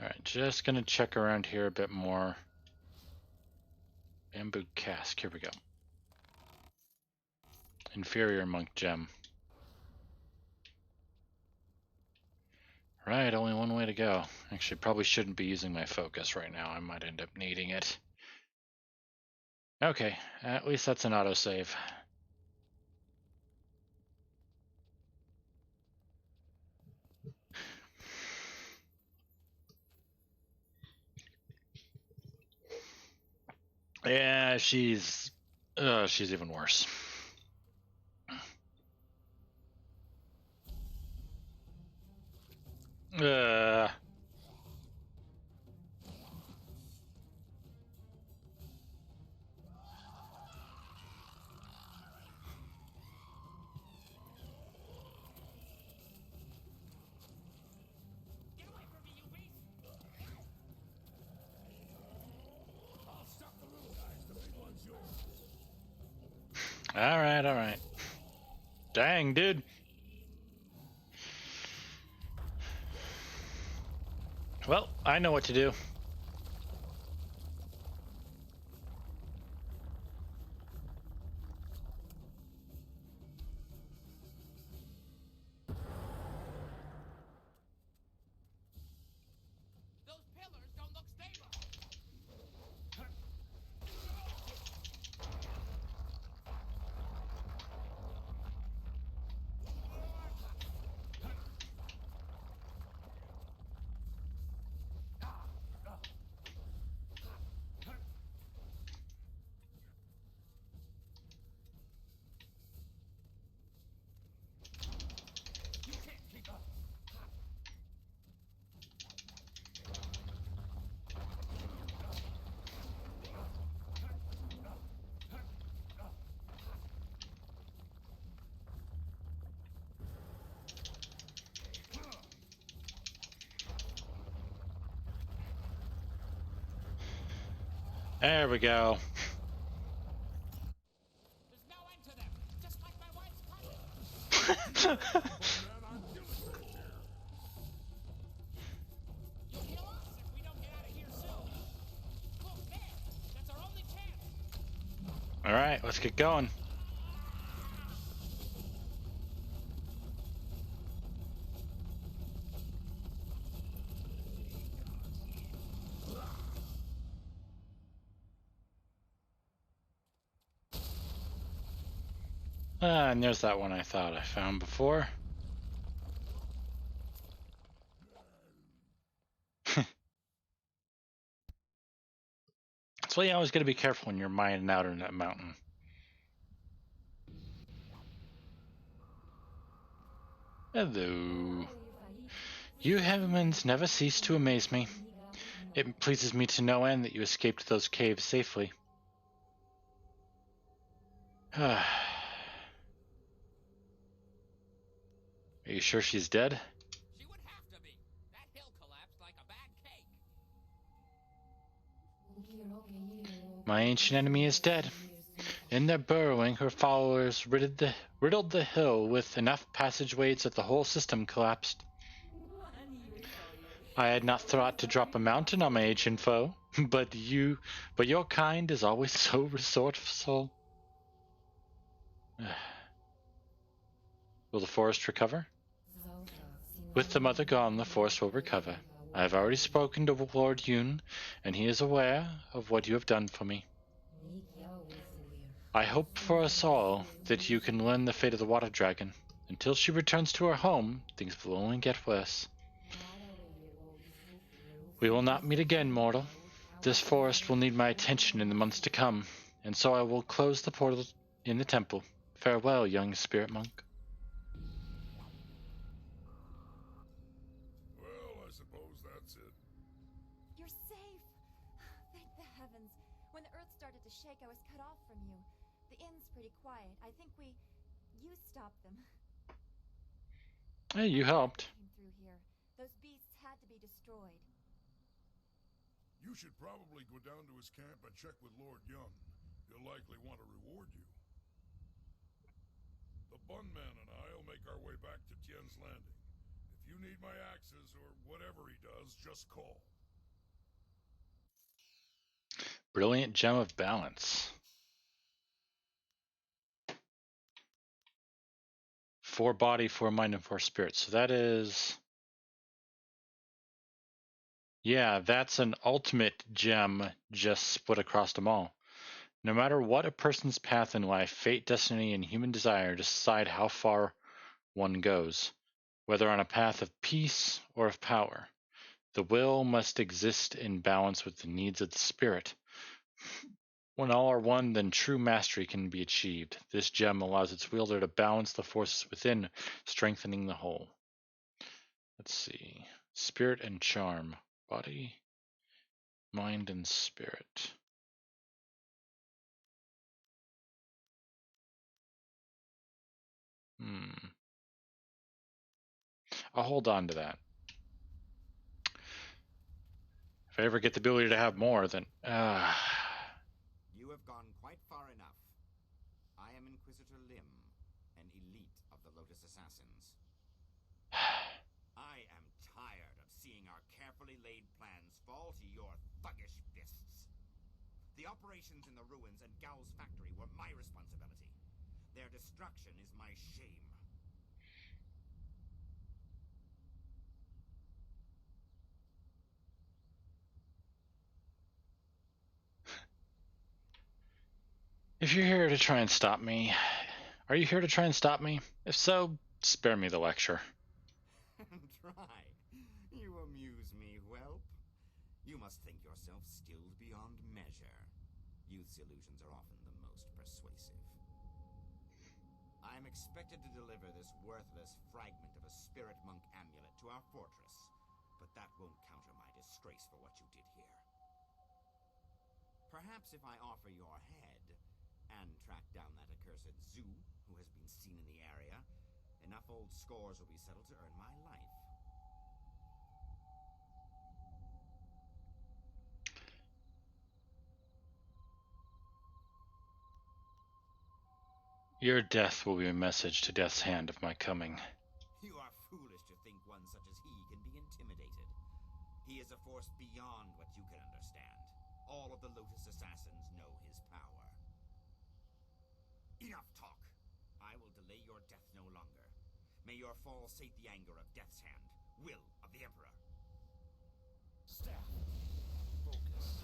Alright, just gonna check around here a bit more. Bamboo cask, here we go. Inferior monk gem. Right, only one way to go. Actually, probably shouldn't be using my focus right now. I might end up needing it. Okay, at least that's an autosave. Yeah, she's even worse. All right. Dang, dude. Well, I know what to do. Those pillars don't look stable. There we go. There's no end to them, just like my wife's cousin. You'll kill us if we don't get out of here soon. Look there, that's our only chance. All right, let's get going. And there's that one I thought I found before. That's why you always got to be careful when you're mining out in that mountain. Hello. You humans never cease to amaze me. It pleases me to no end that you escaped those caves safely. Are you sure she's dead? She would have to be. That hill collapsed like a bad cake. My ancient enemy is dead. In their burrowing, her followers riddled the hill with enough passageways that the whole system collapsed. I had not thought to drop a mountain on my ancient foe, but your kind is always so resourceful. Will the forest recover? With the mother gone, the forest will recover. I have already spoken to Lord Yun, and he is aware of what you have done for me. I hope for us all that you can learn the fate of the water dragon. Until she returns to her home, things will only get worse. We will not meet again, mortal. This forest will need my attention in the months to come, and so I will close the portal in the temple. Farewell, young spirit monk. Well, I suppose that's it. You're safe! Thank the heavens. When the earth started to shake, I was cut off from you. The inn's pretty quiet. I think you stopped them. Hey, you helped. Came through here. Those beasts had to be destroyed. You should probably go down to his camp and check with Lord Yun. He'll likely want to reward you. The Bunman and I'll make our way back to Tien's Landing. If you need my axes or whatever he does, just call. Brilliant gem of balance. 4 body, 4 mind, and 4 spirit. So that is... Yeah, that's an ultimate gem just split across them all. No matter what a person's path in life, fate, destiny, and human desire decide how far one goes, whether on a path of peace or of power. The will must exist in balance with the needs of the spirit. When all are one, then true mastery can be achieved. This gem allows its wielder to balance the forces within, strengthening the whole. Let's see. Spirit and charm. Body, mind, and spirit. I'll hold on to that. If I ever get the ability to have more, then... You have gone quite far enough. I am Inquisitor Lim, an elite of the Lotus Assassins. I am tired of seeing our carefully laid plans fall to your thuggish fists. The operations in the ruins and Gao's factory were my responsibility. Their destruction is my shame. If you're here to try and stop me, are you here to try and stop me? If so, spare me the lecture. Try. You amuse me, whelp. You must think yourself skilled beyond measure. Youth's illusions are often the most persuasive. I am expected to deliver this worthless fragment of a spirit monk amulet to our fortress, but that won't counter my disgrace for what you did here. Perhaps if I offer your head, and track down that accursed Zhu who has been seen in the area, enough old scores will be settled to earn my life. Your death will be a message to Death's Hand of my coming. You are foolish to think one such as he can be intimidated. He is a force beyond what you can understand. All of the Lotus Assassins know his power. Enough talk! I will delay your death no longer. May your fall sate the anger of Death's Hand, will of the Emperor. Staff. Focus.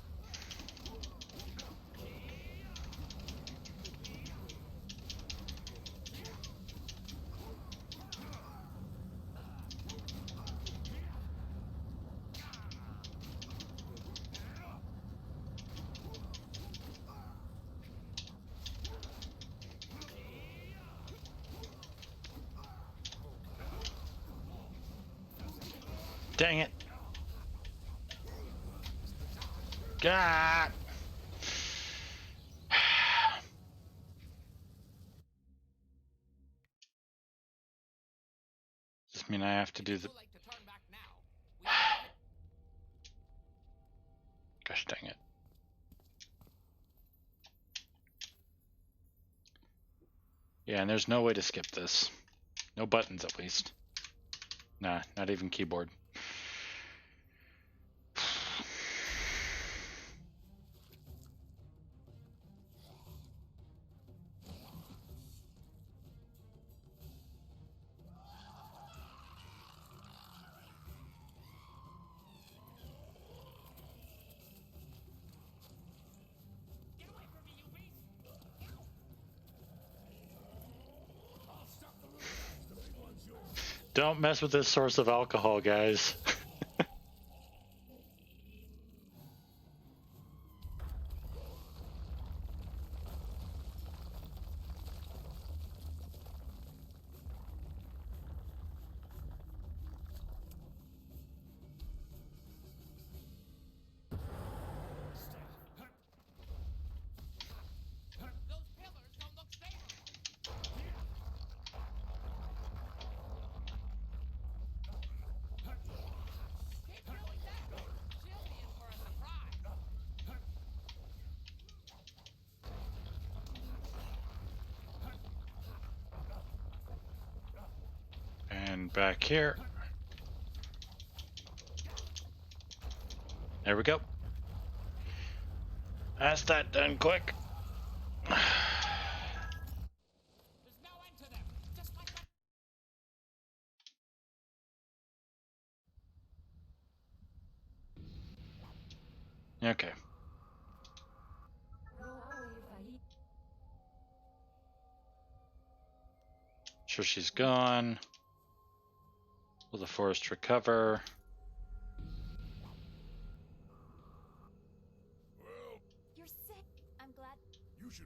Dang it. God. Does this mean I have to do the... Gosh dang it. Yeah, and there's no way to skip this. No buttons, at least. Nah, not even keyboard. Don't mess with this source of alcohol, guys. And back here. There we go. That's that done quick. Okay. Sure, she's gone. Will the forest recover? You're sick. I'm glad. You should.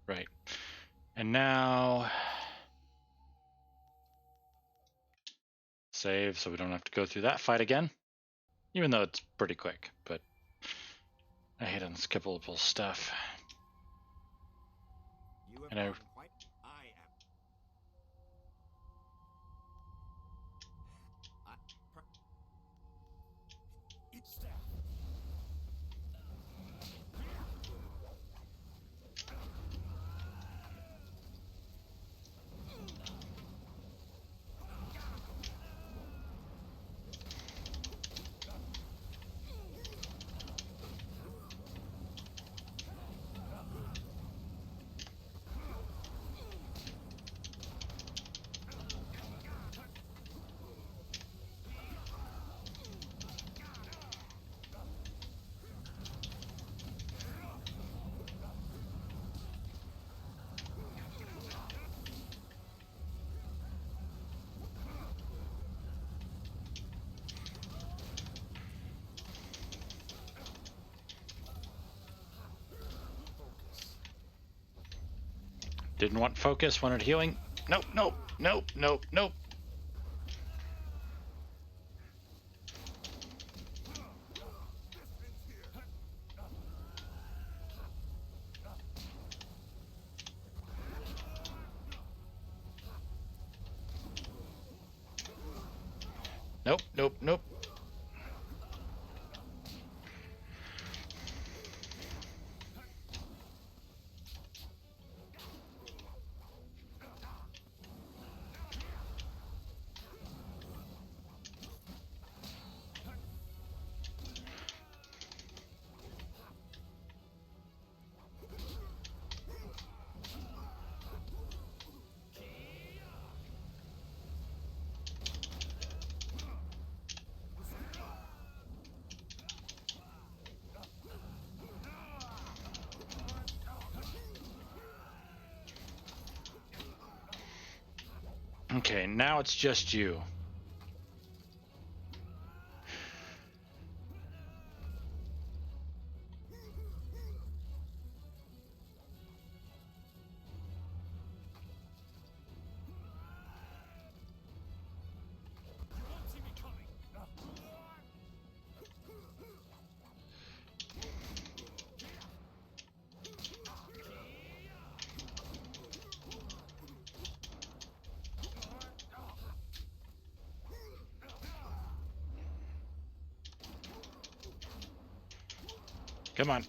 Right. And now save so we don't have to go through that fight again. Even though it's pretty quick, but I hate unskippable stuff. And I didn't want focus, wanted healing. Nope, nope, nope, nope, nope. Nope, nope, nope. Okay, now it's just you. Come on.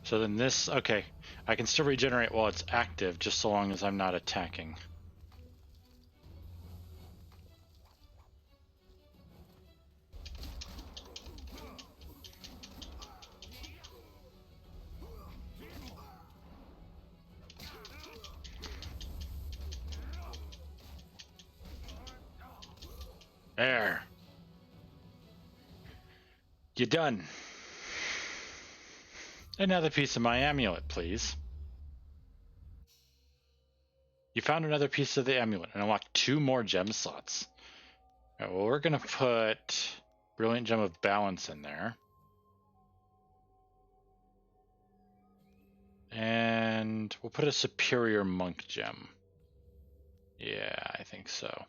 So then this, okay, I can still regenerate while it's active, just so long as I'm not attacking. There. You're done. Another piece of my amulet, please. You found another piece of the amulet and unlocked 2 more gem slots. All right, well, we're going to put Brilliant Gem of Balance in there. And we'll put a Superior Monk Gem. Yeah, I think so.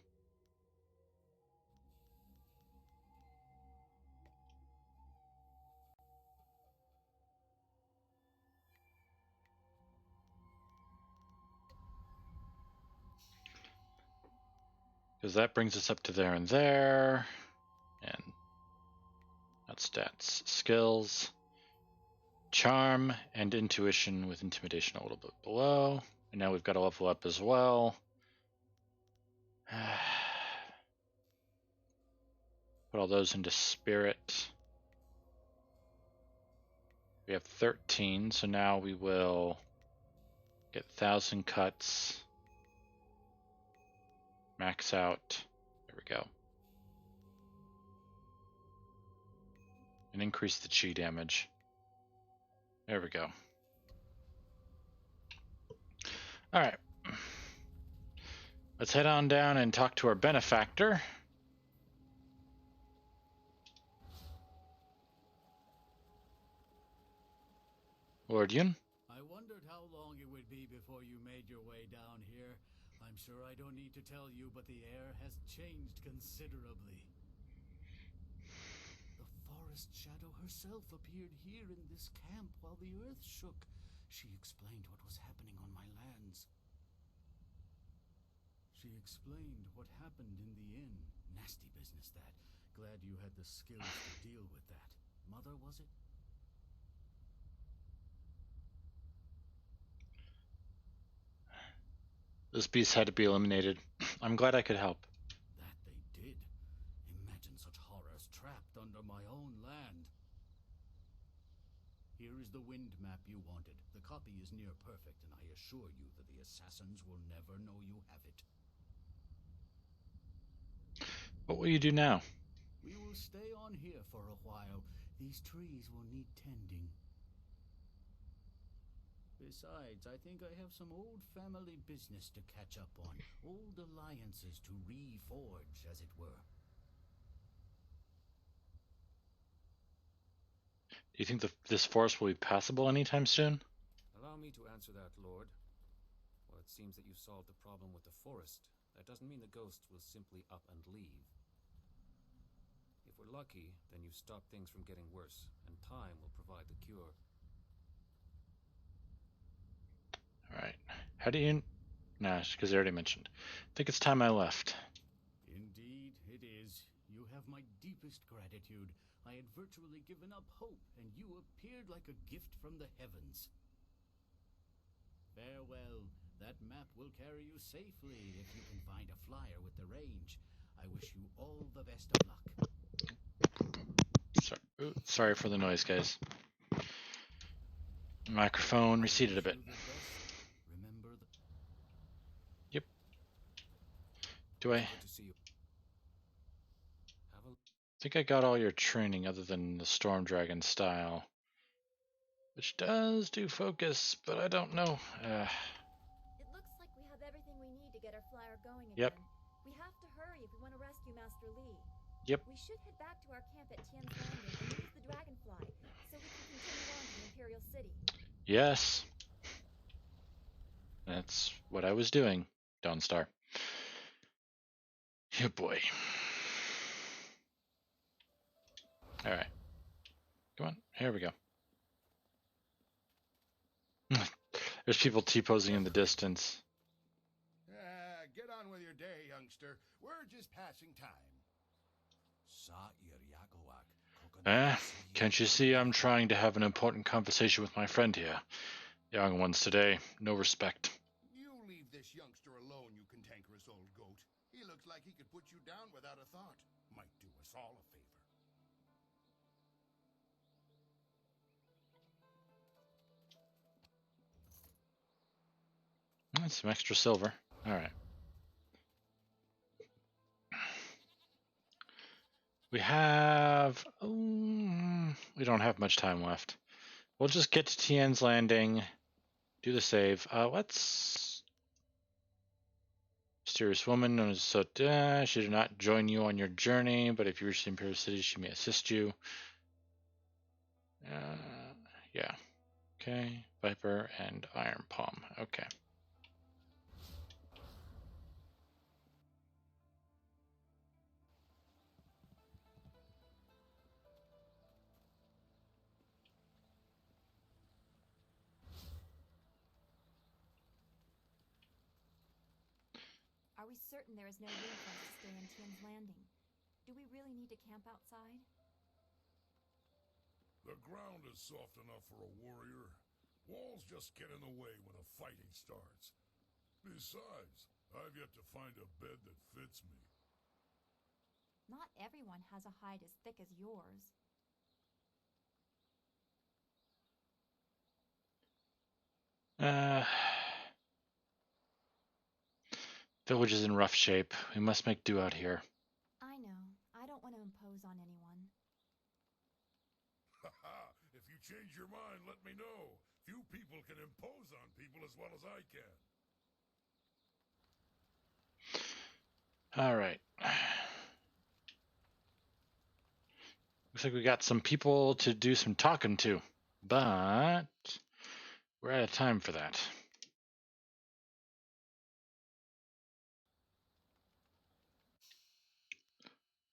Because that brings us up to there and there. And that's stats. Skills. Charm and Intuition with Intimidation a little bit below. And now we've got to level up as well. Put all those into Spirit. We have 13, so now we will get 1,000 cuts. Max out. There we go. And increase the chi damage. There we go. Alright. Let's head on down and talk to our benefactor. Lord Yun. I wondered how long it would be before you made your way down here. I'm sure I don't need to tell you, but the air has changed considerably. The forest shadow herself appeared here in this camp while the earth shook. She explained what was happening on my lands. She explained what happened in the inn. Nasty business, that. Glad you had the skills to deal with that. Mother, was it? This beast had to be eliminated. I'm glad I could help. That they did. Imagine such horrors trapped under my own land. Here is the wind map you wanted. The copy is near perfect, and I assure you that the assassins will never know you have it. What will you do now? We will stay on here for a while. These trees will need tending. Besides, I think I have some old family business to catch up on. Old alliances to reforge, as it were. Do you think this forest will be passable anytime soon? Allow me to answer that, Lord. Well, it seems that you solved the problem with the forest. That doesn't mean the ghosts will simply up and leave. If we're lucky, then you stop things from getting worse, and time will provide the cure. Alright. How do you... Nah, because I already mentioned. I think it's time I left. Indeed, it is. You have my deepest gratitude. I had virtually given up hope, and you appeared like a gift from the heavens. Farewell. That map will carry you safely if you can find a flyer with the range. I wish you all the best of luck. Sorry for the noise, guys. Microphone receded a bit. Yep. Do I think I got all your training other than the Storm Dragon style, which does do focus, but I don't know. It looks like we have everything we need to get our flyer going again. Yep. We have to hurry if we want to rescue Master Li. Yep. We should head back to our camp at Tian's Landing and use the Dragonfly so we can continue on to the Imperial City. Yes. That's what I was doing, Dawnstar. Oh boy. Alright. Come on, here we go. There's people T-posing in the distance. Get on with your day, youngster. We're just passing time. Can't you see I'm trying to have an important conversation with my friend here? Young ones today, no respect. You leave this youngster alone, you cantankerous old goat. He looks like he could put you down without a thought. Might do us all a favor. That's some extra silver. Alright. We have... we don't have much time left. We'll just get to Tien's Landing, do the save. Let's... Mysterious woman known as Sota. She did not join you on your journey, but if you reach the Imperial City, she may assist you. Yeah. Okay. Viper and Iron Palm. Okay. Are we certain there is no room for us to stay in Tien's Landing? Do we really need to camp outside? The ground is soft enough for a warrior. Walls just get in the way when the fighting starts. Besides, I've yet to find a bed that fits me. Not everyone has a hide as thick as yours. Village is in rough shape. We must make do out here. I know. I don't want to impose on anyone. Haha, if you change your mind, let me know. Few people can impose on people as well as I can. Alright. Looks like we got some people to do some talking to, but we're out of time for that.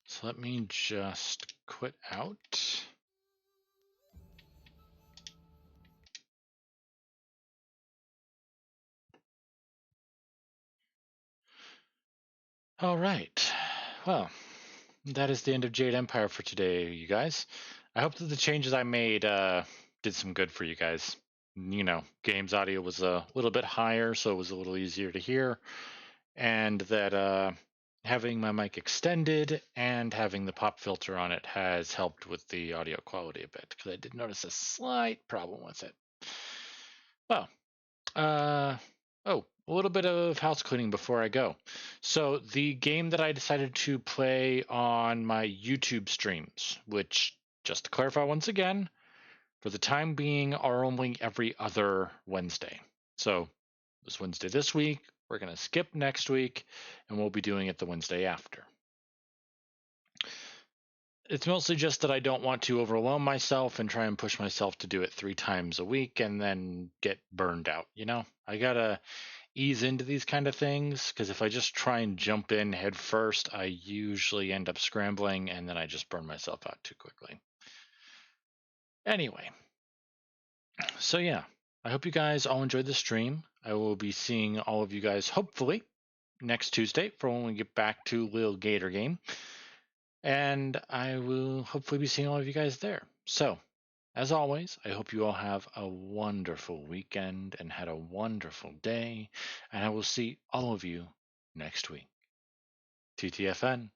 So let me just quit out. All right. Well, that is the end of Jade Empire for today, you guys. I hope that the changes I made did some good for you guys. You know, game's audio was a little bit higher, so it was a little easier to hear. And that having my mic extended and having the pop filter on it has helped with the audio quality a bit, because I did notice a slight problem with it. Well, a little bit of house cleaning before I go. So the game that I decided to play on my YouTube streams, which, just to clarify once again, for the time being are only every other Wednesday. So this Wednesday this week, we're going to skip next week, and we'll be doing it the Wednesday after. It's mostly just that I don't want to overwhelm myself and try and push myself to do it 3 times a week and then get burned out, you know? I gotta ease into these kind of things, because if I just try and jump in head first, I usually end up scrambling and then I just burn myself out too quickly. Anyway, so yeah, I hope you guys all enjoyed the stream. I will be seeing all of you guys hopefully next Tuesday for when we get back to Lil Gator Game. And I will hopefully be seeing all of you guys there. So, as always, I hope you all have a wonderful weekend and had a wonderful day. And I will see all of you next week. TTFN.